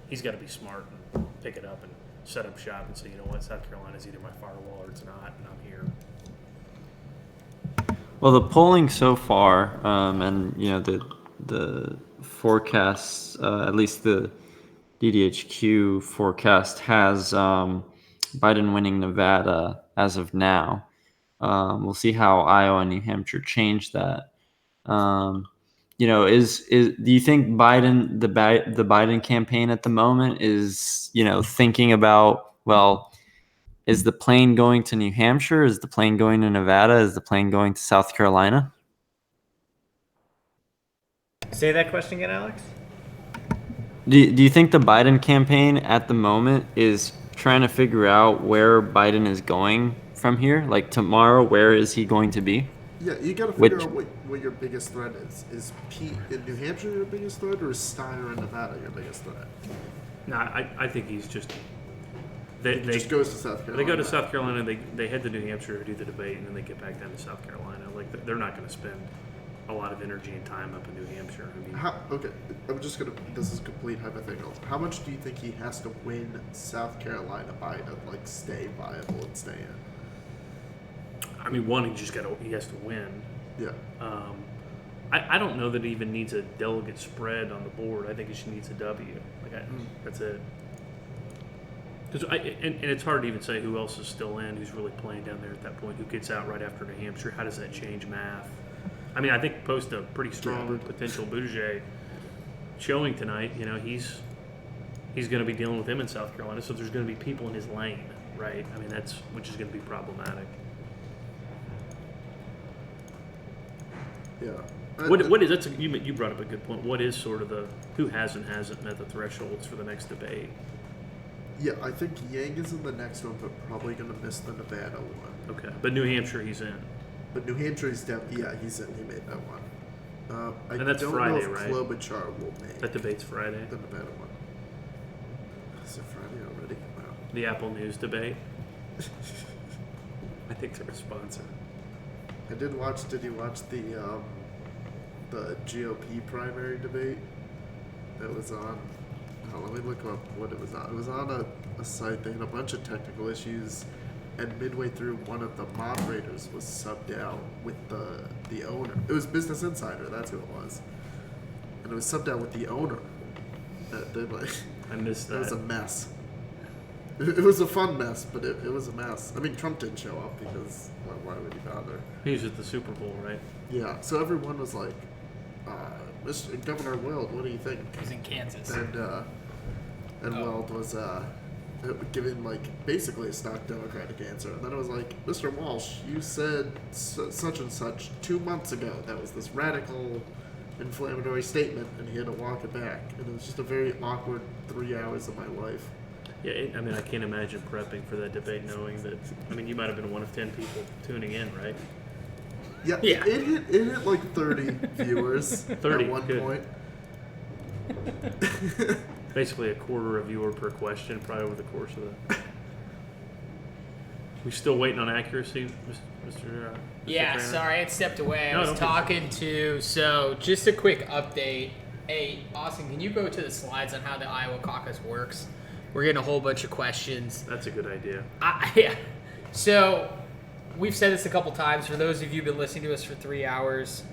E: he's got to be smart and pick it up and set up shop and say, you know what, South Carolina is either my firewall or it's not, and I'm here.
C: Well, the polling so far, and the forecasts, at least the DDHQ forecast has Biden winning Nevada as of now. We'll see how Iowa and New Hampshire change that. Do you think Biden, the Biden campaign at the moment is, thinking about, well, is the plane going to New Hampshire? Is the plane going to Nevada? Is the plane going to South Carolina?
N: Say that question again, Alex.
C: Do you think the Biden campaign at the moment is trying to figure out where Biden is going from here? Like tomorrow, where is he going to be?
D: Yeah, you got to figure out what your biggest threat is. Is Pete in New Hampshire your biggest threat, or is Steyer in Nevada your biggest threat?
E: No, I think he's just.
D: They just goes to South Carolina.
E: They go to South Carolina. They head to New Hampshire to do the debate, and then they get back down to South Carolina. Like they're not going to spend a lot of energy and time up in New Hampshire. I mean,
D: okay, I'm just gonna. This is complete hypothetical. How much do you think he has to win South Carolina by to stay viable and stay in?
E: I mean, he has to win.
D: Yeah.
E: I don't know that he even needs a delegate spread on the board. I think he just needs a W. That's it. And it's hard to even say who else is still in, who's really playing down there at that point, who gets out right after New Hampshire. How does that change math? I mean, I think post a pretty strong potential Buttigieg showing tonight, he's going to be dealing with him in South Carolina, so there's going to be people in his lane, right? I mean, which is going to be problematic.
D: Yeah.
E: What is you brought up a good point. What is sort of who hasn't met the thresholds for the next debate?
D: Yeah, I think Yang is in the next one, but probably going to miss the Nevada one.
E: Okay, but New Hampshire he's in.
D: But New Hampshire he's he's in. He made that one.
E: And that's
D: don't
E: Friday,
D: know if
E: right?
D: Klobuchar will make
E: That debate's Friday.
D: the Nevada one. Is it Friday already? Wow.
E: The Apple News debate. I think they're a sponsor.
D: Did you watch the GOP primary debate? That was on. Let me look up what it was on. It was on a site. They had a bunch of technical issues, and midway through, one of the moderators was subbed out with the owner. It was Business Insider. That's who it was, and it was subbed out with the owner.
E: I missed that.
D: It was a mess. It was a fun mess, but it was a mess. I mean, Trump didn't show up because why would he bother?
E: He was at the Super Bowl, right?
D: Yeah. So everyone was like, Mr. Governor Weld, what do you think?
B: He's in Kansas.
D: And Weld was given basically a stock Democratic answer, and then it was like, Mr. Walsh, you said such and such 2 months ago. That was this radical, inflammatory statement, and he had to walk it back, and it was just a very awkward 3 hours of my life.
E: Yeah, I can't imagine prepping for that debate knowing that. I mean, you might have been one of 10 people tuning in, right?
D: Yeah. It hit like 30 viewers
E: 30
D: at one point.
E: Basically a quarter a viewer per question, probably over the course of the. We still waiting on accuracy, Mr.
B: Yeah,
E: Trainer?
B: sorry, I stepped away. I was
E: don't
B: talking to. So, just a quick update. Hey, Austin, can you go to the slides on how the Iowa caucus works? We're getting a whole bunch of questions.
E: That's a good idea.
B: Yeah. So, we've said this a couple times. For those of you who've been listening to us for 3 hours,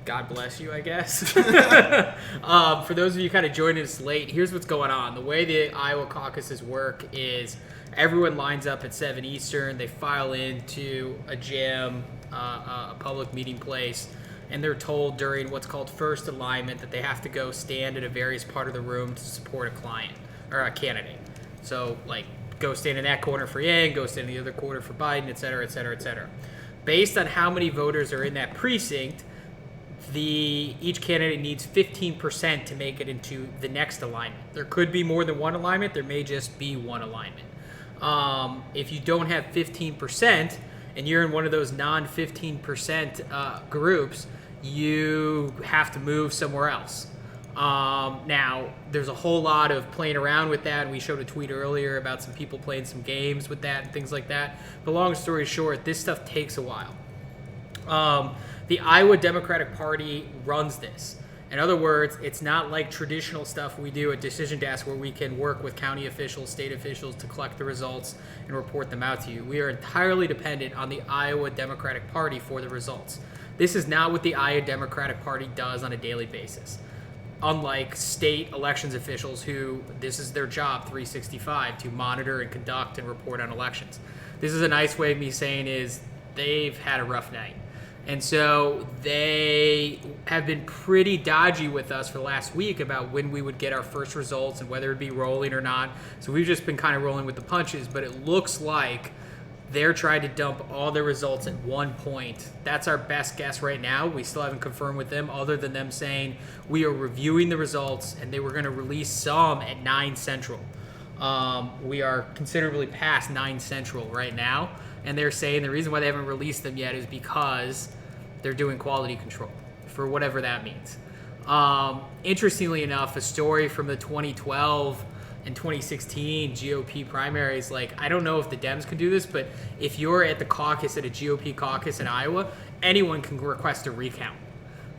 B: God bless you, I guess. For those of you kind of joining us late, here's what's going on. The way the Iowa caucuses work is everyone lines up at 7 Eastern. They file into a gym, a public meeting place, and they're told during what's called first alignment that they have to go stand at a various part of the room to support a client or a candidate. So, like, go stand in that corner for Yang, go stand in the other corner for Biden, et cetera, et cetera, et cetera. Based on how many voters are in that precinct, each candidate needs 15% to make it into the next alignment. There could be more than one alignment. There may just be one alignment. If you don't have 15% and you're in one of those non-15% groups, you have to move somewhere else. Now, there's a whole lot of playing around with that. We showed a tweet earlier about some people playing some games with that and things like that. But long story short, this stuff takes a while. The Iowa Democratic Party runs this. In other words, it's not like traditional stuff we do at Decision Desk where we can work with county officials, state officials to collect the results and report them out to you. We are entirely dependent on the Iowa Democratic Party for the results. This is not what the Iowa Democratic Party does on a daily basis. Unlike state elections officials who, this is their job, 365, to monitor and conduct and report on elections. This is a nice way of me saying is they've had a rough night. And so they have been pretty dodgy with us for the last week about when we would get our first results and whether it'd be rolling or not. So we've just been kind of rolling with the punches, but it looks like they're trying to dump all their results at one point. That's our best guess right now. We still haven't confirmed with them other than them saying we are reviewing the results and they were going to release some at 9 Central. We are considerably past 9 Central right now. And they're saying the reason why they haven't released them yet is because they're doing quality control, for whatever that means. Interestingly enough, a story from the 2012 and 2016 GOP primaries, like, I don't know if the Dems can do this, but if you're at the caucus, at a GOP caucus in Iowa, anyone can request a recount.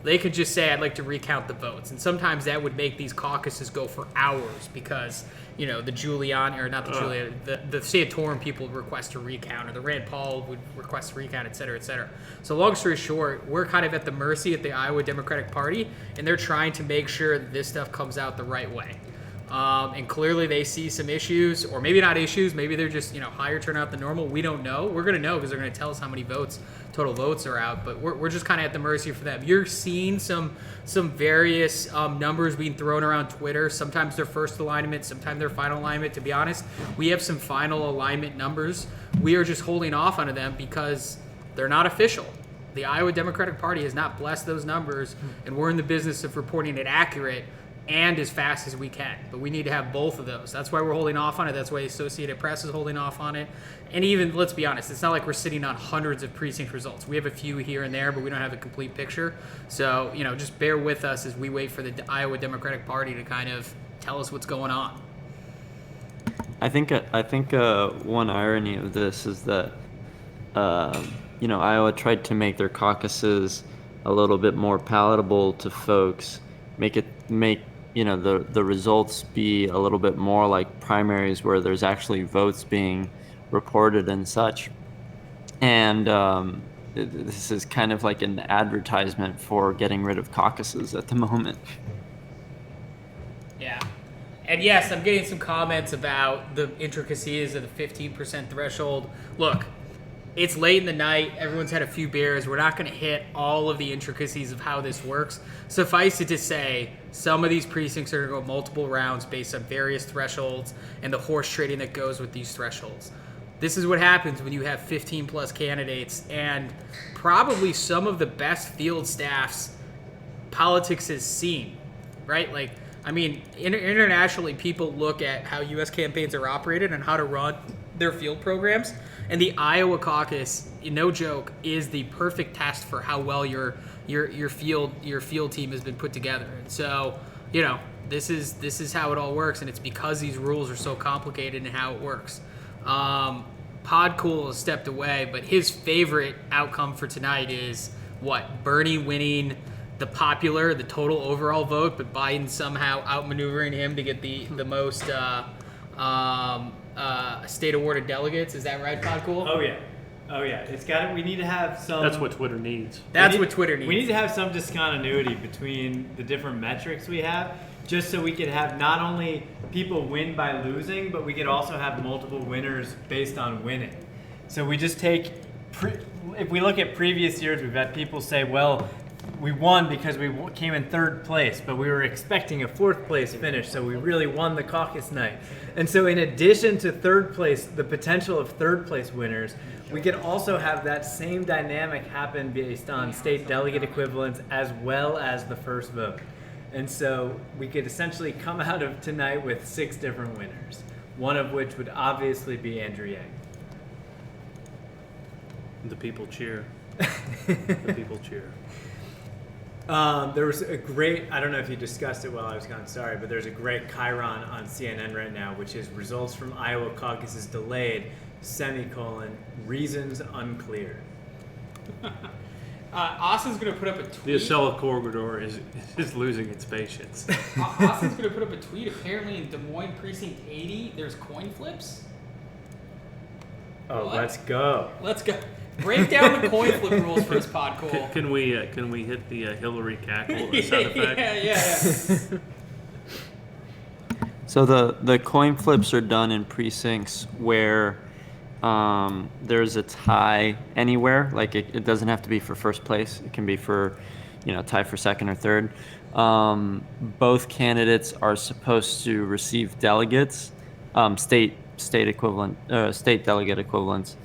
B: They could just say, I'd like to recount the votes. And sometimes that would make these caucuses go for hours because, you know, the Giuliani, or not the Giuliani, the Santorum people would request a recount, or the Rand Paul would request a recount, et cetera, et cetera. So long story short, we're kind of at the mercy of the Iowa Democratic Party, and they're trying to make sure that this stuff comes out the right way. And clearly they see some issues, or maybe not issues, maybe they're just, you know, higher turnout than normal. We don't know. We're going to know because they're going to tell us how many total votes are out, but we're just kind of at the mercy for them. You're seeing some various numbers being thrown around Twitter. Sometimes they're first alignment, sometimes they're final alignment. To be honest, we have some final alignment numbers. We are just holding off on them because they're not official. The Iowa Democratic Party has not blessed those numbers, and we're in the business of reporting it accurate and as fast as we can. But we need to have both of those. That's why we're holding off on it. That's why the Associated Press is holding off on it. And even, let's be honest, it's not like we're sitting on hundreds of precinct results. We have a few here and there, but we don't have a complete picture. So, you know, just bear with us as we wait for the Iowa Democratic Party to kind of tell us what's going on.
C: I think one irony of this is that, you know, Iowa tried to make their caucuses a little bit more palatable to folks, make you know, the results be a little bit more like primaries where there's actually votes being reported and such. And this is kind of like an advertisement for getting rid of caucuses at the moment.
B: Yeah. And yes, I'm getting some comments about the intricacies of the 15% threshold. Look, it's late in the night. Everyone's had a few beers. We're not going to hit all of the intricacies of how this works. Suffice it to say, some of these precincts are going to go multiple rounds based on various thresholds and the horse trading that goes with these thresholds. This is what happens when you have 15 plus candidates and probably some of the best field staffs politics has seen, right? Like, I mean, internationally, people look at how U.S. campaigns are operated and how to run their field programs. And the Iowa caucus, no joke, is the perfect test for how well your field team has been put together. And so, you know, this is how it all works, and it's because these rules are so complicated and how it works. Podcool has stepped away, but his favorite outcome for tonight is what? Bernie winning the total overall vote, but Biden somehow outmaneuvering him to get the most state awarded delegates. Is that right, Podcool?
A: Oh yeah.
N: Oh yeah, it's got. We need to have some.
E: That's what Twitter needs.
B: That's what Twitter needs.
N: We need to have some discontinuity between the different metrics we have, just so we could have not only people win by losing, but we could also have multiple winners based on winning. So we just take. If we look at previous years, we've had people say, well, we won because we came in third place, but we were expecting a fourth place finish, so we really won the caucus night. And so in addition to third place, the potential of third place winners, we could also have that same dynamic happen based on state delegate equivalents as well as the first vote. And so we could essentially come out of tonight with 6 different winners, one of which would obviously be Andrew Yang.
E: The people cheer. The people cheer.
N: There was a great, I don't know if you discussed it while I was gone, sorry, but there's a great chyron on CNN right now, which is results from Iowa caucuses delayed, reasons unclear.
B: Austin's going to put up a tweet.
E: The Acela corridor is losing its patience.
B: Austin's going to put up a tweet. Apparently in Des Moines Precinct 80, there's coin flips.
N: Oh, what? Let's go.
B: Let's go. Break down the coin flip rules for us, Pod Cool.
E: Can we hit the Hillary cackle sound effect?
B: Yeah.
C: So the coin flips are done in precincts where there's a tie anywhere. Like it doesn't have to be for first place. It can be for, tie for second or third. Both candidates are supposed to receive delegates, state delegate equivalents.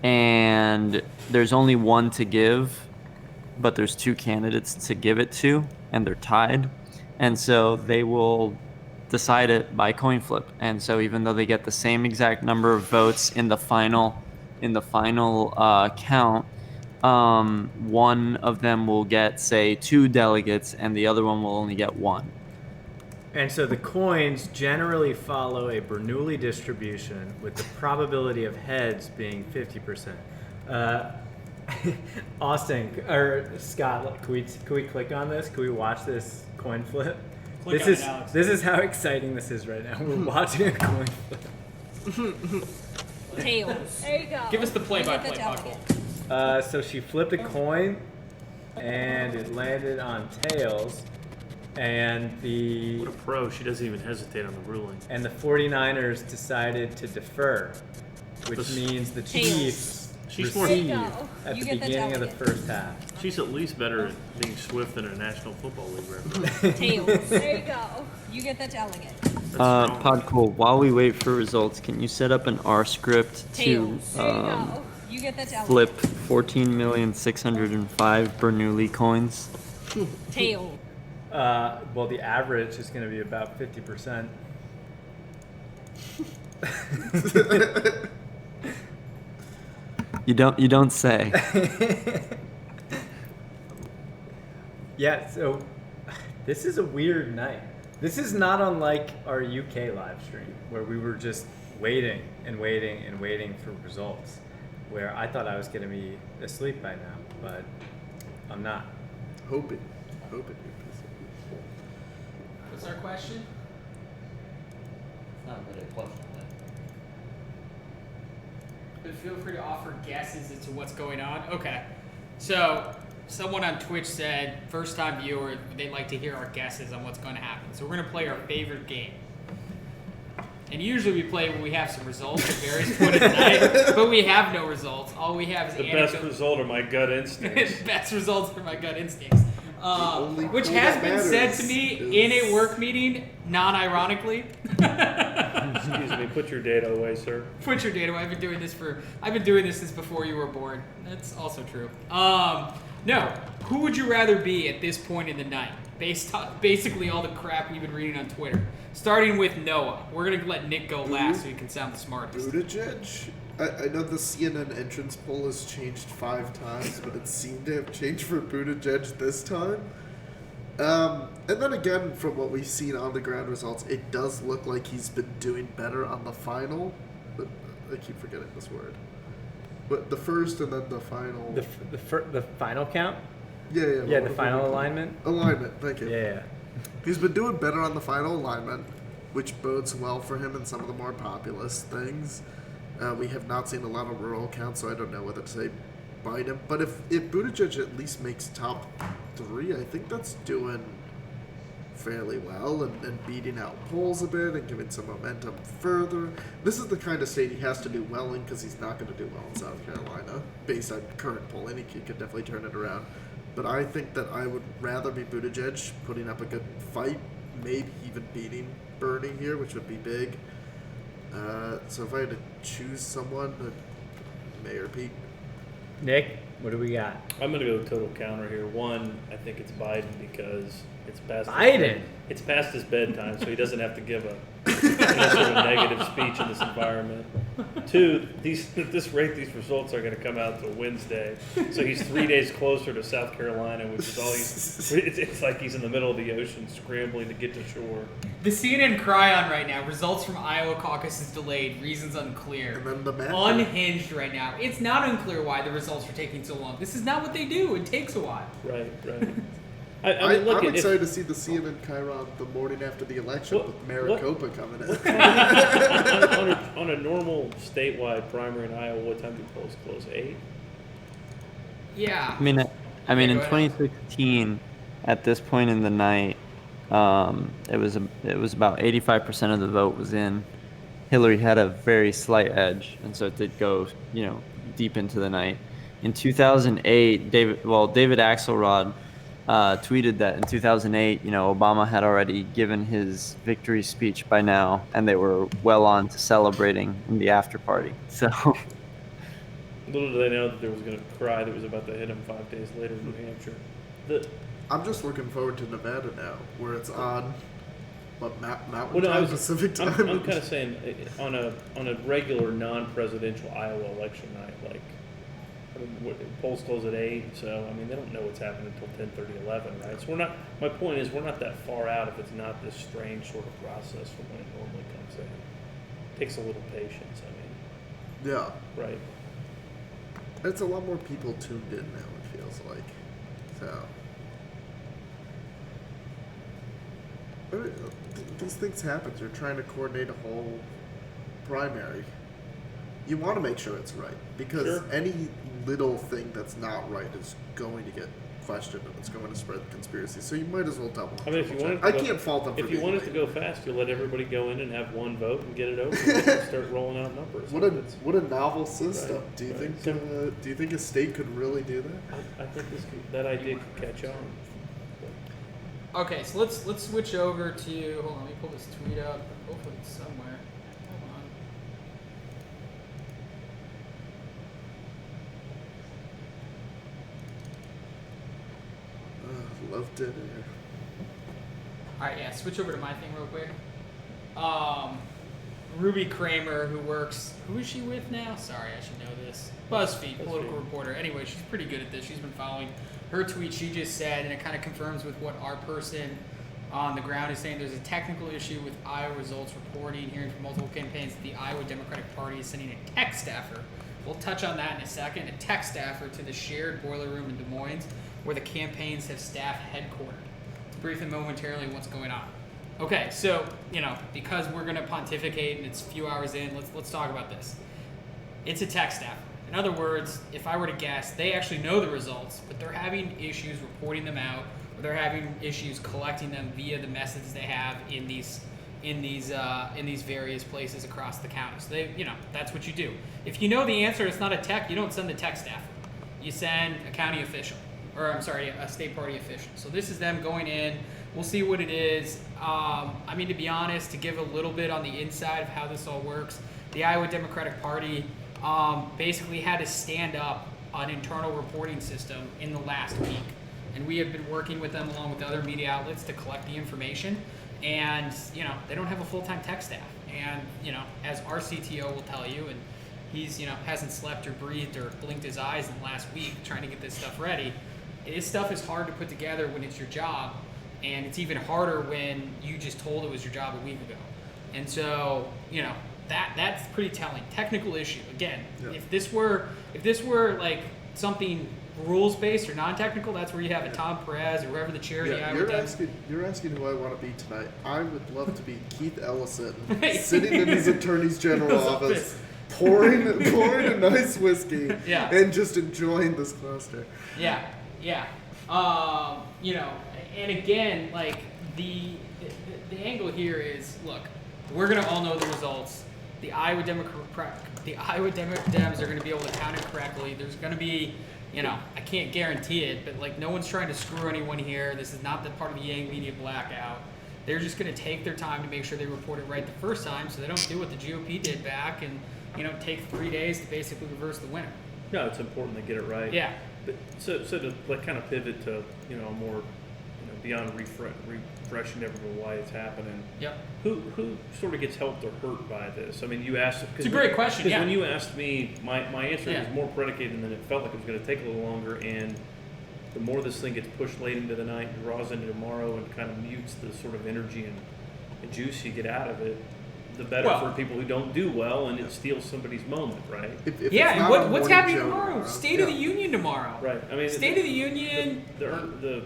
C: And there's only one to give, but there's 2 candidates to give it to, and they're tied. And so they will decide it by coin flip. And so even though they get the same exact number of votes in the final count, one of them will get, say, 2 delegates, and the other one will only get 1.
N: And so the coins generally follow a Bernoulli distribution with the probability of heads being 50%. Austin, or Scott, can we click on this? Can we watch this coin flip? This is how exciting this is right now. We're watching a coin flip.
J: Tails. There you go.
B: Give us the play-by-play, Buckle.
N: So she flipped a coin, and it landed on tails. And
E: what a pro. She doesn't even hesitate on the ruling.
N: And the 49ers decided to defer, which means the Chiefs received at the beginning of the first half.
E: She's at least better at being swift than a National Football League referee.
J: Tails. There you go. You get the delegate.
C: Podcool, while we wait for results, can you set up an R script to
J: you get the delegate.
C: flip 14,605 Bernoulli coins?
J: Tails.
N: Well, the average is going to be about 50%.
C: You don't say.
N: Yeah, so this is a weird night. This is not unlike our UK live stream, where we were just waiting and waiting and waiting for results, where I thought I was going to be asleep by now, but I'm not.
D: Hoping.
B: What's our question?
C: It's not really a question.
B: But feel free to offer guesses as to what's going on. Okay. So, someone on Twitch said, first time viewer, they'd like to hear our guesses on what's going to happen. So, we're going to play our favorite game. And usually we play when we have some results at various points in the night, but we have no results. All we have is
E: the best result are my gut instincts.
B: The best results are my gut instincts. Which has been said to me in a work meeting, non-ironically.
E: Excuse me. Put your data away, sir.
B: Put your data away. I've been doing this since before you were born. That's also true. No. Who would you rather be at this point in the night, based on basically all the crap we've been reading on Twitter? Starting with Noah. We're gonna let Nick go last so he can sound the smartest.
D: Buttigieg. I know the CNN entrance poll has changed 5 times, but it seemed to have changed for Buttigieg this time. And then again, from what we've seen on the ground results, it does look like he's been doing better on the final. I keep forgetting this word. But the first and then the final.
N: The final count?
D: Yeah.
N: Yeah, the final alignment?
D: Alignment, thank you.
N: Yeah.
D: He's been doing better on the final alignment, which bodes well for him in some of the more populist things. We have not seen a lot of rural counts, so I don't know whether to say Biden. But if Buttigieg at least makes top 3, I think that's doing fairly well and beating out polls a bit and giving some momentum further. This is the kind of state he has to do well in because he's not going to do well in South Carolina based on current polling. He could definitely turn it around. But I think that I would rather be Buttigieg putting up a good fight, maybe even beating Bernie here, which would be big. So if I had to choose someone, Mayor Pete.
A: Nick, what do we got?
E: I'm going to go total counter here. One, I think it's Biden because it's past it's past his bedtime, so he doesn't have to give a sort of negative speech in this environment. 2, at this rate, these results are going to come out till Wednesday, so he's 3 days closer to South Carolina, which is all it's like he's in the middle of the ocean scrambling to get to shore.
B: The CNN cryon right now, results from Iowa caucus is delayed, reasons unclear.
D: And then the map.
B: Unhinged right now. It's not unclear why the results are taking so long. This is not what they do. It takes a while.
E: Right.
D: I'm excited to see the CNN Chiron the morning after the election with Maricopa coming in.
E: On a normal statewide primary in Iowa, what time do polls close? 8?
B: Yeah.
C: I mean, in 2016, at this point in the night, it was about 85% of the vote was in. Hillary had a very slight edge, and so it did go, deep into the night. In 2008, David Axelrod tweeted that in 2008, Obama had already given his victory speech by now, and they were well on to celebrating in the after party. So
E: little did they know that there was going to cry that was about to hit him 5 days later in New Hampshire.
D: I'm just looking forward to Nevada now, where it's on Mountain
E: Time,
D: Pacific Time.
E: I'm kind of saying on a regular non-presidential Iowa election night, like. Polls close at 8, so they don't know what's happening until 10:30, 11, right? So my point is we're not that far out if it's not this strange sort of process from when it normally comes in. It takes a little patience,
D: Yeah.
E: Right.
D: It's a lot more people tuned in now, it feels like. So these things happen. You're trying to coordinate a whole primary. You want to make sure it's right, because any little thing that's not right is going to get questioned and it's going to spread conspiracy. So you might as well double.
E: If you want
D: I can't fault them.
E: If you want it to go fast, you'll let everybody go in and have one vote and get it over with and start rolling out numbers.
D: What a novel system.
E: Right,
D: do you think a state could really do that?
E: I think that idea could catch on.
B: Okay, so let's switch over to. Hold on, let me pull this tweet up. Hopefully it's somewhere.
D: Loved it.
B: Alright, yeah, switch over to my thing real quick. Ruby Kramer, who is she with now? Sorry, I should know this. BuzzFeed, political reporter. Anyway, she's pretty good at this. She's been following her tweet. She just said, and it kind of confirms with what our person on the ground is saying, there's a technical issue with Iowa results reporting, hearing from multiple campaigns that the Iowa Democratic Party is sending a tech staffer. We'll touch on that in a second. A tech staffer to the shared boiler room in Des Moines, where the campaigns have staff headquartered. To brief them momentarily what's going on. Okay, so, because we're going to pontificate and it's a few hours in, let's talk about this. It's a tech staffer. In other words, if I were to guess, they actually know the results, but they're having issues reporting them out, or they're having issues collecting them via the methods they have in these various places across the county. So that's what you do. If you know the answer, it's not a tech, you don't send the tech staffer. You send a county official. Or a state party official. So this is them going in. We'll see what it is. To be honest, to give a little bit on the inside of how this all works, the Iowa Democratic Party basically had to stand up an internal reporting system in the last week. And we have been working with them along with other media outlets to collect the information. And, they don't have a full-time tech staff. And, as our CTO will tell you, and he's, hasn't slept or breathed or blinked his eyes in the last week trying to get this stuff ready. This stuff is hard to put together when it's your job, and it's even harder when you just told it was your job a week ago. And so, that's pretty telling. Technical issue. Again, if this were like something rules based or non-technical, that's where you have a Tom Perez or whoever the chair of the Iowa
D: You're asking who I want to be tonight. I would love to be Keith Ellison, sitting in his attorney's general office, pouring a nice whiskey,
B: Yeah.
D: and just enjoying this cluster.
B: Yeah, yeah. You know, and again, like the angle here is, look, we're gonna all know the results. The Iowa Dems are gonna be able to count it correctly. There's gonna be, you know, I can't guarantee it, but like no one's trying to screw anyone here. This is not the part of the Yang media blackout. They're just gonna take their time to make sure they report it right the first time, so they don't do what the GOP did back and, you know, take 3 days to basically reverse the winner.
E: No, it's important to get it right.
B: Yeah.
E: But so to like kind of pivot to, you know, more, you know, beyond refreshing everyone why it's happening.
B: Yep.
E: Who sort of gets helped or hurt by this? I mean, you asked.
B: It's a great question.
E: Because
B: Yeah.
E: when you asked me, my answer
B: Yeah.
E: was more predicated than it felt like it was going to take a little longer. And the more this thing gets pushed late into the night, draws into tomorrow, and kind of mutes the sort of energy and juice you get out of it, the better for people who don't do well, and it steals somebody's moment, right?
D: If
B: Yeah,
D: it's
B: and
D: not a
B: what's
D: morning
B: happening
D: show
B: tomorrow? State of the Union tomorrow.
E: Right. I mean,
B: State of the Union.
E: The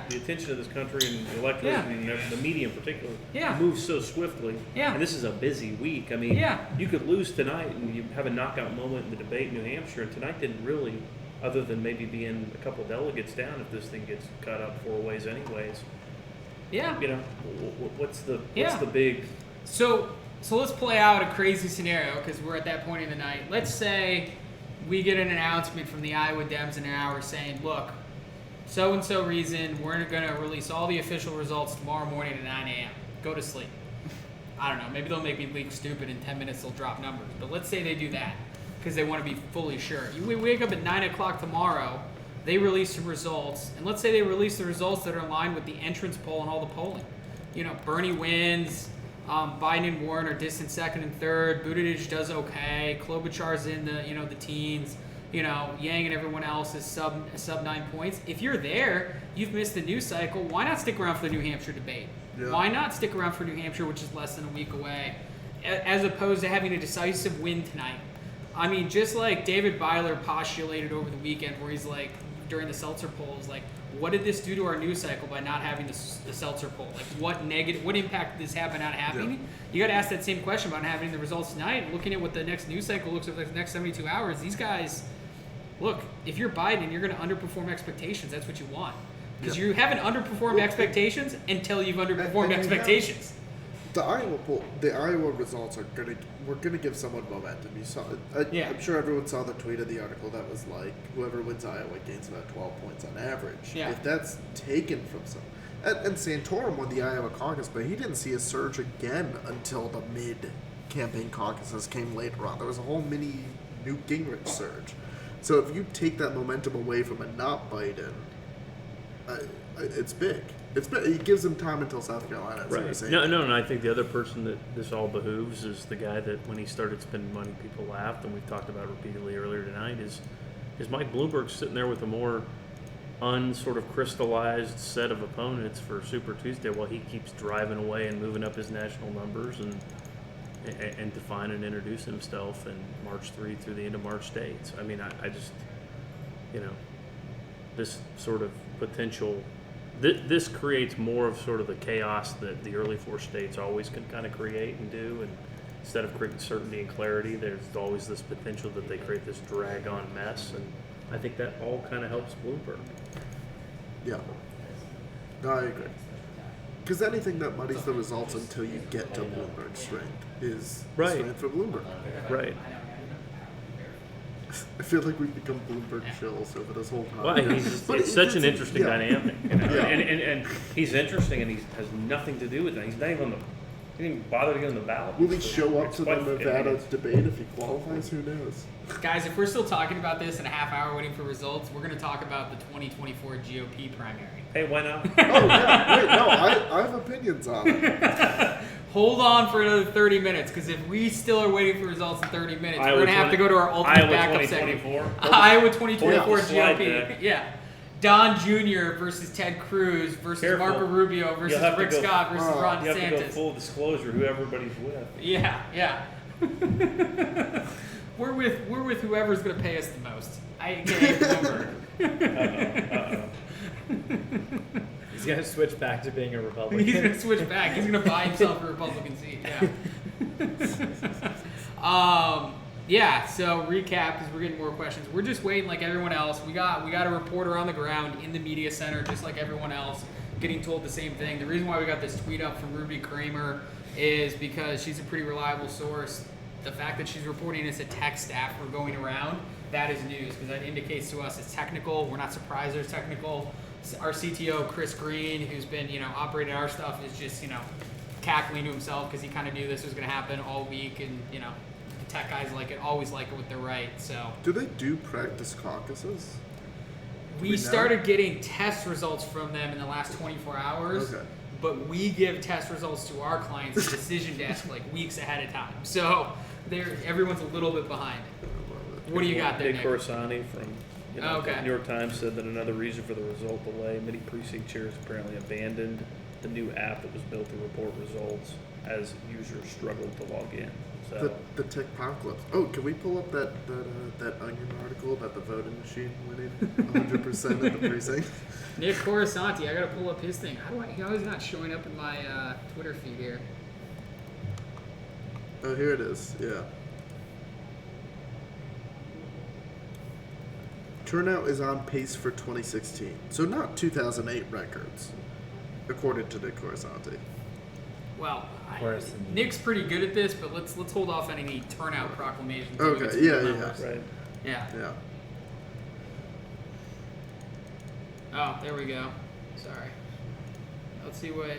E: attention of this country and the electorate
B: Yeah.
E: and the media in particular
B: Yeah.
E: moves so swiftly.
B: Yeah.
E: And this is a busy week. I mean,
B: Yeah.
E: you could lose tonight and you have a knockout moment in the debate in New Hampshire, and tonight didn't really, other than maybe being a couple delegates down if this thing gets cut up 4 ways anyways.
B: Yeah.
E: You know, what's the
B: Yeah.
E: big...
B: So let's play out a crazy scenario because we're at that point in the night. Let's say we get an announcement from the Iowa Dems in an hour saying, look, so-and-so reason, we're going to release all the official results tomorrow morning at 9 a.m. Go to sleep. I don't know. Maybe they'll make me leak stupid. In 10 minutes they'll drop numbers. But let's say they do that because they want to be fully sure. We wake up at 9 o'clock tomorrow. They release some results. And let's say they release the results that are in line with the entrance poll and all the polling. You know, Bernie wins. Biden and Warren are distant second and third. Buttigieg does okay. Klobuchar's in the teens. You know, Yang and everyone else is sub 9 points. If you're there, you've missed the news cycle. Why not stick around for the New Hampshire debate? Yeah. Why not stick around for New Hampshire, which is less than a week away, as opposed to having a decisive win tonight? I mean, just like David Byler postulated over the weekend, where he's like, during the Seltzer poll, is like, what did this do to our news cycle by not having the Seltzer poll? Like, what impact did this have by not happening? Yeah. You got to ask that same question about having the results tonight. Looking at what the next news cycle looks like the next 72 hours, these guys, look, if you're Biden, you're going to underperform expectations. That's what you want. Because you haven't underperformed expectations until you've underperformed expectations.
D: The Iowa results we're gonna give someone momentum. You saw, I'm sure everyone saw the tweet of the article that was like, whoever wins Iowa gains about 12 points on average.
B: Yeah.
D: If that's taken from some, and Santorum won the Iowa caucus, but he didn't see a surge again until the mid-campaign caucuses came later on. There was a whole mini Newt Gingrich surge. So if you take that momentum away from a not Biden, it's big. It gives them time until South Carolina.
E: Right. No, and I think the other person that this all behooves is the guy that when he started spending money, people laughed, and we've talked about repeatedly earlier tonight, is Mike Bloomberg sitting there with a more unsort of crystallized set of opponents for Super Tuesday while he keeps driving away and moving up his national numbers and define and introduce himself in March 3 through the end of March states. I mean, I just, you know, this sort of potential... This creates more of sort of the chaos that the early 4 states always can kind of create and do. And instead of creating certainty and clarity, there's always this potential that they create this drag-on mess. And I think that all kind of helps Bloomberg.
D: Yeah. No, I agree. Because anything that muddies the results until you get to Bloomberg's strength is strength for Bloomberg.
E: Right.
D: I feel like we've become Bloomberg shills over this whole time.
E: Well, it's such an interesting dynamic. You know? And he's interesting, and he has nothing to do with that. He's not even he didn't even bother to get on the ballot.
D: Will he show up to the Nevada debate if he qualifies? Who knows?
B: Guys, if we're still talking about this in a half hour waiting for results, we're going to talk about the 2024 GOP primary.
E: Hey, why not?
D: Oh, yeah. Wait, no, I have opinions on it.
B: Hold on for another 30 minutes, because if we still are waiting for results in 30 minutes, we're going to have to go to our ultimate backup segment. Iowa 2024 GOP. Yeah. Don Jr. versus Ted Cruz versus Marco Rubio versus Rick Scott versus Ron DeSantis.
E: You have to go full disclosure who everybody's with.
B: Yeah. We're with whoever's going to pay us the most. I can't remember.
N: He's going to switch back to being a Republican.
B: He's going to switch back. He's going to buy himself a Republican seat. Yeah. Yeah, so recap, because we're getting more questions. We're just waiting like everyone else. We got a reporter on the ground in the media center, just like everyone else, getting told the same thing. The reason why we got this tweet up from Ruby Kramer is because she's a pretty reliable source. The fact that she's reporting this at tech staff were going around, that is news, because that indicates to us it's technical. We're not surprised there's technical. Our CTO, Chris Green, who's been, operating our stuff, is just, cackling to himself because he kind of knew this was going to happen all week, and, the tech guys always like it when they're right, so.
D: Do they do practice caucuses?
B: We started getting test results from them in the last 24 hours.
D: Okay.
B: But we give test results to our clients' decision desk weeks ahead of time. So everyone's a little bit behind. What do you got there,
E: Nick
B: Nick?
E: Corsani from
B: okay.
E: the New York Times said that another reason for the result delay, many precinct chairs apparently abandoned the new app that was built to report results as users struggled to log in. So
D: the techpocalypse. Oh, can we pull up that Onion article about the voting machine winning 100% of the precinct?
B: Nick Corasanti, I gotta pull up his thing. How is he not showing up in my Twitter feed here?
D: Oh, here it is. Yeah. Turnout is on pace for 2016, so not 2008 records, according to Nick Corasanti.
B: Well, Nick's pretty good at this, but let's hold off on any turnout proclamations.
D: Okay. Yeah.
E: Right.
B: Yeah.
D: Yeah.
B: Oh, there we go. Sorry. Let's see what.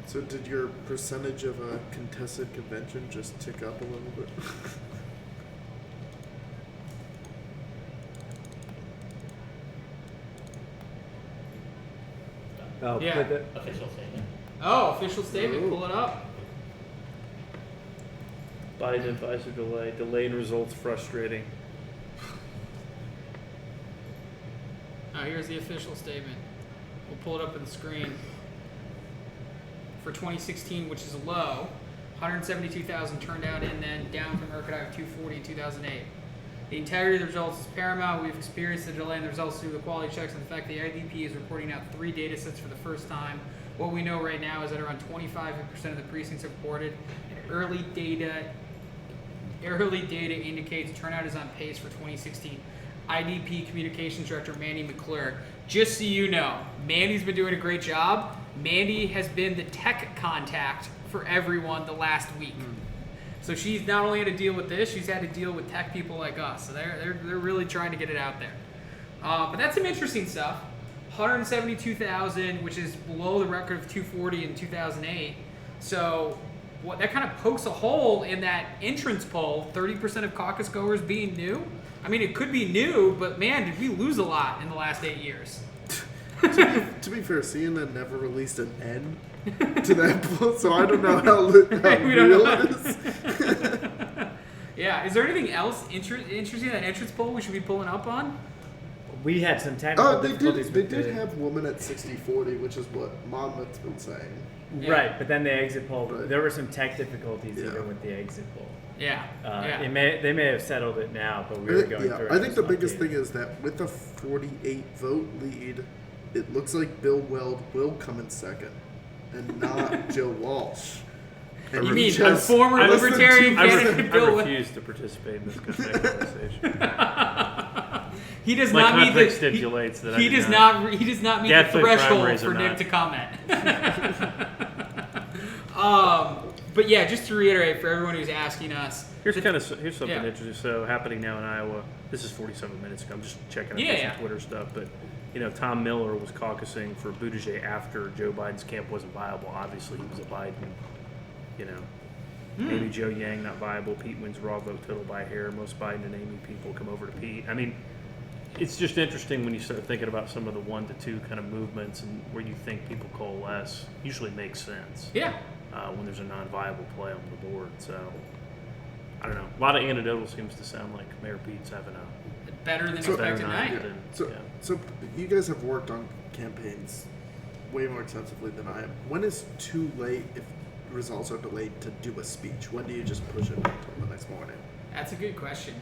D: So did your percentage of a contested convention just tick up a little bit?
N: Oh,
B: yeah.
O: Official statement.
B: Oh, official statement.
D: Ooh.
B: Pull it up.
E: Biden advisor delay. Delay in results frustrating.
B: Oh, here's the official statement. We'll pull it up on the screen. For 2016, which is low, 172,000 turned out, and then down from a record high of 240 in 2008. The integrity of the results is paramount. We've experienced the delay in the results due to the quality checks and the fact the IDP is reporting out 3 data sets for the first time. What we know right now is that around 25% of the precincts have reported, and early data indicates turnout is on pace for 2016. IDP Communications Director Mandy McClure. Just so you know, Mandy's been doing a great job. Mandy has been the tech contact for everyone the last week. So she's not only had to deal with this, she's had to deal with tech people like us. So they're really trying to get it out there. But that's some interesting stuff. 172,000, which is below the record of 240 in 2008. So that kind of pokes a hole in that entrance poll, 30% of caucus goers being new. I mean, it could be new, but man, did we lose a lot in the last 8 years.
D: To be fair, CNN never released an N to that poll, so I don't know how real it is.
B: Yeah, is there anything else interesting in that entrance poll we should be pulling up on?
N: We had some technical difficulties.
D: They did have women at 60-40, which is what Monmouth's been saying.
N: Yeah. Right, but then the exit poll, there were some tech difficulties even with the exit poll.
B: Yeah.
N: They may have settled it now, but we were going through it.
D: I think the biggest thing is that with a 48 vote lead, it looks like Bill Weld will come in second, and not Joe Walsh. And
B: you mean a former libertarian candidate, Bill Weld?
E: I refuse to participate in this conversation.
B: He does not meet the
E: stipulates that
B: he does not meet the threshold for Nick to comment. But yeah, just to reiterate for everyone who's asking us,
E: here's something interesting. So happening now in Iowa. This is 47 minutes ago. I'm just checking out some Twitter stuff, but Tom Miller was caucusing for Buttigieg after Joe Biden's camp wasn't viable. Obviously, he was a Biden. Amy Jo Yang not viable. Pete wins raw vote total by a hair. Most Biden and Amy people come over to Pete. I mean, it's just interesting when you start thinking about some of the 1 to 2 kind of movements and where you think people coalesce. Usually makes sense.
B: Yeah.
E: When there's a non-viable play on the board. So, I don't know. A lot of anecdotal seems to sound like Mayor Pete's having a
B: better than expected night.
D: So you guys have worked on campaigns way more extensively than I have. When is too late if results are delayed to do a speech? When do you just push it until the next morning?
B: That's a good question.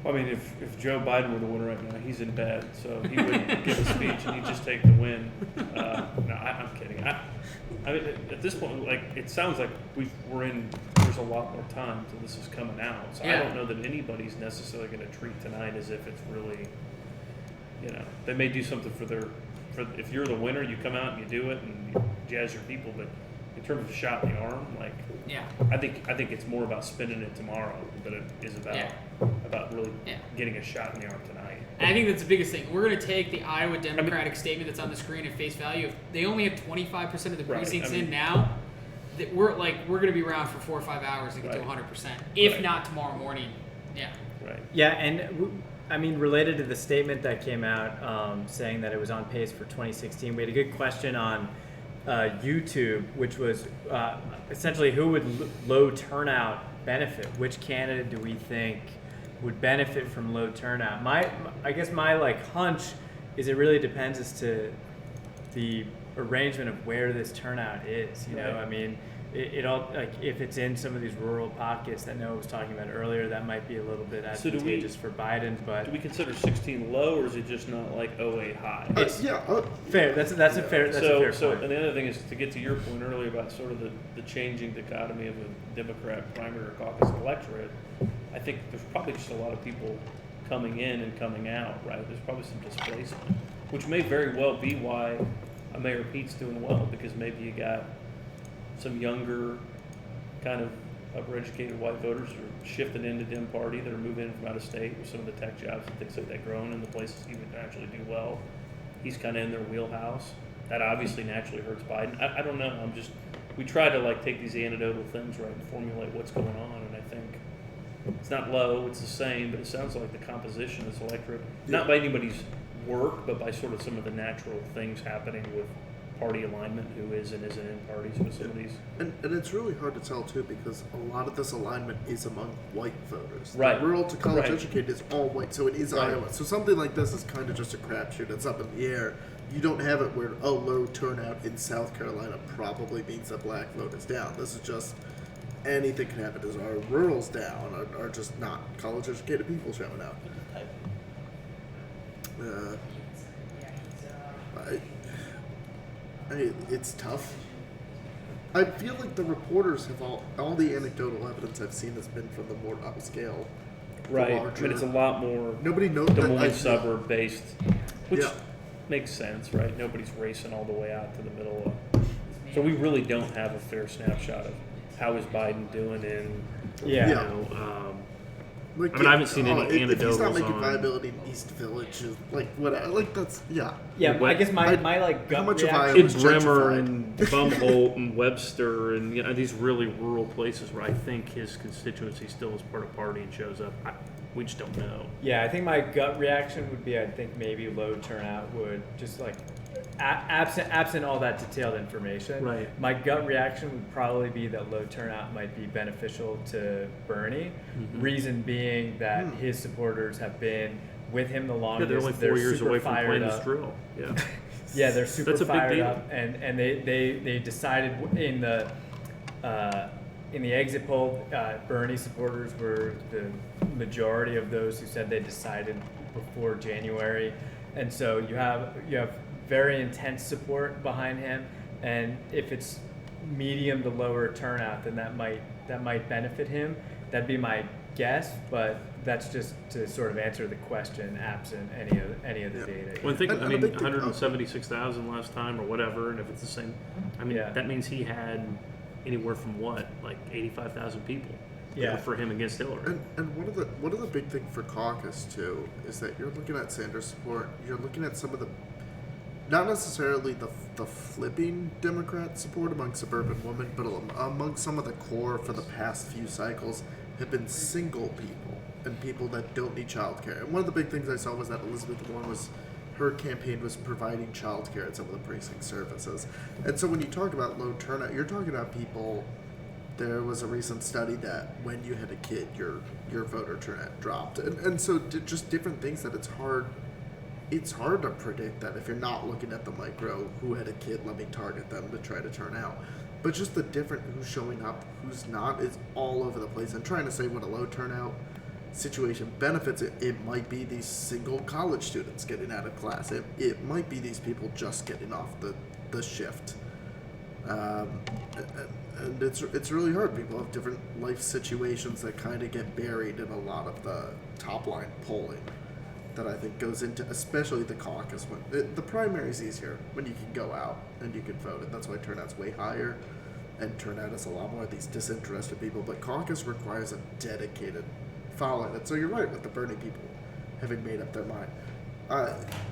E: I mean, if Joe Biden were the winner right now, he's in bed, so he wouldn't give a speech and he'd just take the win. No, I'm kidding. I mean, at this point, like, it sounds like there's a lot more time till this is coming out. So I don't know that anybody's necessarily going to treat tonight as if it's really, they may do something if you're the winner, you come out and you do it and you jazz your people, but in terms of shot in the arm, like, I think it's more about spending it tomorrow than it is about really getting a shot in the arm tonight.
B: And I think that's the biggest thing. We're going to take the Iowa Democratic statement that's on the screen at face value. If they only have 25% of the precincts in now, we're going to be around for 4 or 5 hours to get to 100%, if not tomorrow morning. Yeah.
E: Right.
N: Yeah, and I mean, related to the statement that came out saying that it was on pace for 2016, we had a good question on YouTube, which was essentially who would low turnout benefit? Which candidate do we think would benefit from low turnout? I guess my hunch is it really depends as to the arrangement of where this turnout is. You know, I mean, it all, like, if it's in some of these rural pockets that Noah was talking about earlier, that might be a little bit advantageous for Biden. But
E: do we consider 16 low, or is it just not like 08 high?
N: Fair. That's a fair point.
E: So, and the other thing is to get to your point earlier about sort of the changing dichotomy of a Democrat primary or caucus electorate. I think there's probably just a lot of people coming in and coming out, right? There's probably some displacement, which may very well be why Mayor Pete's doing well, because maybe you got some younger, kind of upper-educated white voters who are shifting into Dem Party that are moving in from out of state with some of the tech jobs and things like that growing in the places he would naturally do well. He's kind of in their wheelhouse. That obviously naturally hurts Biden. I don't know. We try to take these anecdotal things, right, and formulate what's going on, and I think it's not low, it's the same, but it sounds like the composition of this electorate, not by anybody's work, but by sort of some of the natural things happening with party alignment, who is and isn't in parties with some of these.
D: And it's really hard to tell, too, because a lot of this alignment is among white voters.
E: Right.
D: The rural to college educated is all white, so it is Iowa. So something like this is kind of just a crapshoot. It's up in the air. You don't have it where, low turnout in South Carolina probably means that black vote is down. This is just anything can happen. Is our rurals down? Are just not college-educated people showing up? It's tough. I feel like the reporters have all the anecdotal evidence I've seen has been from the more upscale,
E: right?
D: Larger,
E: but it's a lot more.
D: Nobody knows
E: Des Moines suburb based, which
D: Yeah.
E: makes sense, right? Nobody's racing all the way out to the middle of. So we really don't have a fair snapshot of how is Biden doing in.
N: Yeah.
E: You know, I mean, I haven't seen any anecdotals
D: if he's not making
E: on
D: viability in East Village, whatever, that's
N: Yeah, I guess my gut
D: how much of
N: reaction
D: Iowa
E: in
D: is
E: Bremer
D: gentrified?
E: and Bumholt and Webster and these really rural places where I think his constituency still is part of party and shows up. We just don't know.
N: Yeah, I think my gut reaction would be I think maybe low turnout would just absent all that detailed information.
E: Right.
N: My gut reaction would probably be that low turnout might be beneficial to Bernie.
E: Mm-hmm.
N: Reason being that his supporters have been with him the longest.
E: They're only 4 years
N: super
E: away from
N: fired
E: playing
N: up.
E: this drill. Yeah.
N: Yeah, they're super
E: That's a big
N: fired
E: deal.
N: up, and they decided in the exit poll, Bernie supporters were the majority of those who said they decided before January, and so you have very intense support behind him, and if it's medium to lower turnout, then that might benefit him. That'd be my guess, but that's just to sort of answer the question absent any of the data.
E: Well, I mean, 176,000 last time or whatever, and if it's the same, I mean, that means he had anywhere from 85,000 people for him against Hillary.
D: And one of the big thing for caucus too is that you're looking at Sanders support. You're looking at some of the, not necessarily the flipping Democrat support among suburban women, but among some of the core for the past few cycles have been single people and people that don't need childcare. And one of the big things I saw was that Elizabeth Warren her campaign was providing childcare at some of the precinct services. And so when you talk about low turnout, you're talking about people. There was a recent study that when you had a kid, your voter turnout dropped, and so just different things that it's hard to predict that if you're not looking at the micro, who had a kid, let me target them to try to turn out. But just the different who's showing up, who's not, is all over the place. And trying to say what a low turnout situation benefits it. It might be these single college students getting out of class. It might be these people just getting off the shift. And it's really hard. People have different life situations that kind of get buried in a lot of the top line polling that I think goes into, especially the caucus. When the primary is easier when you can go out and you can vote, and that's why turnout's way higher, and turnout is a lot more of these disinterested people. But caucus requires a dedicated following. And so you're right with the Bernie people having made up their mind.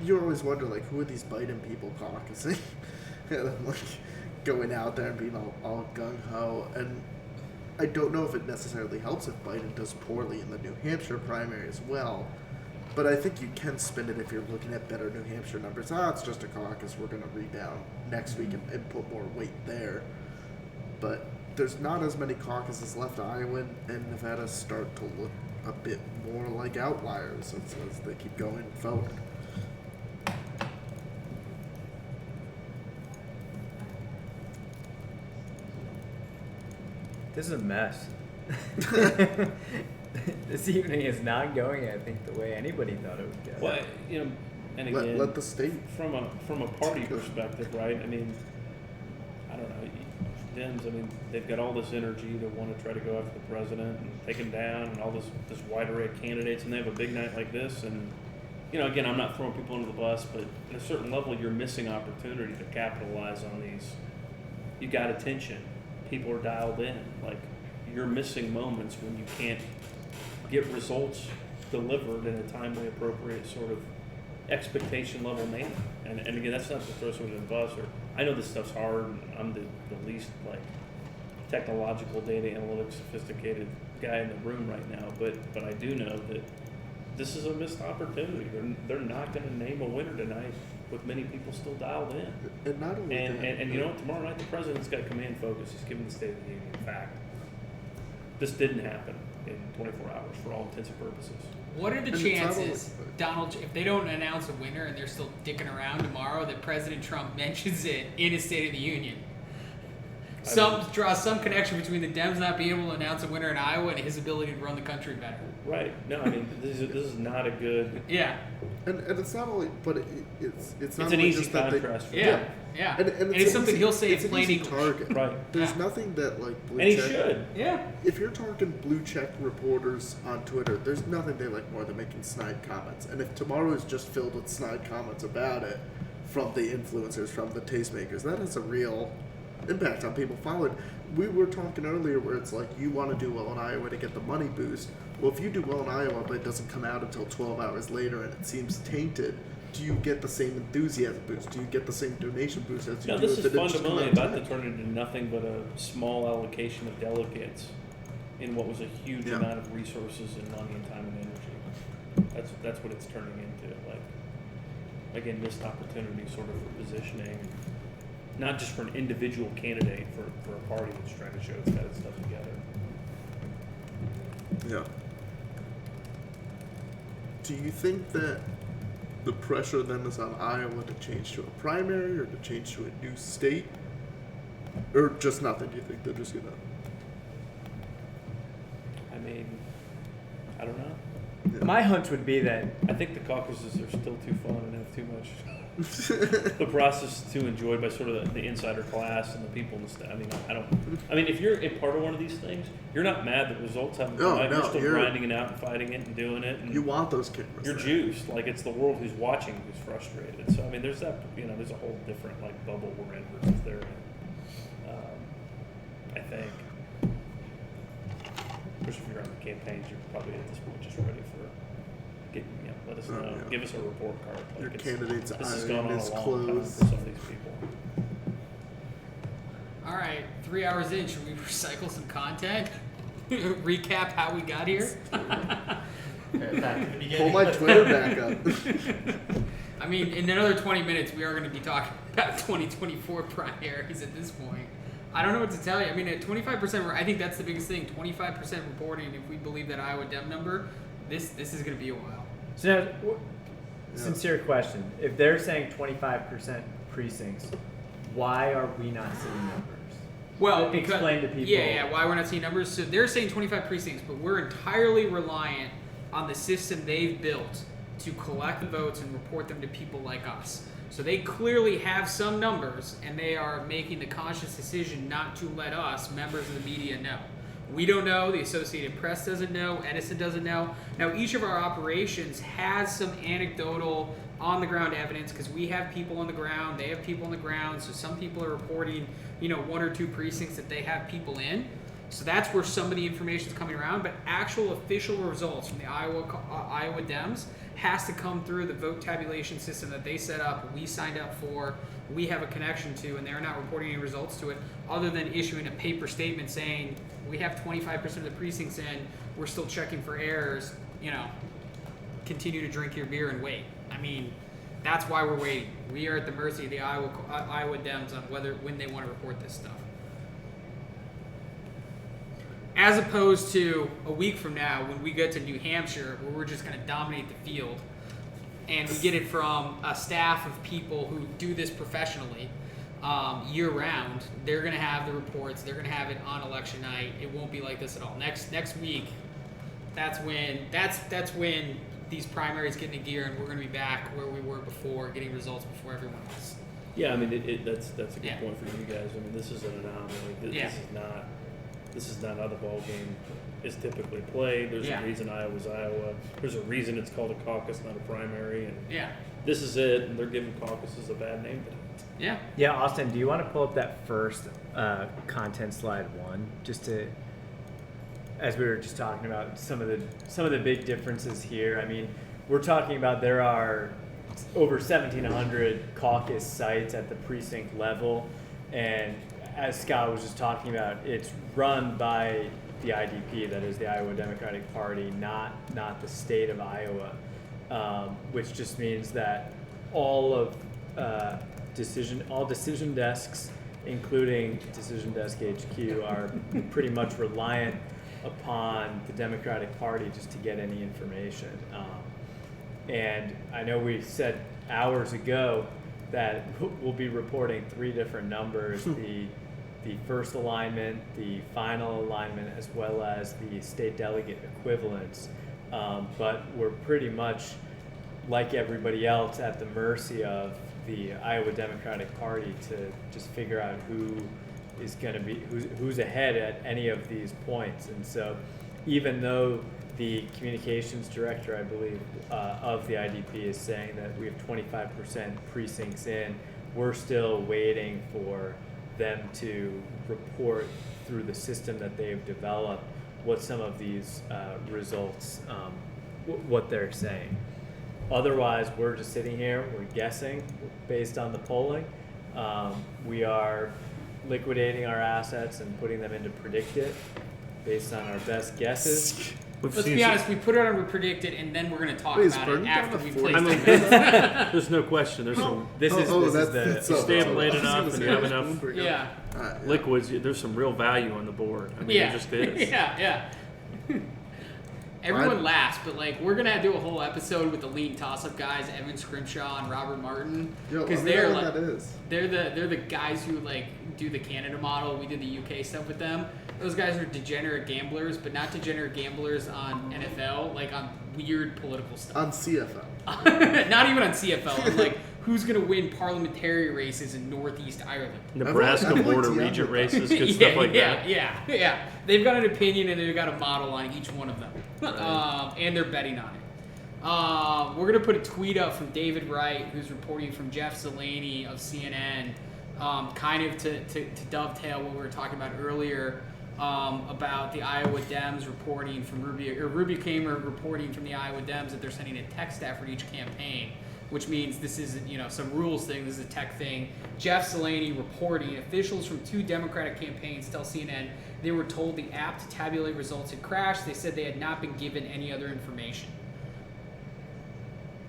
D: You always wonder, like, who are these Biden people caucusing? And I'm like, going out there and being all gung-ho. And I don't know if it necessarily helps if Biden does poorly in the New Hampshire primary as well. But I think you can spin it if you're looking at better New Hampshire numbers. It's just a caucus. We're going to rebound next week and put more weight there. But there's not as many caucuses left. Iowa and Nevada start to look a bit more like outliers as they keep going forward.
A: This is a mess. This evening is not going, I think, the way anybody thought it would go.
E: Well, and again,
D: let the state
E: from a party perspective, right? I mean, I don't know. Dems, I mean, they've got all this energy to want to try to go after the president and take him down, and all this wide array of candidates, and they have a big night like this, and again, I'm not throwing people under the bus, but at a certain level, you're missing opportunity to capitalize on these. You got attention. People are dialed in. Like, you're missing moments when you can't get results delivered in a timely, appropriate sort of expectation level manner. And again, that's not to throw someone under the bus. Or I know this stuff's hard. And I'm the least like technological, data analytics, sophisticated guy in the room right now. But I do know that this is a missed opportunity. They're not going to name a winner tonight with many people still dialed in.
D: And not only
E: and you know what? Tomorrow night the president's got command focus. He's giving the State of the Union. fact. This didn't happen in 24 hours for all intents and purposes.
B: What are the chances, Donald, if they don't announce a winner and they're still dicking around tomorrow, that President Trump mentions it in his State of the Union? Draw some connection between the Dems not being able to announce a winner in Iowa and his ability to run the country better.
E: Right. No, I mean this is not a good.
B: Yeah.
D: And it's not only, but it's not.
E: It's
D: only
E: an easy
D: just that
E: contrast.
B: Yeah. Yeah.
D: And
B: it's something he'll say
D: in
B: in plain English.
D: Target.
E: Right.
D: There's nothing that like blue
E: and he
D: check,
E: should.
B: Yeah.
D: If you're talking blue check reporters on Twitter, there's nothing they like more than making snide comments. And if tomorrow is just filled with snide comments about it from the influencers, from the tastemakers, that has a real impact on people following. We were talking earlier where it's like you want to do well in Iowa to get the money boost. Well, if you do well in Iowa but it doesn't come out until 12 hours later and it seems tainted, do you get the same enthusiasm boost? Do you get the same donation boost as you do
E: this
D: if
E: is
D: it didn't just come
E: fundamentally
D: out
E: about
D: tonight?
E: to turn into nothing but a small allocation of delegates in what was a huge amount of resources and money and time and energy. That's what it's turning into. Like, again, missed opportunity sort of for positioning. Not just for an individual candidate, for a party that's trying to show it's got its stuff together.
D: Yeah. Do you think that the pressure then is on Iowa to change to a primary or to change to a new state? Or just nothing? Do you think they're just going to...
E: I mean, I don't know.
A: Yeah. My hunch would be that...
E: I think the caucuses are still too fun and have too much... the process is too enjoyed by sort of the insider class and the people in the state. I mean, if you're a part of one of these things, you're not mad that results haven't come out. You're still grinding it out and fighting it and doing it. And
D: you want those cameras.
E: You're juiced. Like, it's the world who's watching who's frustrated. So, I mean, there's that, there's a whole different, like, bubble we're in versus they're in. I think. Especially if you're on the campaigns, you're probably at this point just ready for let us know. Give us a report card. Like,
D: your candidate's
E: this has gone on a
D: is
E: long
D: closed.
E: time for some of these people.
B: All right, 3 hours in, should we recycle some content? Recap how we got here?
D: Pull my Twitter back up.
B: I mean, in another 20 minutes, we are going to be talking about 2024 primaries at this point. I don't know what to tell you. I mean, at 25%, I think that's the biggest thing. 25% reporting, if we believe that Iowa Dem number, this is going to be a while.
A: So now, sincere question. If they're saying 25% precincts, why are we not seeing numbers?
B: Well,
A: explain to people.
B: Yeah, why we're not seeing numbers. So they're saying 25 precincts, but we're entirely reliant on the system they've built to collect the votes and report them to people like us. So they clearly have some numbers, and they are making the conscious decision not to let us, members of the media, know. We don't know. The Associated Press doesn't know. Edison doesn't know. Now, each of our operations has some anecdotal, on-the-ground evidence because we have people on the ground. They have people on the ground. So some people are reporting, 1 or 2 precincts that they have people in. So that's where some of the information is coming around. But actual official results from the Iowa Dems has to come through the vote tabulation system that they set up, we signed up for, we have a connection to, and they're not reporting any results to it other than issuing a paper statement saying we have 25% of the precincts in, we're still checking for errors, continue to drink your beer and wait. I mean, that's why we're waiting. We are at the mercy of the Iowa Dems on when they want to report this stuff. As opposed to a week from now when we get to New Hampshire where we're just going to dominate the field and we get it from a staff of people who do this professionally year round. They're going to have the reports. They're going to have it on election night. It won't be like this at all. Next week, that's when these primaries get into gear and we're going to be back where we were before, getting results before everyone else.
E: Yeah, I mean, that's a good point for you guys. I mean, this is an anomaly. This is not how the ball game is typically played. There's a reason Iowa's Iowa. There's a reason it's called a caucus, not a primary. And this is it, and they're giving caucuses a bad name today.
N: Yeah, Austin, do you want to pull up that first content slide 1, just to, as we were just talking about some of the big differences here. I mean, we're talking about there are over 1,700 caucus sites at the precinct level, and as Scott was just talking about, it's run by the IDP, that is the Iowa Democratic Party, not the state of Iowa, which just means that all decision desks, including Decision Desk HQ, are pretty much reliant upon the Democratic Party just to get any information. And I know we said hours ago that we'll be reporting 3 different numbers, the first alignment, the final alignment, as well as the state delegate equivalents. But we're pretty much, like everybody else, at the mercy of the Iowa Democratic Party to just figure out who is going to be, who's ahead at any of these points. And so even though the communications director, I believe, of the IDP is saying that we have 25% precincts in, we're still waiting for them to report through the system that they've developed what some of these results, what they're saying. Otherwise, we're just sitting here, we're guessing based on the polling. We are liquidating our assets and putting them into Predictit based on our best guesses.
B: Let's be honest, we put it on Predictit, and then we're going to talk about it after we place it.
E: There's no question. There's some.
A: This is
E: you stay up late enough and you have enough liquids. There's some real value on the board. I mean, there just is.
B: Everyone laughs, but we're gonna do a whole episode with the lean toss-up guys, Evan Scrimshaw and Robert Martin, because they're the guys who do the Canada model. We did the UK stuff with them. Those guys are degenerate gamblers, but not degenerate gamblers on NFL, on weird political stuff.
D: On CFL.
B: Not even on CFL. On who's going to win parliamentary races in Northeast Ireland.
E: Nebraska Board of Regent races, good stuff like that.
B: Yeah. They've got an opinion and they've got a model on each one of them. And they're betting on it. We're going to put a tweet up from David Wright, who's reporting from Jeff Zeleny of CNN, kind of to dovetail what we were talking about earlier about the Iowa Dems reporting from Ruby Kamer reporting from the Iowa Dems that they're sending a tech staff for each campaign, which means this isn't some rules thing, this is a tech thing. Jeff Zeleny reporting, officials from 2 Democratic campaigns tell CNN they were told the app to tabulate results had crashed. They said they had not been given any other information.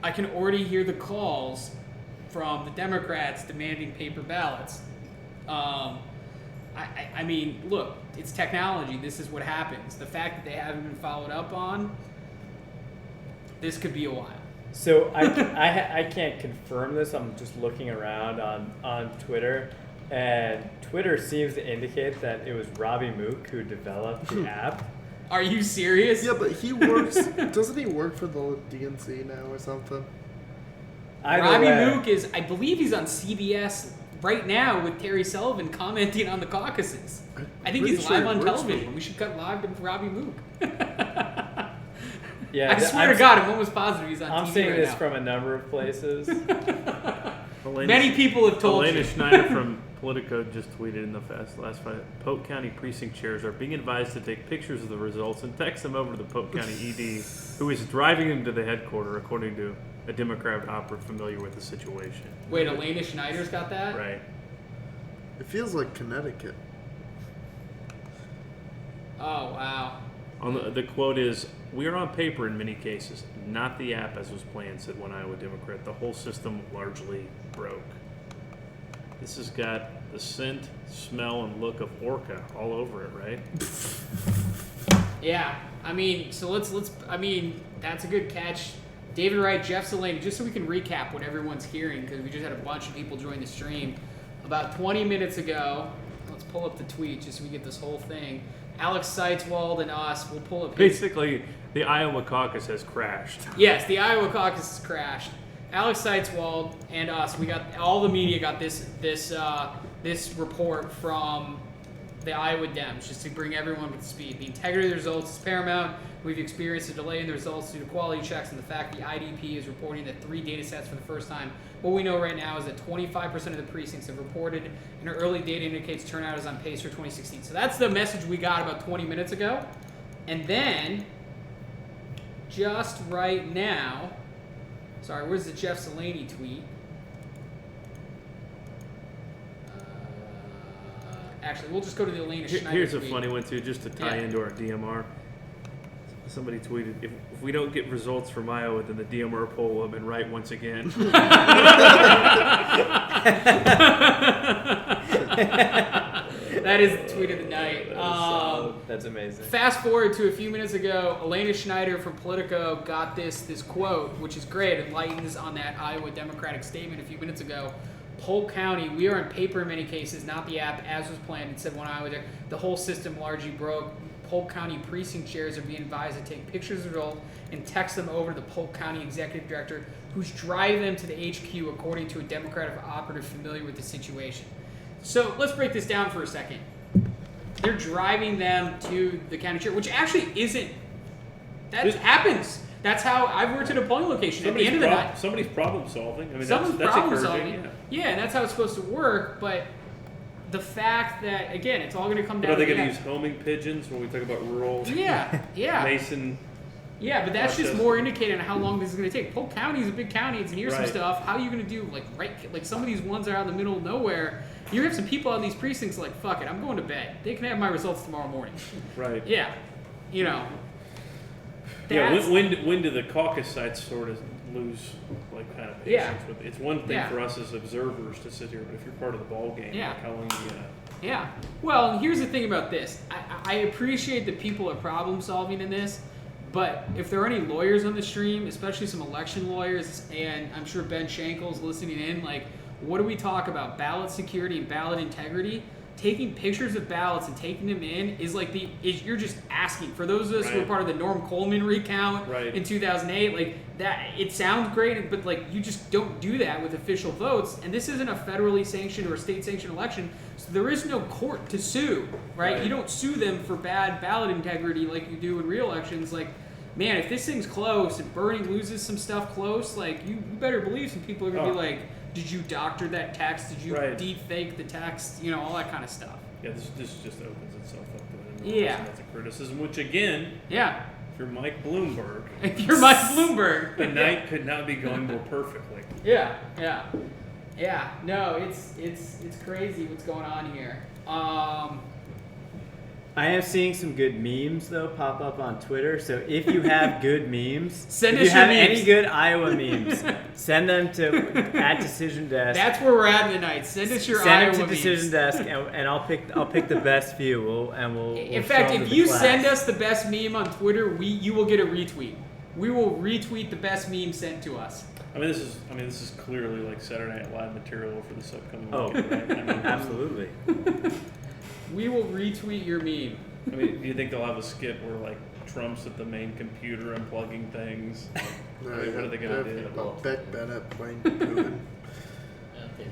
B: I can already hear the calls from the Democrats demanding paper ballots. I mean, look, it's technology. This is what happens. The fact that they haven't been followed up on, this could be a while.
A: So I can't confirm this. I'm just looking around on Twitter, and Twitter seems to indicate that it was Robbie Mook who developed the app.
B: Are you serious?
D: Yeah, but he works. Doesn't he work for the DNC now or something?
B: Robbie Mook is, I believe he's on CBS right now with Terry Sullivan commenting on the caucuses. I think he's live on television. We should cut live to Robbie Mook.
A: Yeah,
B: I swear to God, I'm almost positive he's on TV
A: I'm seeing
B: right
A: this
B: now.
A: from a number of places.
B: Many people have told
E: Elena
B: you.
E: Schneider from Politico just tweeted in the last Friday, Polk County precinct chairs are being advised to take pictures of the results and text them over to the Polk County ED, who is driving them to the headquarters, according to a Democrat operative familiar with the situation.
B: Wait, Elena Schneider's got that?
E: Right.
D: It feels like Connecticut.
B: Oh, wow.
E: The quote is, "We are on paper in many cases, not the app as was planned," said one Iowa Democrat. "The whole system largely broke." This has got the scent, smell, and look of Orca all over it, right?
B: Yeah. I mean, so let's that's a good catch. David Wright, Jeff Selene, just so we can recap what everyone's hearing, because we just had a bunch of people join the stream. About 20 minutes ago, let's pull up the tweet just so we get this whole thing. Alex Seitzwald and us, we'll pull up.
E: Basically, the Iowa caucus has crashed.
B: Yes, the Iowa caucus has crashed. Alex Seitzwald and us, we got all the media got this report from the Iowa Dems, just to bring everyone up to speed. The integrity of the results is paramount. We've experienced a delay in the results due to quality checks and the fact the IDP is reporting that 3 data sets for the first time. What we know right now is that 25% of the precincts have reported, and our early data indicates turnout is on pace for 2016. So that's the message we got about 20 minutes ago. And then, just right now, sorry, where's the Jeff Selene tweet? Actually, we'll just go to the Elena Schneider
E: Here's a
B: tweet.
E: funny one, too, just to tie into our DMR. Somebody tweeted, if we don't get results from Iowa, then the DMR poll will have been right once again.
B: That is the tweet of the night.
A: That's amazing.
B: Fast forward to a few minutes ago, Elena Schneider from Politico got this quote, which is great. It lightens on that Iowa Democratic statement a few minutes ago. Polk County, we are on paper in many cases, not the app, as was planned. It said one Iowa, the whole system largely broke. Polk County precinct chairs are being advised to take pictures of the result and text them over to the Polk County executive director, who's driving them to the HQ, according to a Democratic operative familiar with the situation. So let's break this down for a second. They're driving them to the county chair, which actually isn't. That happens. That's how I've worked at a polling location. At the end of the night,
E: somebody's problem solving. I mean,
B: someone's
E: that's
B: problem
E: encouraging.
B: solving. Yeah, and that's how it's supposed to work. But the fact that, again, it's all going to come down.
E: But are they
B: to
E: going to use homing pigeons when we talk about rural?
B: Yeah.
E: Mason.
B: Yeah, but that's just more indicating on how long this is going to take. Polk County is a big county. It's near some stuff. How are you going to do like some of these ones are out in the middle of nowhere? You have some people out in these precincts like, fuck it, I'm going to bed. They can have my results tomorrow morning.
E: Right.
B: Yeah. You know.
E: Yeah. When do the caucus sites sort of lose kind of patience with it? It's one thing for us as observers to sit here, but if you're part of the ball game, like how long do you?
B: Yeah. Well, here's the thing about this. I appreciate that people are problem solving in this. But if there are any lawyers on the stream, especially some election lawyers, and I'm sure Ben Schenkel's listening in, what do we talk about? Ballot security and ballot integrity? Taking pictures of ballots and taking them in is you're just asking. For those of us who were part of the Norm Coleman recount in 2008, that it sounds great, but you just don't do that with official votes. And this isn't a federally sanctioned or a state sanctioned election, so there is no court to sue, right? You don't sue them for bad ballot integrity like you do in real elections. Man, if this thing's close and Bernie loses some stuff close, you better believe some people are going to be like, did you doctor that text? Did you deep fake the text? All that kind of stuff.
E: Yeah, this just opens itself up to that's a criticism, which again, if you're Mike Bloomberg, the night could not be going more perfectly.
B: Yeah. No, it's crazy what's going on here.
A: I am seeing some good memes though pop up on Twitter. So if you have good memes,
B: send
A: if
B: us
A: you have
B: your memes.
A: any good Iowa memes, send them to @Decision Desk.
B: That's where we're at in the night. Send us your Iowa memes.
A: Send them to Decision Desk, and I'll pick the best few. We'll
B: in fact, if you send us the best meme on Twitter, you will get a retweet. We will retweet the best meme sent to us.
E: I mean, this is clearly Saturday Night Live material for this upcoming weekend, right?
A: Absolutely.
B: We will retweet your meme.
E: I mean, do you think they'll have a skit where like Trump's at the main computer and plugging things? I mean, what are they gonna do?
D: Beck Bennett playing Putin.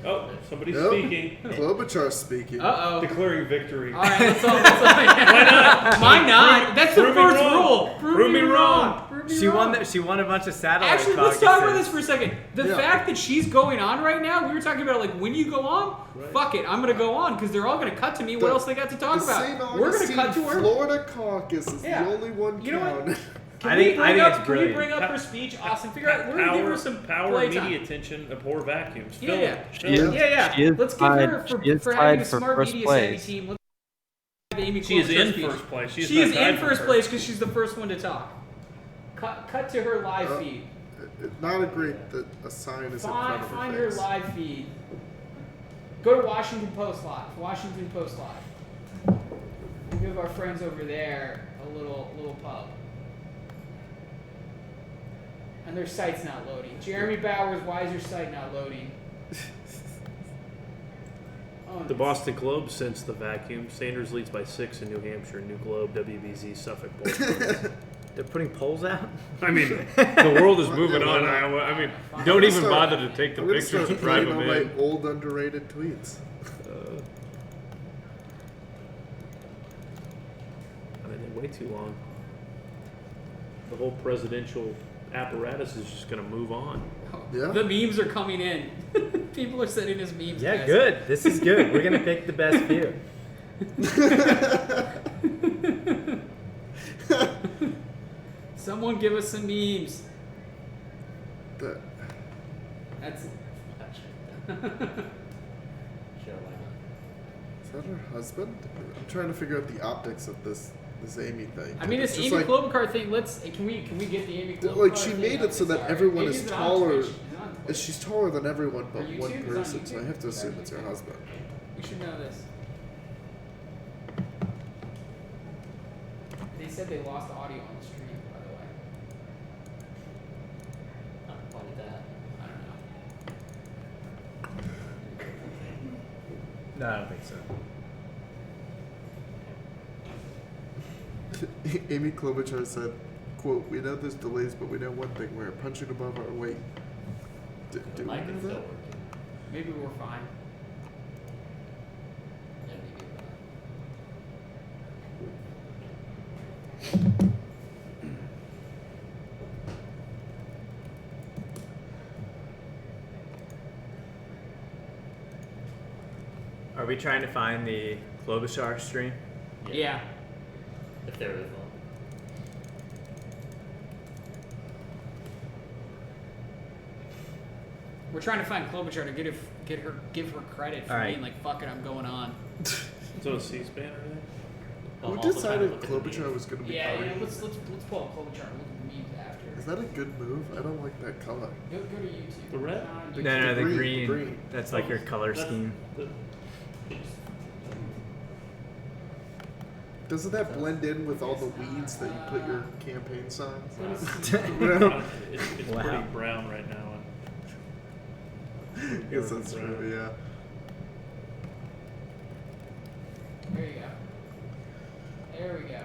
E: Oh, somebody's
D: Nope.
E: speaking.
D: Klobuchar's speaking.
B: Uh-oh.
E: Declaring victory.
B: All right, let's all. Why
E: not?
B: Why not? That's the
E: Prove me
B: first
E: wrong.
B: rule.
E: Prove me wrong.
B: Prove me
N: She
B: wrong.
N: won. She won a bunch of satellite.
B: Actually, let's talk about this
N: caucuses.
B: for a second. The
D: Yeah.
B: fact that she's going on right now, we were talking about like when you go on, fuck it, I'm gonna go on because they're all gonna cut to me. What else they got to talk
D: the
B: about?
D: St.
B: We're gonna
D: Augustine,
B: cut to her.
D: Florida caucus is
B: Yeah.
D: the only one
B: You know what?
D: count.
B: Can we bring
N: it's
B: Can we bring up her speech, Austin? Figure out. We're gonna give her some
E: power,
B: playtime.
E: media attention, abhor vacuums.
B: Yeah,
E: Fill
B: yeah.
E: it.
C: She is-
B: Yeah.
C: she is
B: Let's give
C: tied-
B: her
C: she is
B: for having
C: tied
B: a
C: for
B: smart
C: first
B: media savvy
C: place.
B: team. Let's give Amy
E: She is
B: Klobuchar's
E: in
B: speech.
E: first place. She's
B: She
E: not
B: is
E: tied
B: in
E: for
B: first
E: first.
B: place because she's the first one to talk. Cut to her live feed.
D: Not a great that a sign is in front of
B: Find
D: her
B: her
D: face.
B: live feed. Go to Washington Post Live. Washington Post Live. We'll give our friends over there a little pub. And their site's not loading. Jeremy Bowers, why is your site not loading? Oh,
E: The Boston Globe sensed the vacuum. Sanders leads by 6 in New Hampshire. New Globe, WBZ, Suffolk.
N: They're putting polls out.
E: I mean, the world is moving on, Iowa. I mean, don't even bother to take the
D: I'm gonna
E: pictures
D: start
E: and drive
D: playing
E: them
D: all
E: in.
D: my old underrated tweets.
E: I mean, they wait too long. The whole presidential apparatus is just going to move on.
D: Yeah.
B: The memes are coming in. People are sending us memes.
N: Yeah,
B: guys.
N: good. This is good. We're gonna pick the best few.
B: Someone give us some memes. That's.
D: Is that her husband? I'm trying to figure out the optics of this Amy thing.
B: I mean, it's
D: just
B: Amy
D: like,
B: Klobuchar thing. Can we get the Amy Klobuchar?
D: like she
B: thing
D: made
B: up?
D: it so that
B: Sorry.
D: everyone
B: Amy's
D: is
B: on
D: taller.
B: Twitch. She's on Twitch.
D: She's taller than everyone but
B: Her
D: one
B: YouTube is on
D: person, so I
B: YouTube.
D: have to assume it's her husband.
B: We should know this. They said they lost audio on the stream, by the way. Why did that? I don't know.
N: No, I don't think so.
D: Amy Klobuchar said, quote, "We know there's delays, but we know one thing, we're punching above our weight." Do we know that?
B: Maybe we're fine.
N: Are we trying to find the Klobuchar stream?
B: Yeah.
O: If there is one.
B: We're trying to find Klobuchar to give her credit for
N: All right.
B: being like, fuck it, I'm going on.
E: So a C-SPAN or anything?
D: Who decided Klobuchar was going to be
B: Yeah,
D: covered?
B: let's pull up Klobuchar and look at the memes after.
D: Is that a good move? I don't like that color.
B: Go to YouTube.
E: The red?
N: No, the
D: green,
N: green.
D: the green.
N: That's like your color scheme.
D: Doesn't that blend in with all the weeds that you put your campaign signs?
E: It's
N: Wow.
E: pretty brown right now.
D: Yes, that's true, yeah.
B: There you go. There we go.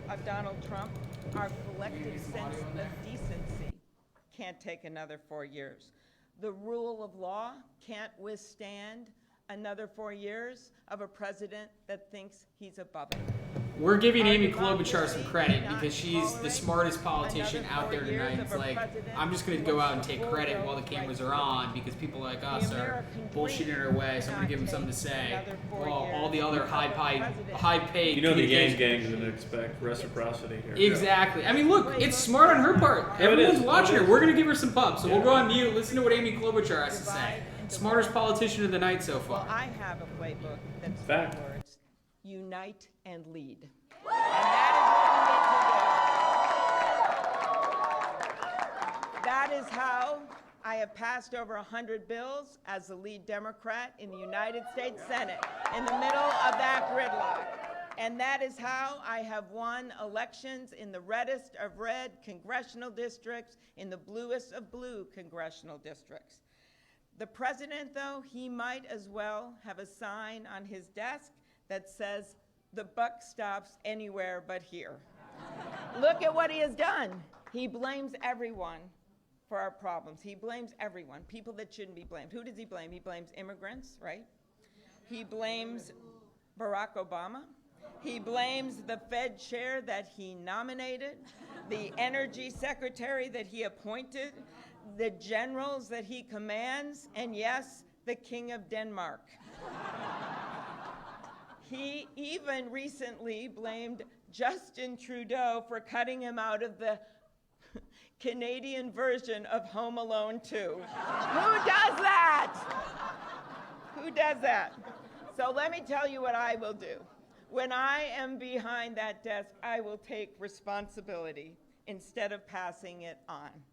P: Of Donald Trump, our collective
B: Maybe some
P: sense
B: audio in
P: of
B: there?
P: decency can't take another 4 years. The rule of law can't withstand another 4 years of a president that thinks he's above it.
B: We're giving Amy Klobuchar some credit because she's the smartest politician out there tonight. It's like, I'm just going to go out and take credit while the cameras are on because people like us are bullshitting her way, so I'm going to give them something to say. While all the other high-paid
E: You know the
B: communication-
E: gang's going to expect reciprocity here.
B: Exactly. I mean, look, it's smart on her part.
E: Yeah, it
B: Everyone's
E: is.
B: watching
E: It
B: her.
E: is.
B: We're going to give her some pub, so we'll go on mute, listen to what Amy Klobuchar has to say. Smartest politician of the night so
P: Well,
B: far.
P: I have a playbook that's
E: Fact.
P: 4 words: unite and lead. And that is what we need to do. That is how I have passed over 100 bills as the lead Democrat in the United States Senate in the middle of that gridlock. And that is how I have won elections in the reddest of red congressional districts, in the bluest of blue congressional districts. The president, though, he might as well have a sign on his desk that says, "The buck stops anywhere but here." Look at what he has done. He blames everyone for our problems. He blames everyone, people that shouldn't be blamed. Who does he blame? He blames immigrants, right? He blames Barack Obama. He blames the Fed chair that he nominated, the energy secretary that he appointed, the generals that he commands, and yes, the King of Denmark. He even recently blamed Justin Trudeau for cutting him out of the Canadian version of Home Alone 2. Who does that? Who does that? So let me tell you what I will do. When I am behind that desk, I will take responsibility instead of passing it on.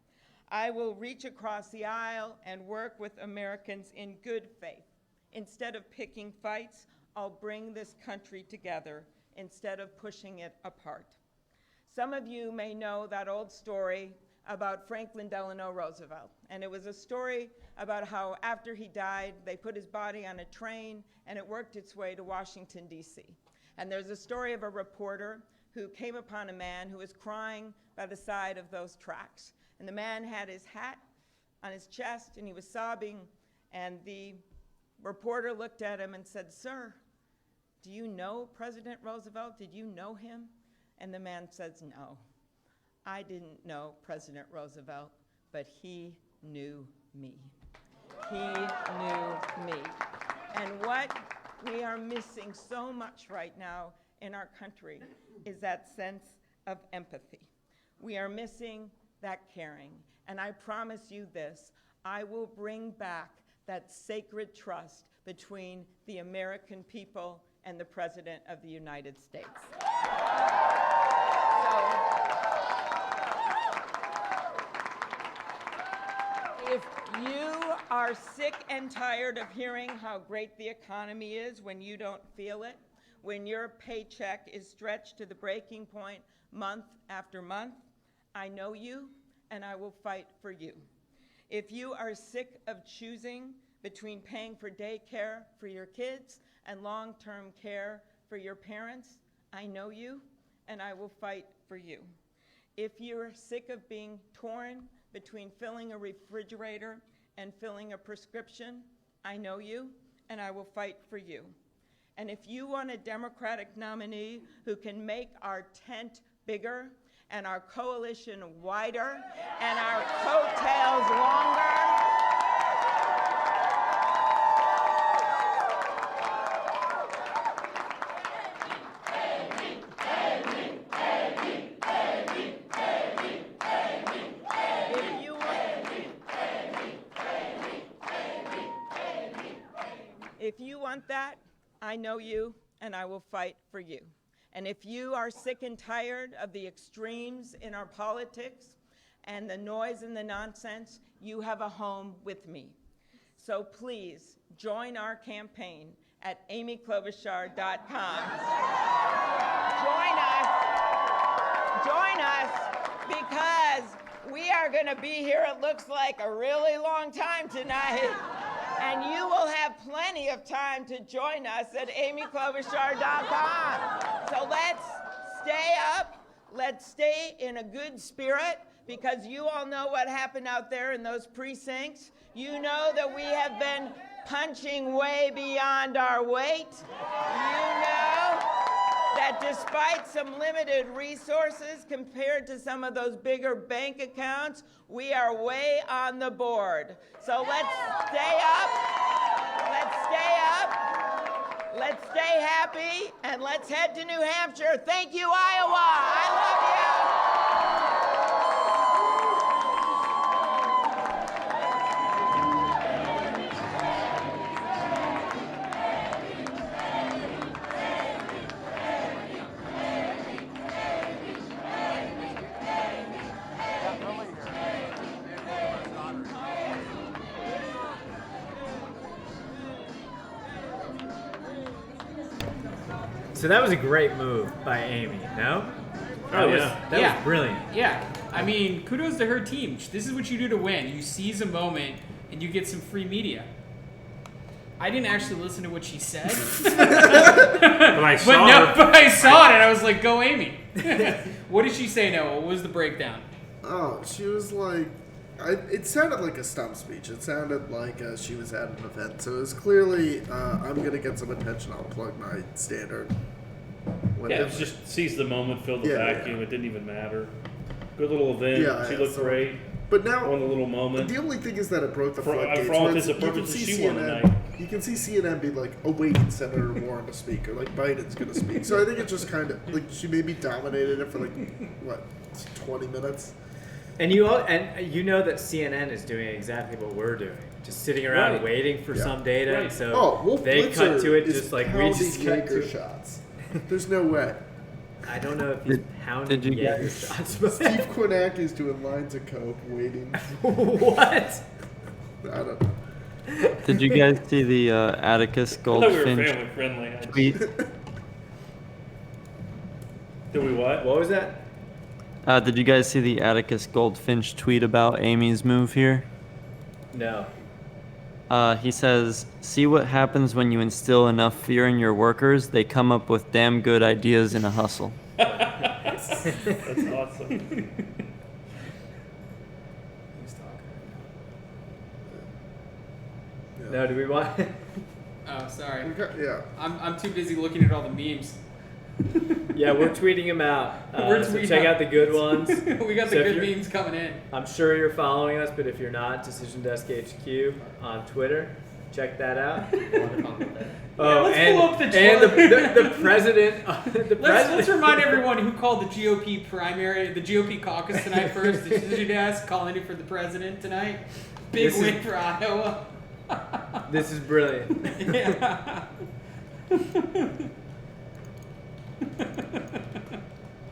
P: I will reach across the aisle and work with Americans in good faith. Instead of picking fights, I'll bring this country together instead of pushing it apart. Some of you may know that old story about Franklin Delano Roosevelt. And it was a story about how after he died, they put his body on a train and it worked its way to Washington, D.C. And there's a story of a reporter who came upon a man who was crying by the side of those tracks. And the man had his hat on his chest and he was sobbing. And the reporter looked at him and said, "Sir, do you know President Roosevelt? Did you know him?" And the man says, "No, I didn't know President Roosevelt, but he knew me. He knew me." And what we are missing so much right now in our country is that sense of empathy. We are missing that caring. And I promise you this, I will bring back that sacred trust between the American people and the President of the United States. If you are sick and tired of hearing how great the economy is when you don't feel it, when your paycheck is stretched to the breaking point month after month, I know you and I will fight for you. If you are sick of choosing between paying for daycare for your kids and long-term care for your parents, I know you and I will fight for you. If you're sick of being torn between filling a refrigerator and filling a prescription, I know you and I will fight for you. And if you want a Democratic nominee who can make our tent bigger and our coalition wider and our coattails longer, if you want that, I know you and I will fight for you. And if you are sick and tired of the extremes in our politics and the noise and the nonsense, you have a home with me. So please join our campaign at amyklobuchar.com. Join us because we are going to be here, it looks like, a really long time tonight. And you will have plenty of time to join us at amyklobuchar.com. So let's stay up, let's stay in a good spirit, because you all know what happened out there in those precincts. You know that we have been punching way beyond our weight. You know that despite some limited resources compared to some of those bigger bank accounts, we are way on the board. So let's stay up, let's stay happy, and let's head to New Hampshire. Thank you, Iowa. I love you.
N: So that was a great move by Amy, no? That was brilliant.
B: Yeah. I mean, kudos to her team. This is what you do to win. You seize a moment and you get some free media. I didn't actually listen to what she said.
E: But I saw her.
B: But I saw it, and I was like, go Amy. What did she say, Noah? What was the breakdown?
D: Oh, she was like... it sounded like a stump speech. It sounded like she was at an event. So it was clearly, I'm going to get some attention. I'll plug my standard.
E: Yeah, it was just seize the moment, fill the vacuum.
D: Yeah.
E: It didn't even matter. Good little event.
D: Yeah,
E: She looked great.
D: But now,
E: on the little moment.
D: The only thing is that it broke the
E: For
D: floodgates.
E: all
D: where
E: intents and
D: you can
E: purposes,
D: see
E: she won the
D: CNN
E: night.
D: You can see CNN be like awaiting Senator Warren to speak, or like Biden's going to speak. So I think it just kind of like she maybe dominated it for like what 20 minutes.
N: And you know that CNN is doing exactly what we're doing, just sitting around waiting for some data.
D: Right.
N: And so
D: Wolf
N: they
D: Blitzer
N: cut to it
D: is
N: just like we
D: pounding
N: just cut
D: Jaeger
N: to
D: shots. There's no way.
N: I don't know if he's pounding
C: did you
N: Jaeger
C: guys-
N: shots. But
D: Steve Quinnack is doing lines of coke, waiting.
N: What?
D: I don't know.
C: Did you guys see the Atticus
E: I thought we were
C: Goldfinch
E: family friendly.
C: tweet?
E: Did we what?
N: What was that?
C: Did you guys see the Atticus Goldfinch tweet about Amy's move here?
N: No.
C: He says, "See what happens when you instill enough fear in your workers? They come up with damn good ideas in a hustle."
E: That's awesome.
N: No, do we want?
B: Oh, sorry.
D: Yeah.
B: I'm too busy looking at all the memes.
N: Yeah, we're tweeting them out.
B: We're
N: So
B: tweeting
N: check
B: out.
N: out the good ones.
B: We got
N: So
B: the
N: if
B: good
N: you're-
B: memes coming in.
N: I'm sure you're following us, but if you're not, Decision Desk HQ on Twitter, check that out. Oh,
B: let's
N: and,
B: pull up the
N: and the president.
B: Let's remind everyone who called the GOP primary, the GOP caucus tonight first. The Decision Desk calling it for the president tonight. Big
N: This
B: win
N: is-
B: for Iowa.
N: This is brilliant.
B: Yeah.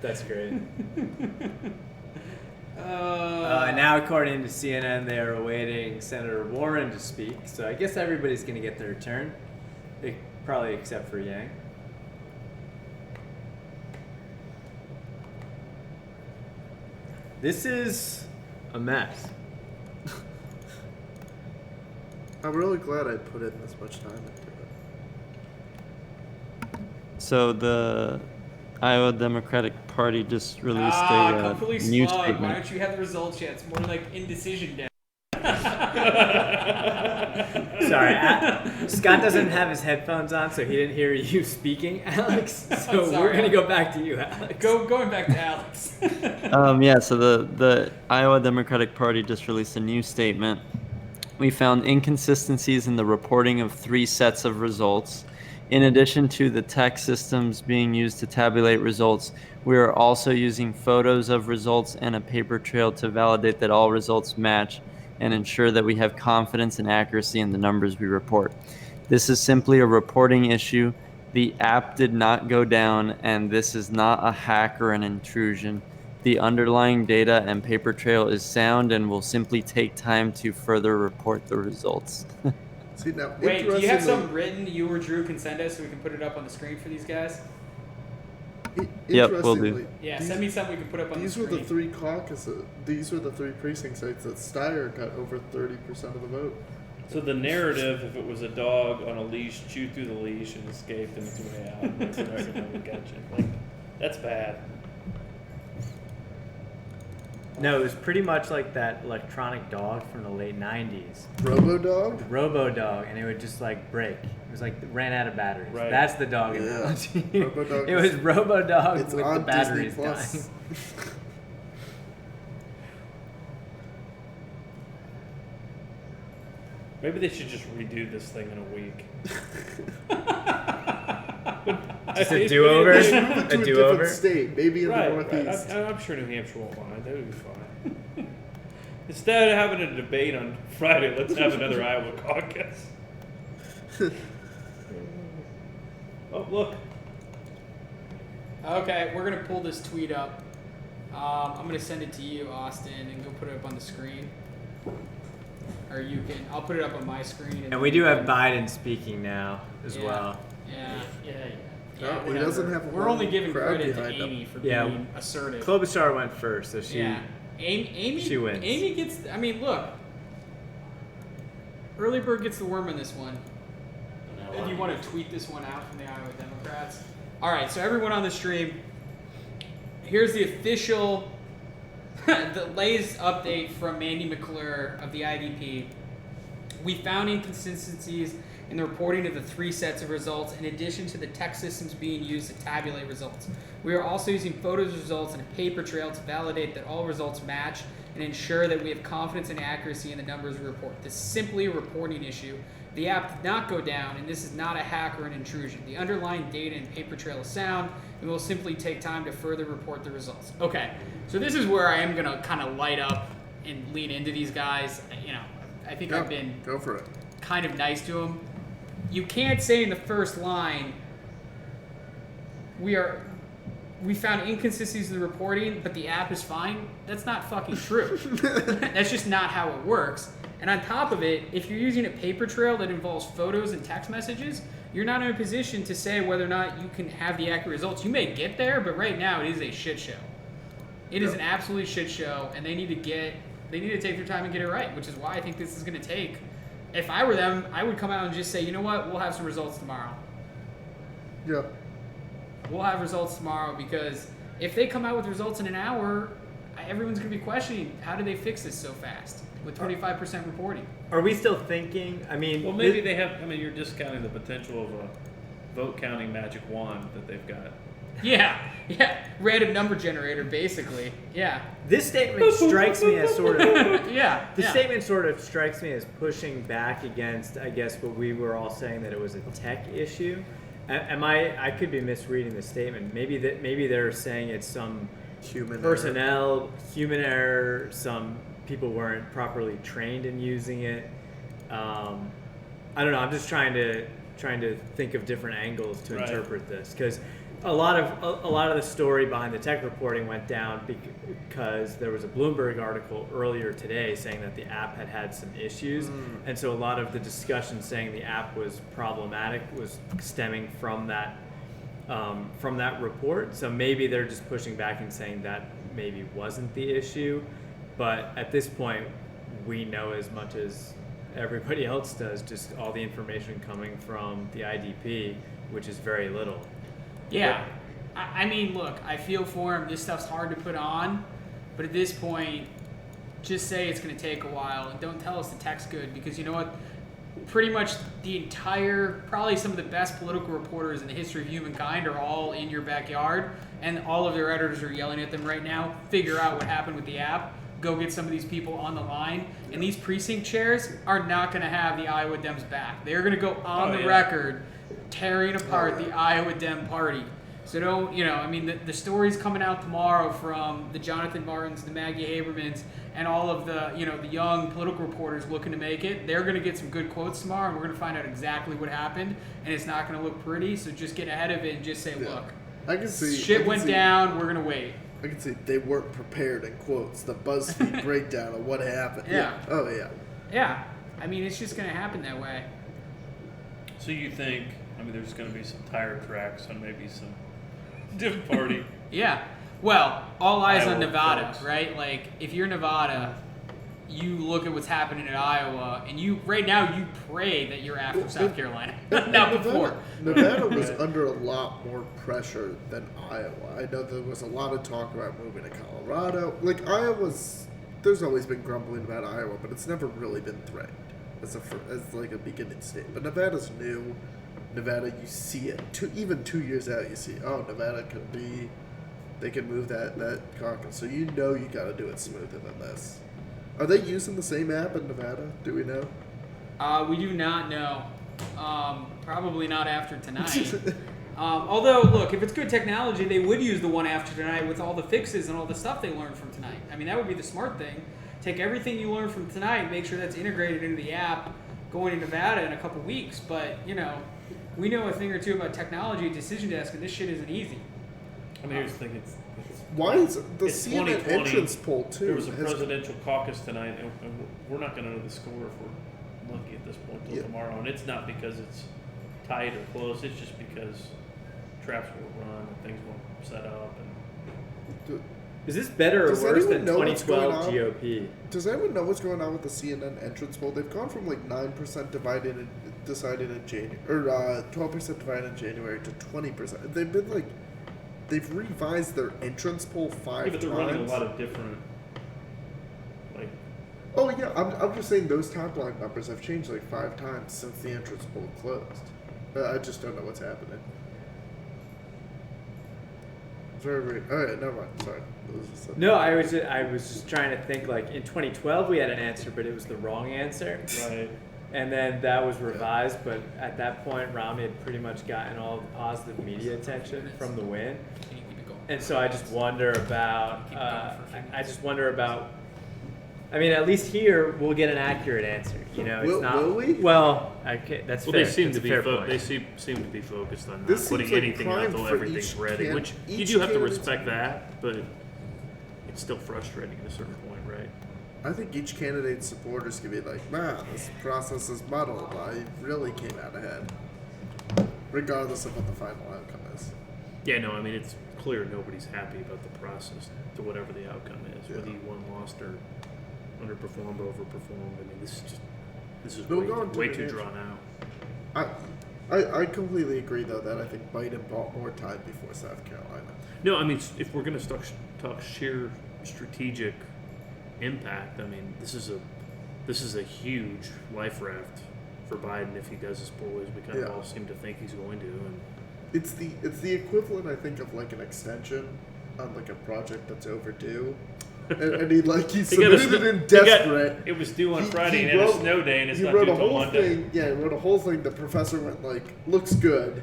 N: That's great.
B: Uh,
N: Now, according to CNN, they are awaiting Senator Warren to speak. So I guess everybody's going to get their turn, probably except for Yang. This is a mess.
D: I'm really glad I put in this much time into it.
C: So the Iowa Democratic Party just released
B: completely
C: a news
B: smug. Why
C: statement.
B: don't you have the results yet? It's more like indecision day.
N: Sorry, Scott doesn't have his headphones on, so he didn't hear you speaking, Alex. So
B: Sorry.
N: we're going to go back to you, Alex.
B: Going back to Alex.
C: Yeah, so the Iowa Democratic Party just released a new statement. We found inconsistencies in the reporting of 3 sets of results. In addition to the tech systems being used to tabulate results, we are also using photos of results and a paper trail to validate that all results match and ensure that we have confidence and accuracy in the numbers we report. This is simply a reporting issue. The app did not go down, and this is not a hack or an intrusion. The underlying data and paper trail is sound and will simply take time to further report the results.
D: See, now,
B: Wait, do you have
D: interestingly-
B: something written you or Drew can send us so we can put it up on the screen for these guys?
C: Yep, will do.
D: Interestingly,
B: Yeah, send me something we can put up on the
D: These
B: screen.
D: were the 3 caucuses. These were the 3 precinct sites that Steyer got over 30% of the vote.
E: So the narrative, if it was a dog on a leash, chewed through the leash and escaped and its way out, that's the narrative we got you. Like, that's bad.
N: No, it was pretty much like that electronic dog from the late 90s.
D: Robo-Dog?
N: Robo-Dog, and it would just like break. It was like ran out of batteries.
E: Right.
N: That's the dog analogy.
D: Robo-Dog
N: It was
D: is-
N: Robo-Dog
D: it's
N: with the
D: on
N: batteries
D: Disney Plus.
N: dying.
E: Maybe they should just redo this thing in a week.
N: Just a do-over?
D: Just move it to a
N: do-over?
D: different state, maybe in
E: Right,
D: the
E: right.
D: Northeast.
E: I'm sure New Hampshire won't mind. That would be fine. Instead of having a debate on Friday, let's have another Iowa caucus. Oh, look.
B: Okay, we're gonna pull this tweet up. I'm gonna send it to you, Austin, and go put it up on the screen. Or you can. I'll put it up on my screen.
N: And we do have Biden speaking now as well.
B: Yeah.
D: Oh, he doesn't have a
B: We're only giving
D: crowd
B: credit to
D: behind him.
B: Amy for
N: Yeah.
B: being assertive.
N: Klobuchar went first, so she
B: Yeah. Amy
N: she wins.
B: Amy gets. I mean, look. early bird gets the worm on this one. If you want to tweet this one out from the Iowa Democrats. All right, so everyone on the stream, here's the official, the latest update from Mandy McClure of the IDP. We found inconsistencies in the reporting of the 3 sets of results in addition to the text systems being used to tabulate results. We are also using photos of results and a paper trail to validate that all results match and ensure that we have confidence and accuracy in the numbers we report. This is simply a reporting issue. The app did not go down, and this is not a hack or an intrusion. The underlying data and paper trail is sound, and we'll simply take time to further report the results. Okay, so this is where I am going to kind of light up and lean into these guys. You know, I think I've been
D: go for it.
B: Kind of nice to them. You can't say in the first line, we found inconsistencies in the reporting, but the app is fine. That's not fucking true. That's just not how it works. And on top of it, if you're using a paper trail that involves photos and text messages, you're not in a position to say whether or not you can have the accurate results. You may get there, but right now it is a shit show. It is an absolute shit show, and they need to take their time and get it right, which is why I think this is going to take. If I were them, I would come out and just say, you know what, we'll have some results tomorrow.
D: Yeah.
B: We'll have results tomorrow, because if they come out with results in an hour, everyone's going to be questioning, how did they fix this so fast with 25% reporting?
N: Are we still thinking? I mean,
E: well, maybe they have. I mean, you're discounting the potential of a vote counting magic wand that they've got.
B: Yeah, random number generator, basically. Yeah.
N: This statement strikes me as sort of
B: statement
N: sort of strikes me as pushing back against, I guess, what we were all saying, that it was a tech issue. I could be misreading the statement. Maybe they're saying it's some human error. Some people weren't properly trained in using it. I don't know. I'm just trying to think of different angles to interpret this, because a lot of the story behind the tech reporting went down because there was a Bloomberg article earlier today saying that the app had some issues, and so a lot of the discussion saying the app was problematic was stemming from that report. So maybe they're just pushing back and saying that maybe wasn't the issue, but at this point we know as much as everybody else does, just all the information coming from the IDP, which is very little.
B: Yeah. I mean, look, I feel for him. This stuff's hard to put on, but at this point, just say it's going to take a while, and don't tell us the tech's good, because you know what? Pretty much probably some of the best political reporters in the history of humankind are all in your backyard, and all of their editors are yelling at them right now. Figure out what happened with the app. Go get some of these people on the line. And these precinct chairs are not going to have the Iowa Dems back. They're going to go on the record tearing apart the Iowa Dem Party. So don't, I mean, the stories coming out tomorrow from the Jonathan Martins, the Maggie Habermans, and all of the, the young political reporters looking to make it. They're going to get some good quotes tomorrow, and we're going to find out exactly what happened, and it's not going to look pretty. So just get ahead of it and just say, look, shit went down, we're going to wait.
D: I can see they weren't prepared in quotes. The BuzzFeed breakdown of what happened. Yeah. Oh, yeah.
B: Yeah. I mean, it's just going to happen that way.
E: So you think, there's going to be some tire tracks on maybe some Dem Party?
B: Yeah. Well, all eyes
E: Iowa
B: on Nevada,
E: folks.
B: right? Like, if you're Nevada, you look at what's happening in Iowa, and right now you pray that you're after South Carolina. Not before.
D: Nevada was under a lot more pressure than Iowa. I know there was a lot of talk about moving to Colorado. Like, there's always been grumbling about Iowa, but it's never really been threatened as like a beginning state. But Nevada's new. Nevada, you see it. Even 2 years out, you see, Nevada could be, they can move that caucus. So you got to do it smoother than this. Are they using the same app in Nevada? Do we know?
B: We do not know. Probably not after tonight. Although, look, if it's good technology, they would use the one after tonight with all the fixes and all the stuff they learned from tonight. I mean, that would be the smart thing. Take everything you learned from tonight, make sure that's integrated into the app going to Nevada in a couple weeks. But, we know a thing or two about technology at Decision Desk, and this shit isn't easy.
E: Here's the thing.
D: Why is the
E: it's
D: CNN
E: 2020.
D: entrance poll, too?
E: There was a presidential caucus tonight, and we're not going to know the score if we're lucky at this point until tomorrow. And it's not because it's tight or close. It's just because traps were run and things weren't set up. And
A: Is this better or
D: Does
A: worse
D: anyone
A: than
D: know what's going
A: 2012
D: on?
A: GOP?
D: Does anyone know what's going on with the CNN entrance poll? They've gone from like 9% decided in January, or 12% divided in January to 20%. They've been like, they've revised their entrance poll 5
E: Yeah, but they're
D: times.
E: running a lot of different, like.
D: Oh yeah, I'm just saying those top line numbers have changed like 5 times since the entrance poll closed. I just don't know what's happening. Very. All right, never mind. Sorry.
A: No, I was just trying to think. Like in 2012, we had an answer, but it was the wrong answer.
E: Right.
A: And then that was revised, but at that point, Rami had pretty much gotten all the positive media attention from the win. And so I just wonder about. I mean, at least here we'll get an accurate answer. You know, it's not.
D: Will we?
A: Well, okay, that's fair.
E: They seem
A: That's
E: to
A: a
E: be
A: fair point.
E: they seem to be focused on not
D: This
E: putting
D: seems like
E: anything out
D: prime
E: until
D: for
E: everything's
D: each
E: ready. Which you
D: each
E: do have to
D: candidate's-
E: respect that, but it's still frustrating at a certain point, right?
D: I think each candidate's supporters could be like, man, this process is muddled. I really came out ahead. Regardless of what the final outcome is.
E: Yeah, no, I mean, it's clear nobody's happy about the process to whatever the outcome is, whether you won, lost, or underperformed, overperformed. I mean, this is way too drawn out.
D: I completely agree, though, that I think Biden bought more time before South Carolina.
E: No, I mean, if we're going to talk sheer strategic impact, I mean, this is a huge life raft for Biden if he does as poorly as we kind of all seem to think he's going to. And
D: it's the equivalent, I think, of like an extension on like a project that's overdue. And he submitted it in desperate.
E: It was due on Friday and had a snow day, and it's not due until Monday.
D: He wrote a whole thing. The professor went like, looks good,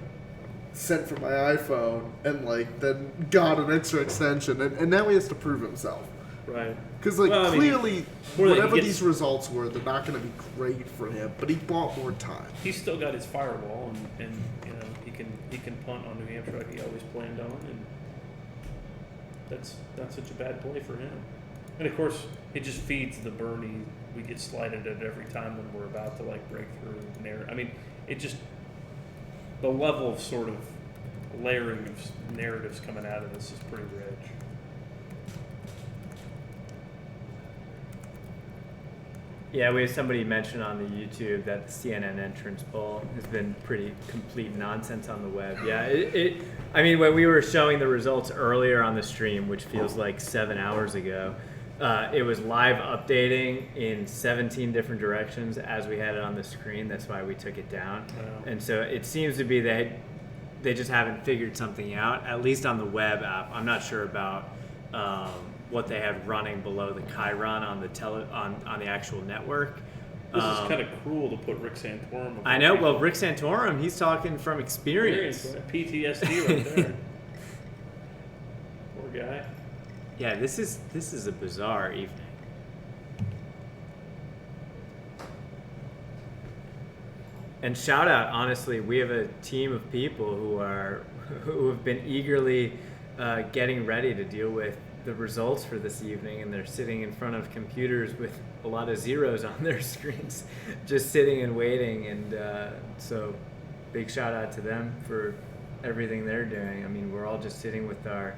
D: sent for my iPhone, and like then got an extra extension, and now he has to prove himself.
E: Right.
D: Because clearly, whatever
E: gets,
D: these results were, they're not going to be great for him. But he bought more time.
E: He's still got his firewall, and you know he can punt on New Hampshire like he always planned on, and that's not such a bad play for him. And of course, it just feeds the Bernie. We get slighted at every time when we're about to like break through narrative. I mean, it just the level of sort of layering of narratives coming out of this is pretty rich.
A: Yeah, we had somebody mention on the YouTube that the CNN entrance poll has been pretty complete nonsense on the web. Yeah, I mean, when we were showing the results earlier on the stream, which feels like 7 hours ago, it was live updating in 17 different directions as we had it on the screen. That's why we took it down. Wow. And so it seems to be that they just haven't figured something out, at least on the web app. I'm not sure about what they have running below the Chiron on the on the actual network.
E: This is kind of cruel to put Rick Santorum.
A: I know. Well, Rick Santorum, he's talking from experience.
E: PTSD right there. Poor guy.
A: Yeah, this is a bizarre evening. And shout out, honestly, we have a team of people who have been eagerly getting ready to deal with the results for this evening, and they're sitting in front of computers with a lot of zeros on their screens, just sitting and waiting. And so big shout out to them for everything they're doing. I mean, we're all just sitting with our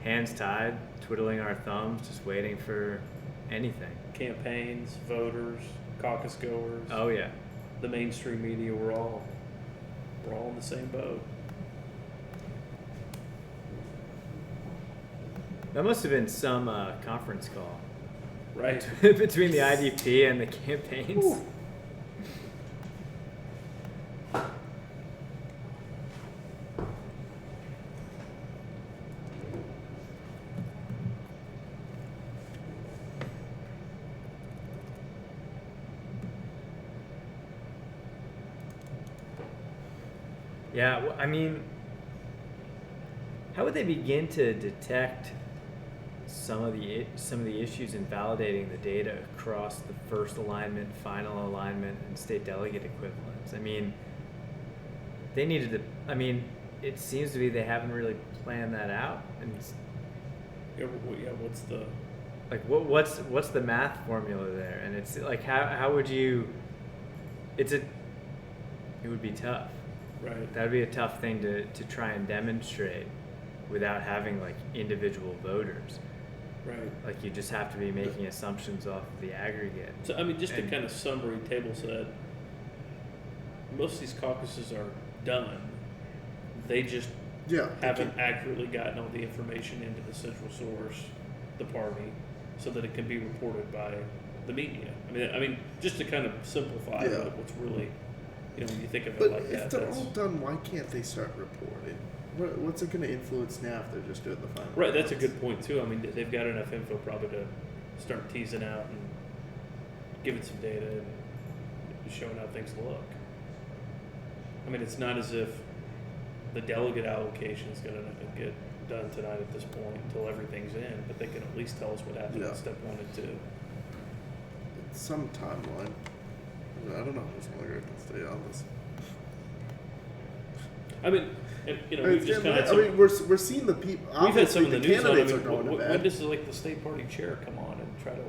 A: hands tied, twiddling our thumbs, just waiting for anything.
E: Campaigns, voters, caucus goers.
A: Oh yeah.
E: The mainstream media, we're all in the same boat.
A: That must have been some conference call.
E: Right.
A: Between the IDP and the campaigns. Ooh. Yeah, I mean, how would they begin to detect some of the issues in validating the data across the first alignment, final alignment, and state delegate equivalents? I mean, they needed to. I mean, it seems to be they haven't really planned that out. And
E: what's the
A: what's the math formula there? And it's like how would you? It would be tough.
E: Right.
A: That would be a tough thing to try and demonstrate without having like individual voters.
E: Right.
N: Like you just have to be making assumptions off the aggregate.
E: So I mean, just to kind of summary table set, most of these caucuses are done. They just haven't accurately gotten all the information into the central source, the party, so that it can be reported by the media. I mean, just to kind of simplify what's really, when you think of it like that.
D: If they're all done, why can't they start reporting? What's it going to influence now if they're just doing the final?
E: Right, that's a good point too. I mean, they've got enough info probably to start teasing out and giving some data and showing how things look. I mean, it's not as if the delegate allocation is going to get done tonight at this point until everything's in, but they can at least tell us what happened in step 1 and 2.
D: Some timeline. I don't know how much longer I can stay on this.
E: I mean, we've just kind of.
D: We're seeing the people.
E: We've had some of the news on. I mean,
D: when
E: does the state party chair come on and try to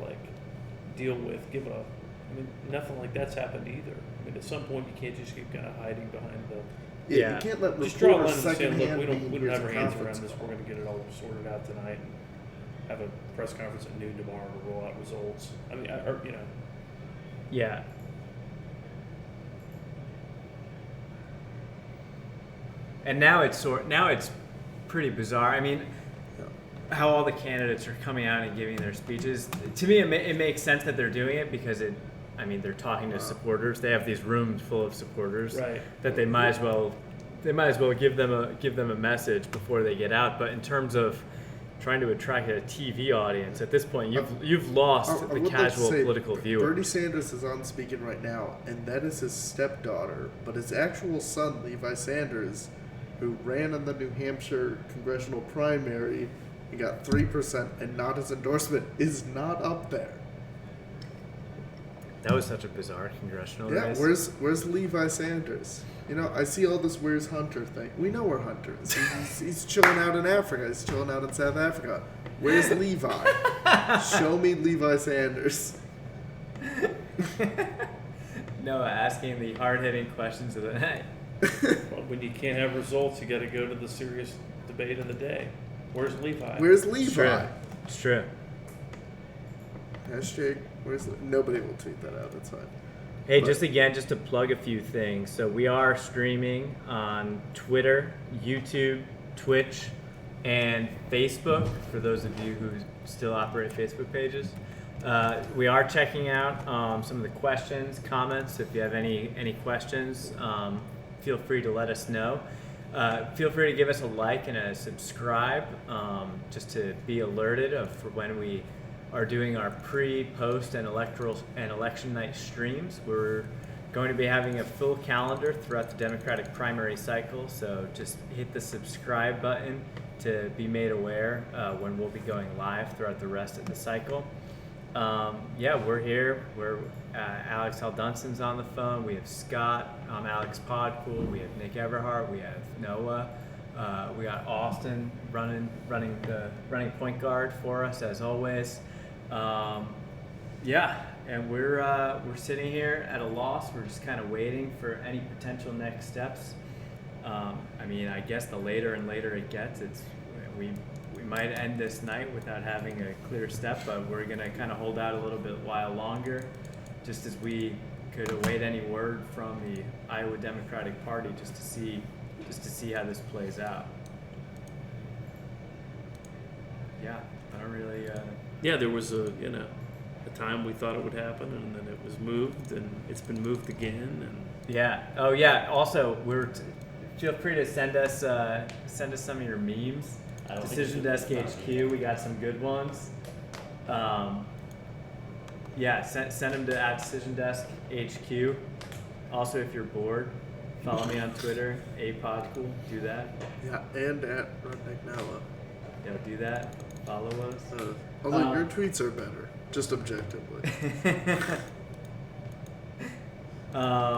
E: deal with, nothing like that's happened either. I mean, at some point you can't just keep kind of hiding behind the.
D: Yeah, you can't let
E: just draw a line
D: reporters
E: and say, look,
D: secondhand.
E: we don't have our hands around this. We're going to get it all sorted out tonight and have a press conference at noon tomorrow to roll out results. I mean,
N: Yeah. And now it's pretty bizarre. I mean, how all the candidates are coming out and giving their speeches. To me, it makes sense that they're doing it because they're talking to supporters. They have these rooms full of supporters that they might as well give them a message before they get out. But in terms of trying to attract a TV audience, at this point you've lost the casual political viewer.
D: Bernie Sanders is on speaking right now, and that is his stepdaughter. But his actual son, Levi Sanders, who ran in the New Hampshire congressional primary and got 3% and not his endorsement, is not up there.
N: That was such a bizarre congressional race.
D: Where's Levi Sanders? I see all this "Where's Hunter" thing. We know where Hunter is. He's chilling out in Africa. He's chilling out in South Africa. Where's Levi? Show me Levi Sanders.
N: No, asking the hard-hitting questions of the night.
E: Well, when you can't have results, you got to go to the serious debate of the day. Where's Levi?
D: Where's Levi?
N: It's true.
D: Hashtag. Nobody will tweet that out. That's fine.
N: Hey, just to plug a few things. So we are streaming on Twitter, YouTube, Twitch, and Facebook, for those of you who still operate Facebook pages. We are checking out some of the questions, comments. If you have any questions, feel free to let us know. Feel free to give us a like and a subscribe, just to be alerted for when we are doing our pre, post, and election night streams. We're going to be having a full calendar throughout the Democratic primary cycle, so just hit the subscribe button to be made aware when we'll be going live throughout the rest of the cycle. We're here. Alex Haldunson's on the phone. We have Scott. I'm Alex Podcool. We have Nick Everhart. We have Noah. We got Austin running point guard for us as always. And we're sitting here at a loss. We're just kind of waiting for any potential next steps. I guess the later and later it gets, we might end this night without having a clear step, but we're gonna kind of hold out a little bit while longer, just as we could await any word from the Iowa Democratic Party, just to see how this plays out. Yeah, I don't really.
E: There was a time we thought it would happen, and then it was moved, and it's been moved again, and.
N: Yeah. Oh yeah. Also, feel free to send us some of your memes. Decision Desk HQ. We got some good ones. Send them to @DecisionDeskHQ. Also, if you're bored, follow me on Twitter, @Podcool. Do that.
D: Yeah, and @Redneck
N: Yeah, do that. Follow us.
D: Although your tweets are better, just objectively.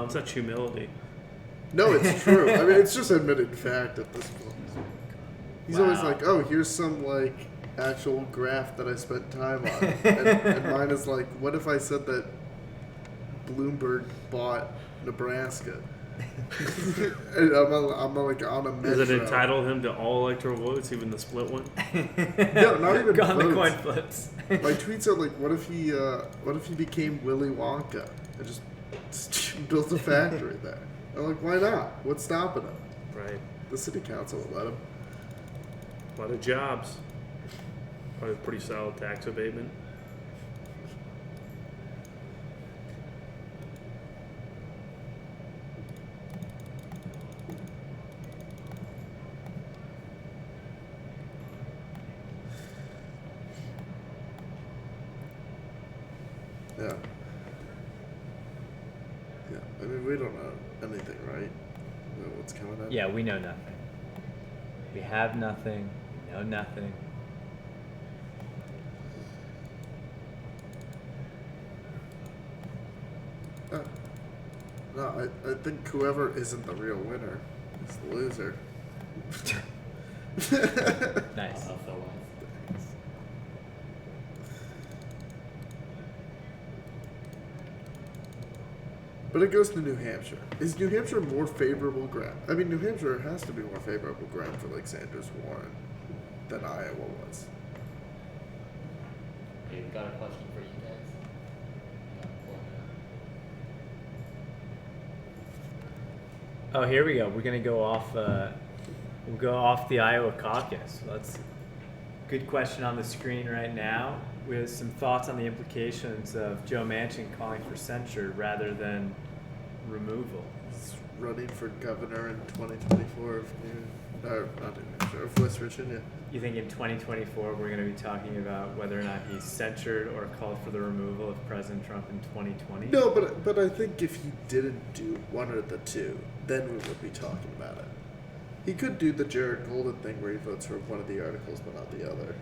E: Such humility.
D: No, it's true. It's just admitted fact at this point. He's always like, "Oh, here's some actual graph that I spent time on," and mine is like, "What if I said that Bloomberg bought Nebraska?" And I'm like on a metro.
E: Does it entitle him to all electoral votes, even the split one?
D: No, not even
A: Go on the
D: votes.
A: coin flips.
D: My tweets are like, what if he became Willy Wonka and just built a factory there? I'm like, why not? What's stopping him?
E: Right.
D: The city council will let him.
E: A lot of jobs. Probably a pretty solid tax abatement.
D: Yeah. Yeah. I mean, we don't know anything, right? We know what's coming up.
N: Yeah, we know nothing. We have nothing. We know nothing.
D: No, I think whoever isn't the real winner is the loser.
N: Nice.
D: But it goes to New Hampshire. Is New Hampshire more favorable ground? I mean, New Hampshire has to be more favorable ground for like Sanders Warren than Iowa was.
O: We've got a question for you guys.
N: Oh, here we go. We're gonna go off. We'll go off the Iowa caucus. That's good question on the screen right now. With some thoughts on the implications of Joe Manchin calling for censure rather than removal.
D: He's running for governor in 2024 of of West Virginia.
N: You think in 2024 we're going to be talking about whether or not he's censured or called for the removal of President Trump in 2020?
D: No, but I think if he didn't do one or the two, then we would be talking about it. He could do the Jared Golden thing where he votes for one of the articles but not the other.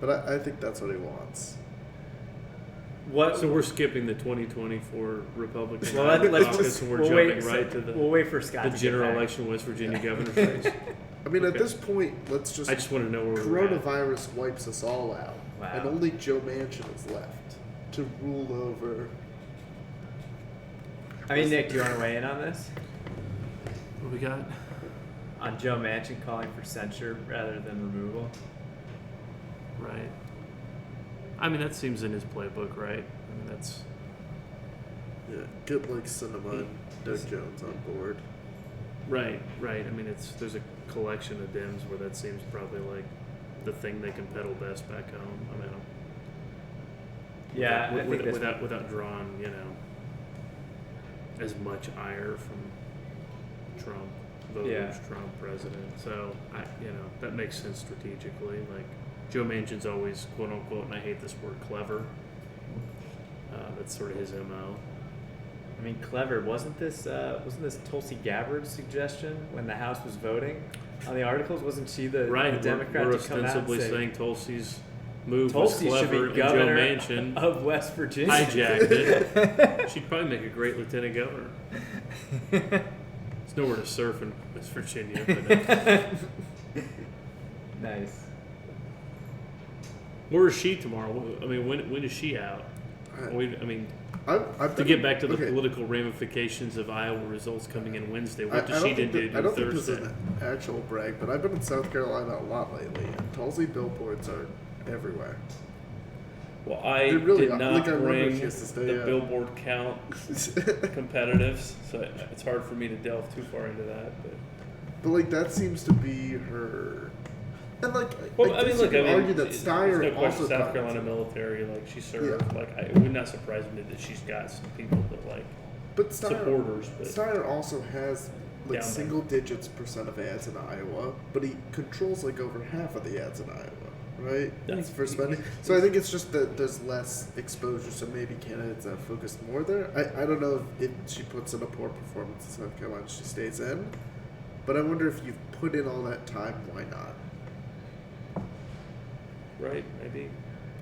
D: But I think that's what he wants.
N: What?
E: So we're skipping the 2024 Republican
N: caucus
E: and we're jumping right to the
N: we'll wait for Scott
E: the general election West Virginia governor's race.
D: I mean, at this point, let's just.
E: I just want to know where we're at.
D: Coronavirus wipes us all out, and only Joe Manchin is left to rule over.
N: I mean, Nick, do you want to weigh in on this?
E: What we got?
N: On Joe Manchin calling for censure rather than removal?
E: Right. I mean, that seems in his playbook, right? I mean, that's...
D: Yeah, get like Cinema and Doug Jones on board.
E: Right. I mean, there's a collection of Dems where that seems probably like the thing they can peddle best back home. I mean,
N: yeah,
E: without drawing, as much ire from Trump voters, Trump president. So that makes sense strategically. Like Joe Manchin's always quote unquote, and I hate this word, clever. That's sort of his MO.
N: I mean, clever. Wasn't this Tulsi Gabbard's suggestion when the House was voting on the articles? Wasn't she the Democrat
E: we're
N: to come out and
E: ostensibly
N: say
E: saying Tulsi's move
N: Tulsi
E: was clever,
N: should be
E: and Joe
N: governor
E: Manchin
N: of West Virginia
E: hijacked it. She'd probably make a great lieutenant governor. There's nowhere to surf in West Virginia. But,
N: nice.
E: Where is she tomorrow? I mean, when is she out? To get back to the political ramifications of Iowa results coming in Wednesday, what does she do
D: I don't
E: Thursday?
D: think this is an actual brag, but I've been in South Carolina a lot lately, and Tulsi billboards are everywhere.
E: Well, I
D: really
E: did not bring the billboard count competitives, so it's hard for me to delve too far into that.
D: But like that seems to be her. And like,
E: well,
D: I
E: mean,
D: argue that Steyer
E: there's no question
D: also
E: South Carolina military, like she served. Yeah. Like, it would not surprise me that she's got some people that supporters. But
D: Steyer also has like single digits % of ads in Iowa, but he controls like over half of the ads in Iowa, right? That's for spending. So I think it's just that there's less exposure, so maybe candidates have focused more there. I don't know if she puts in a poor performance in South Carolina, she stays in, but I wonder if you've put in all that time, why not?
E: Right, maybe.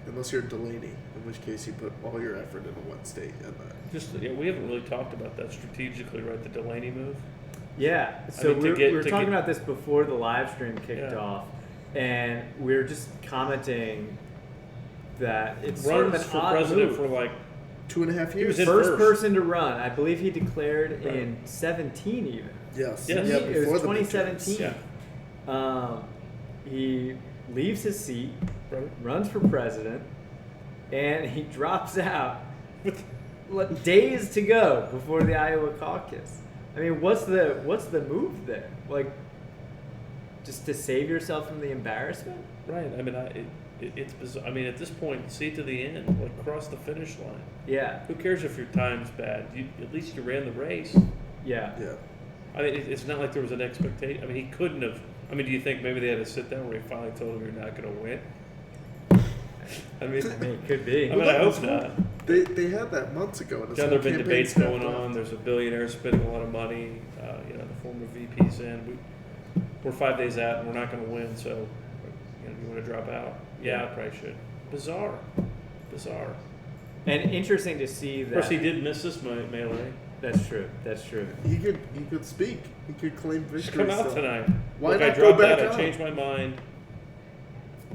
D: Unless you're Delaney, in which case you put all your effort into one state and
E: we haven't really talked about that strategically, right? The Delaney move.
N: Yeah. So we were talking about this before the live stream kicked off, and we were just commenting that it's sort of an
E: for
N: odd
E: president
N: move.
E: for like
D: 2.5 years.
N: First person to run. I believe he declared in 17 even.
D: Yes.
N: Yeah, it was 2017.
D: Yeah.
N: He leaves his seat, runs for president, and he drops out with days to go before the Iowa caucus. I mean, what's the move there? Like, just to save yourself from the embarrassment?
E: Right. I mean, it's bizarre. I mean, at this point, see to the end, like cross the finish line.
N: Yeah.
E: Who cares if your time's bad? At least you ran the race.
N: Yeah.
D: Yeah.
E: I mean, it's not like there was an expectation. I mean, he couldn't have. I mean, do you think maybe they had to sit down where he finally told him you're not going to win?
N: I mean, it could be.
E: I mean, I hope not.
D: They had that months ago.
E: There have been debates going on. There's a billionaire spending a lot of money. The former VP's in. We're 5 days out, and we're not going to win. So, you want to drop out? Yeah, I probably should. Bizarre.
N: And interesting to see that.
E: Of course, he did miss this melee.
N: That's true.
D: He could speak. He could claim victory.
E: Come out tonight.
D: Why
E: Look,
D: not
E: I dropped
D: go back
E: out.
D: out?
E: I changed my mind.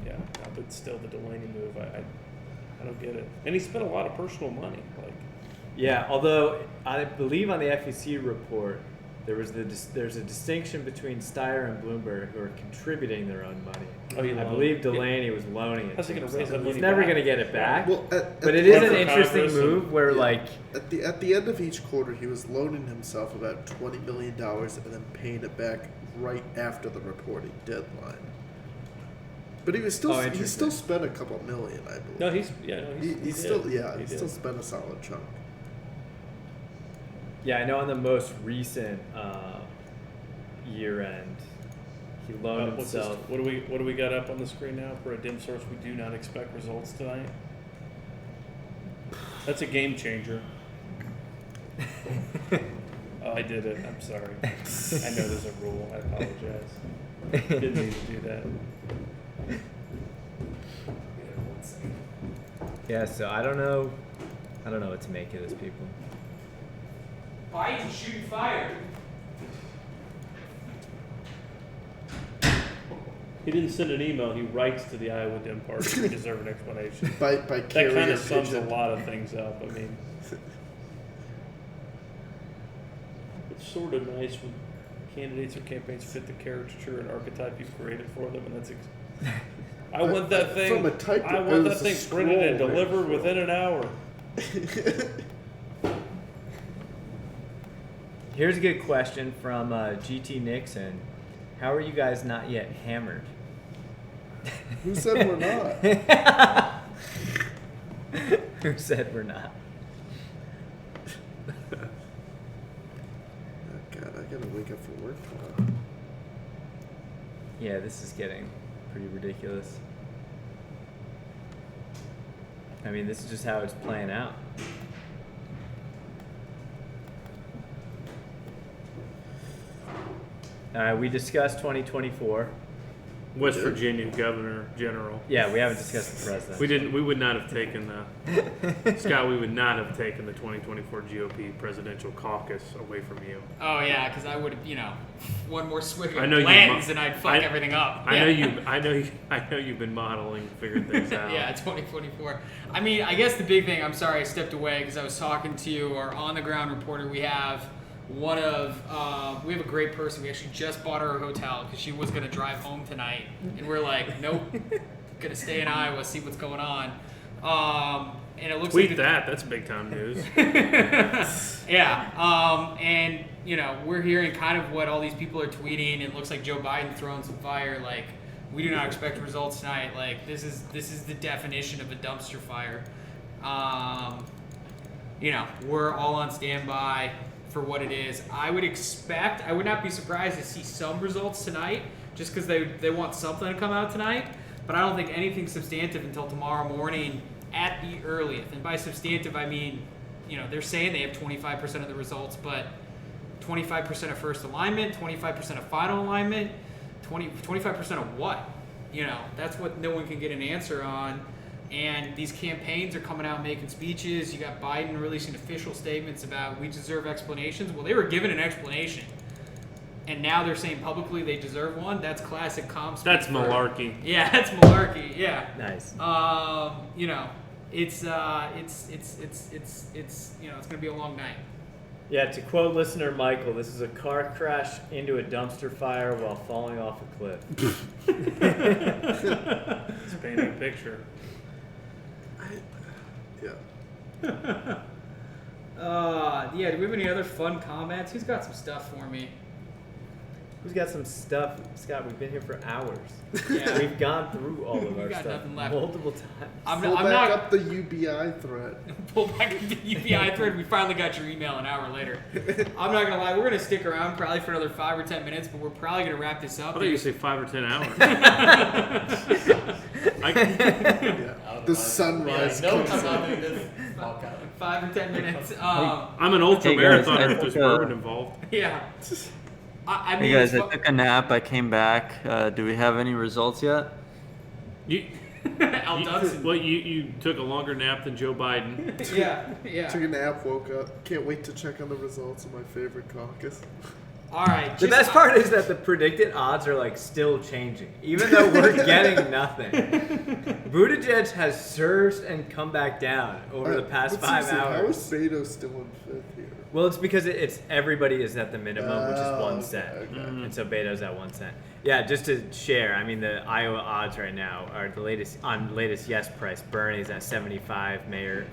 E: Yeah, but still the Delaney move. I don't get it. And he spent a lot of personal money.
N: Yeah, although I believe on the FEC report there's a distinction between Steyer and Bloomberg who are contributing their own money. I believe Delaney was loaning it.
E: How's he going to raise that money?
N: He's never
E: back?
N: going to get it back.
D: Well,
N: but it is an interesting move where
D: at the end of each quarter he was loaning himself about $20 million and then paying it back right after the reporting deadline. But he was still he still spent a couple million, I believe.
E: No,
D: he still spent a solid chunk.
N: Yeah, I know on the most recent year end, he loaned himself.
E: What do we got up on the screen now for a dim source? We do not expect results tonight. That's a game changer. Oh, I did it. I'm sorry. I know there's a rule. I apologize. Didn't need to do that.
N: Yeah, so I don't know what to make of this, people.
B: Biden's shooting fire.
E: He didn't send an email. He writes to the Iowa Dem Party. We deserve an explanation.
D: by
E: that
D: carrier
E: kind of sums
D: pigeon.
E: a lot of things up. I mean, it's sort of nice when candidates or campaigns fit the caricature and archetype you've created for them, and that's. I want that thing.
D: From a type
E: I want that thing
D: scroll,
E: printed and
D: man.
E: delivered within an hour.
N: Here's a good question from GT Nixon. How are you guys not yet hammered?
D: Who said we're not?
N: Who said we're not?
D: Oh God, I gotta wake up for work tomorrow.
N: Yeah, this is getting pretty ridiculous. I mean, this is just how it's playing out. We discussed 2024.
E: West Virginia Governor General.
N: Yeah, we haven't discussed the president.
E: We didn't. We would not have taken the Scott. We would not have taken the 2024 GOP presidential caucus away from you.
B: Oh yeah, because I would have, one more swig of
E: I know
B: lens and I'd fuck everything up.
E: I know you. I know you've been modeling, figuring things out.
B: Yeah, 2024. I mean, I guess the big thing. I'm sorry I stepped away because I was talking to our on-the-ground reporter. We have we have a great person. We actually just bought her a hotel because she was gonna drive home tonight, and we're like, nope, gonna stay in Iowa, see what's going on. And it looks
E: Tweet
B: like
E: that's big time news.
B: Yeah, and we're hearing kind of what all these people are tweeting. It looks like Joe Biden throwing some fire. Like, we do not expect results tonight. Like, this is the definition of a dumpster fire. We're all on standby for what it is. I would not be surprised to see some results tonight, just because they want something to come out tonight. But I don't think anything substantive until tomorrow morning at the earliest. And by substantive, I mean, they're saying they have 25% of the results, but 25% of first alignment, 25% of final alignment, 25% of what? That's what no one can get an answer on. And these campaigns are coming out making speeches. You got Biden releasing official statements about we deserve explanations. Well, they were given an explanation, and now they're saying publicly they deserve one. That's classic comp speak.
E: That's malarkey.
B: Yeah, that's malarkey. Yeah.
N: Nice.
B: it's you know, it's gonna be a long night.
N: Yeah, to quote listener Michael, this is a car crash into a dumpster fire while falling off a cliff.
E: It's painting a picture.
B: Yeah, do we have any other fun comments? Who's got some stuff for me?
N: Who's got some stuff? Scott, we've been here for hours.
B: Yeah.
N: We've gone through all of our
B: got
N: stuff
B: nothing left.
N: multiple times.
B: I'm
D: Pull back
B: not
D: up the UBI thread.
B: pull back up the UBI thread. We finally got your email an hour later. I'm not gonna lie, we're gonna stick around probably for another 5 or 10 minutes, but we're probably gonna wrap this
E: I
B: up.
E: thought you were going to say 5 or 10 hours.
D: The sunrise comes up.
B: 5 or 10 minutes.
E: I'm an ultra
C: Hey, guys,
E: marathoner
C: I
E: if there's
C: took
E: bourbon involved.
B: Yeah. I mean,
C: Hey guys,
B: it's
C: I took a nap. I came back. Do we have any results yet?
B: Al Dudson.
E: Well, you took a longer nap than Joe Biden.
B: Yeah.
D: Took a nap, woke up. Can't wait to check on the results of my favorite caucus.
B: All right.
N: The best part is that the predicted odds are like still changing, even though we're getting nothing. Buttigieg has surged and come back down over the past 5 hours.
D: How is Beto still in fifth here?
N: Well, it's because it's everybody is at the minimum, which is 1 cent,
D: okay.
N: and so Beto's at 1 cent. Yeah, just to share, I mean the Iowa odds right now are the latest yes price. Bernie's at 75,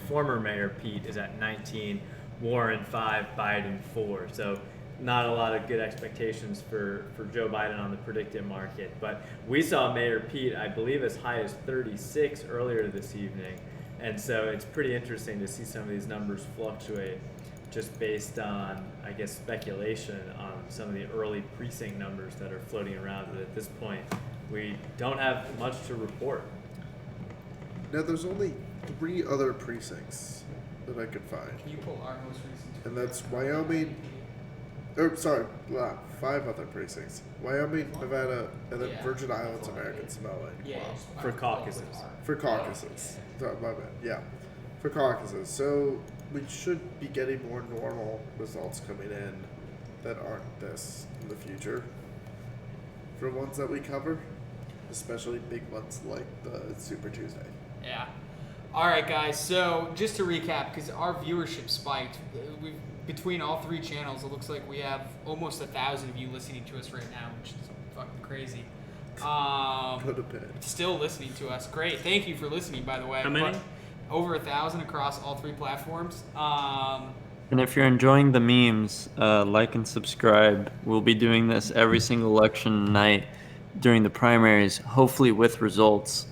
N: former Mayor Pete is at 19, Warren 5, Biden 4. So not a lot of good expectations for Joe Biden on the predicted market. But we saw Mayor Pete, I believe, as high as 36 earlier this evening, and so it's pretty interesting to see some of these numbers fluctuate, just based on, I guess, speculation on some of the early precinct numbers that are floating around. But at this point, we don't have much to report.
D: Now, there's only 3 other precincts that I could find.
B: Can you pull our most recent?
D: And that's Wyoming, 5 other precincts. Wyoming, Nevada, and then Virgin Islands, American Samoa.
N: For caucuses.
D: For caucuses. Sorry, my bad. Yeah. For caucuses. So we should be getting more normal results coming in that aren't this in the future for ones that we cover, especially big ones like the Super Tuesday.
B: Yeah. All right, guys. So just to recap, because our viewership spiked, between all 3 channels, it looks like we have almost 1,000 of you listening to us right now, which is fucking crazy.
D: Go to bed.
B: Still listening to us. Great. Thank you for listening, by the way.
E: How many?
B: Over 1,000 across all 3 platforms.
C: And if you're enjoying the memes, like and subscribe. We'll be doing this every single election night during the primaries, hopefully with results.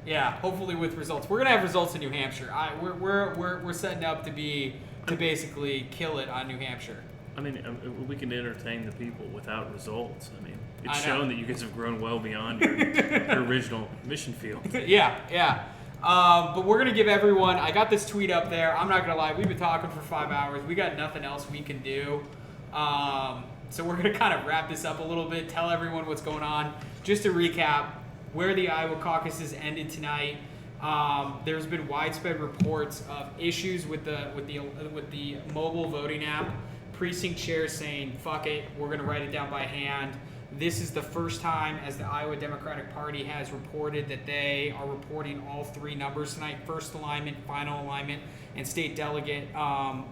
B: Yeah. Hopefully with results. We're gonna have results in New Hampshire. We're setting up to basically kill it on New Hampshire.
E: I mean, we can entertain the people without results. I mean, it's
B: I know.
E: shown that you guys have grown well beyond your original mission field.
B: Yeah. But we're going to give everyone, I got this tweet up there. I'm not going to lie. We've been talking for 5 hours. We got nothing else we can do. So we're going to kind of wrap this up a little bit, tell everyone what's going on. Just to recap, where the Iowa caucuses ended tonight, there's been widespread reports of issues with the mobile voting app. Precinct chairs saying, fuck it, we're going to write it down by hand. This is the first time as the Iowa Democratic Party has reported that they are reporting all 3 numbers tonight, first alignment, final alignment, and state delegate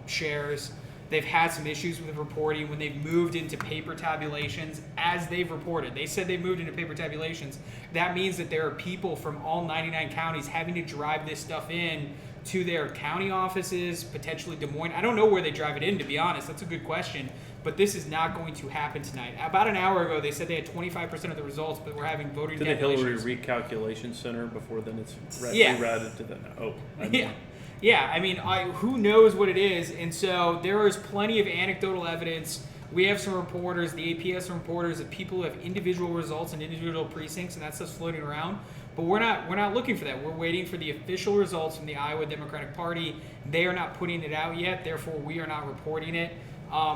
B: shares. They've had some issues with reporting when they've moved into paper tabulations, as they've reported. They said they moved into paper tabulations. That means that there are people from all 99 counties having to drive this stuff in to their county offices, potentially Des Moines. I don't know where they drive it in, to be honest. That's a good question. But this is not going to happen tonight. About an hour ago, they said they had 25% of the results, but we're having voting
E: to the Hillary
B: tabulations.
E: Recalculation Center before then it's
B: Yeah.
E: rerouted to the
B: Yeah, I mean, who knows what it is? And so there is plenty of anecdotal evidence. We have some reporters, the AP has some reporters of people who have individual results in individual precincts, and that stuff's floating around. But we're not looking for that. We're waiting for the official results from the Iowa Democratic Party. They are not putting it out yet, therefore we are not reporting it.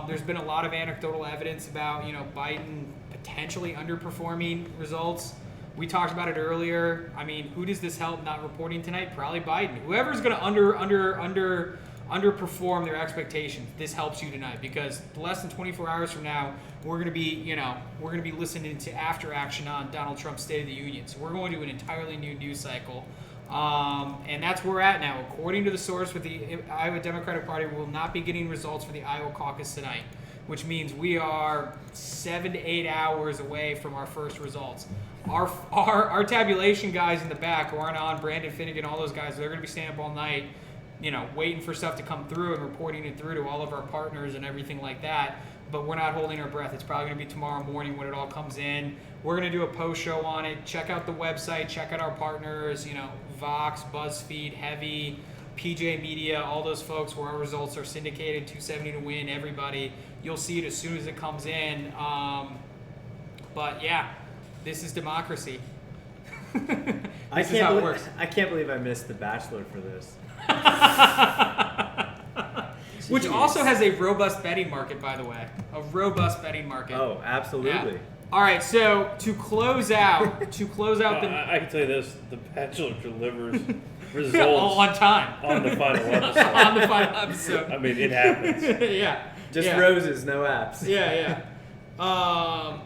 B: There's been a lot of anecdotal evidence about, Biden potentially underperforming results. We talked about it earlier. I mean, who does this help not reporting tonight? Probably Biden. Whoever's going to underperform their expectations, this helps you tonight, because less than 24 hours from now, we're going to be listening to after action on Donald Trump's State of the Union. So we're going to an entirely new news cycle. And that's where we're at now. According to the source with the Iowa Democratic Party, we will not be getting results for the Iowa caucus tonight, which means we are 7 to 8 hours away from our first results. Our tabulation guys in the back who aren't on, Brandon Finnegan, all those guys, they're going to be staying up all night, waiting for stuff to come through and reporting it through to all of our partners and everything like that. But we're not holding our breath. It's probably going to be tomorrow morning when it all comes in. We're going to do a post show on it. Check out the website. Check out our partners, Vox, BuzzFeed, Heavy, PJ Media, all those folks where our results are syndicated, 270 to win, everybody. You'll see it as soon as it comes in. But yeah, this is democracy. This is how it works.
N: I can't believe I missed The Bachelor for this.
B: Which also has a robust betting market, by the way. A robust betting market.
N: Oh, absolutely.
B: Yeah. All right, so to close out,
E: I can tell you this: The Bachelor delivers results
B: all on time
E: on the final episode.
B: On the final episode.
E: I mean, it happens.
B: Yeah.
N: Just roses, no apps.
B: Yeah. All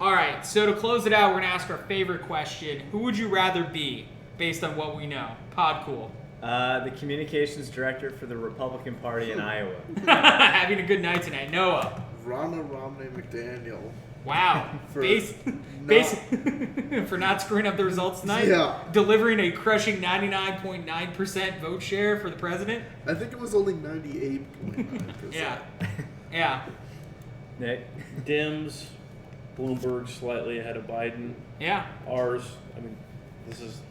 B: right, so to close it out, we're gonna ask our favorite question: who would you rather be, based on what we know? Podcool.
N: The communications director for the Republican Party in Iowa.
B: Having a good night tonight. Noah.
D: Ronna Romney McDaniel.
B: Wow. For not screwing up the results tonight?
D: Yeah.
B: Delivering a crushing 99.9% vote share for the president?
D: I think it was only 98.9%.
B: Yeah.
N: Nick?
E: Dems, Bloomberg slightly ahead of Biden.
B: Yeah.
E: Ours, this is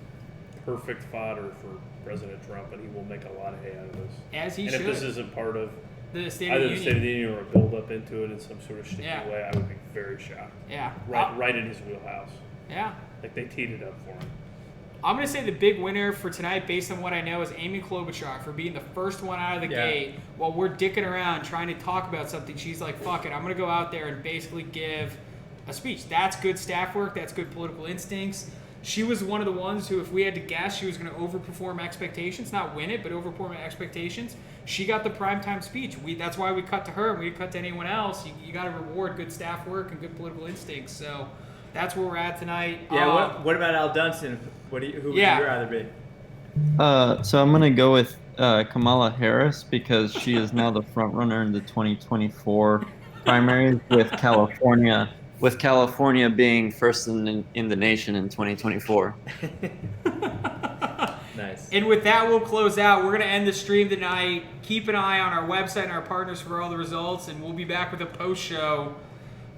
E: perfect fodder for President Trump, and he will make a lot of hay out of this.
B: As he
E: should. And if this isn't part of
B: the State
E: either
B: of the
E: the State of the Union or a build up into it in some sort of sticky way, I would be very shocked.
B: Yeah.
E: Right in his wheelhouse.
B: Yeah.
E: Like they teed it up for him.
B: I'm going to say the big winner for tonight, based on what I know, is Amy Klobuchar for being the first one out of the gate. While we're dicking around trying to talk about something, she's like, fuck it, I'm going to go out there and basically give a speech. That's good staff work. That's good political instincts. She was one of the ones who, if we had to guess, she was going to overperform expectations. Not win it, but overperform expectations. She got the primetime speech. That's why we cut to her and we didn't cut to anyone else. You got to reward good staff work and good political instincts. So that's where we're at tonight.
N: Yeah, what about Al Dunstan? Who would you rather be?
C: So I'm going to go with Kamala Harris because she is now the front runner in the 2024 primaries with California being first in the nation in 2024.
N: Nice.
B: And with that, we'll close out. We're going to end the stream tonight. Keep an eye on our website and our partners for all the results, and we'll be back with a post show.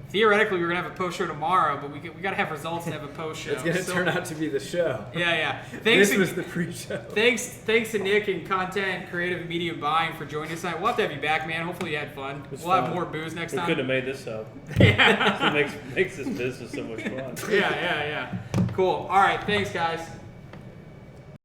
B: Theoretically, we're going to have a post show tomorrow, but we got to have results to have a post show.
N: It's going to turn out to be the show.
B: Yeah.
N: This was the pre-show.
B: Thanks to Nick and Content, Creative, and Media Buying for joining us tonight. We'll have to have you back, man. Hopefully you had fun. We'll have more booze next time.
E: We couldn't have made this up.
B: Yeah.
E: It makes this business so much fun.
B: Yeah. Cool. All right. Thanks, guys.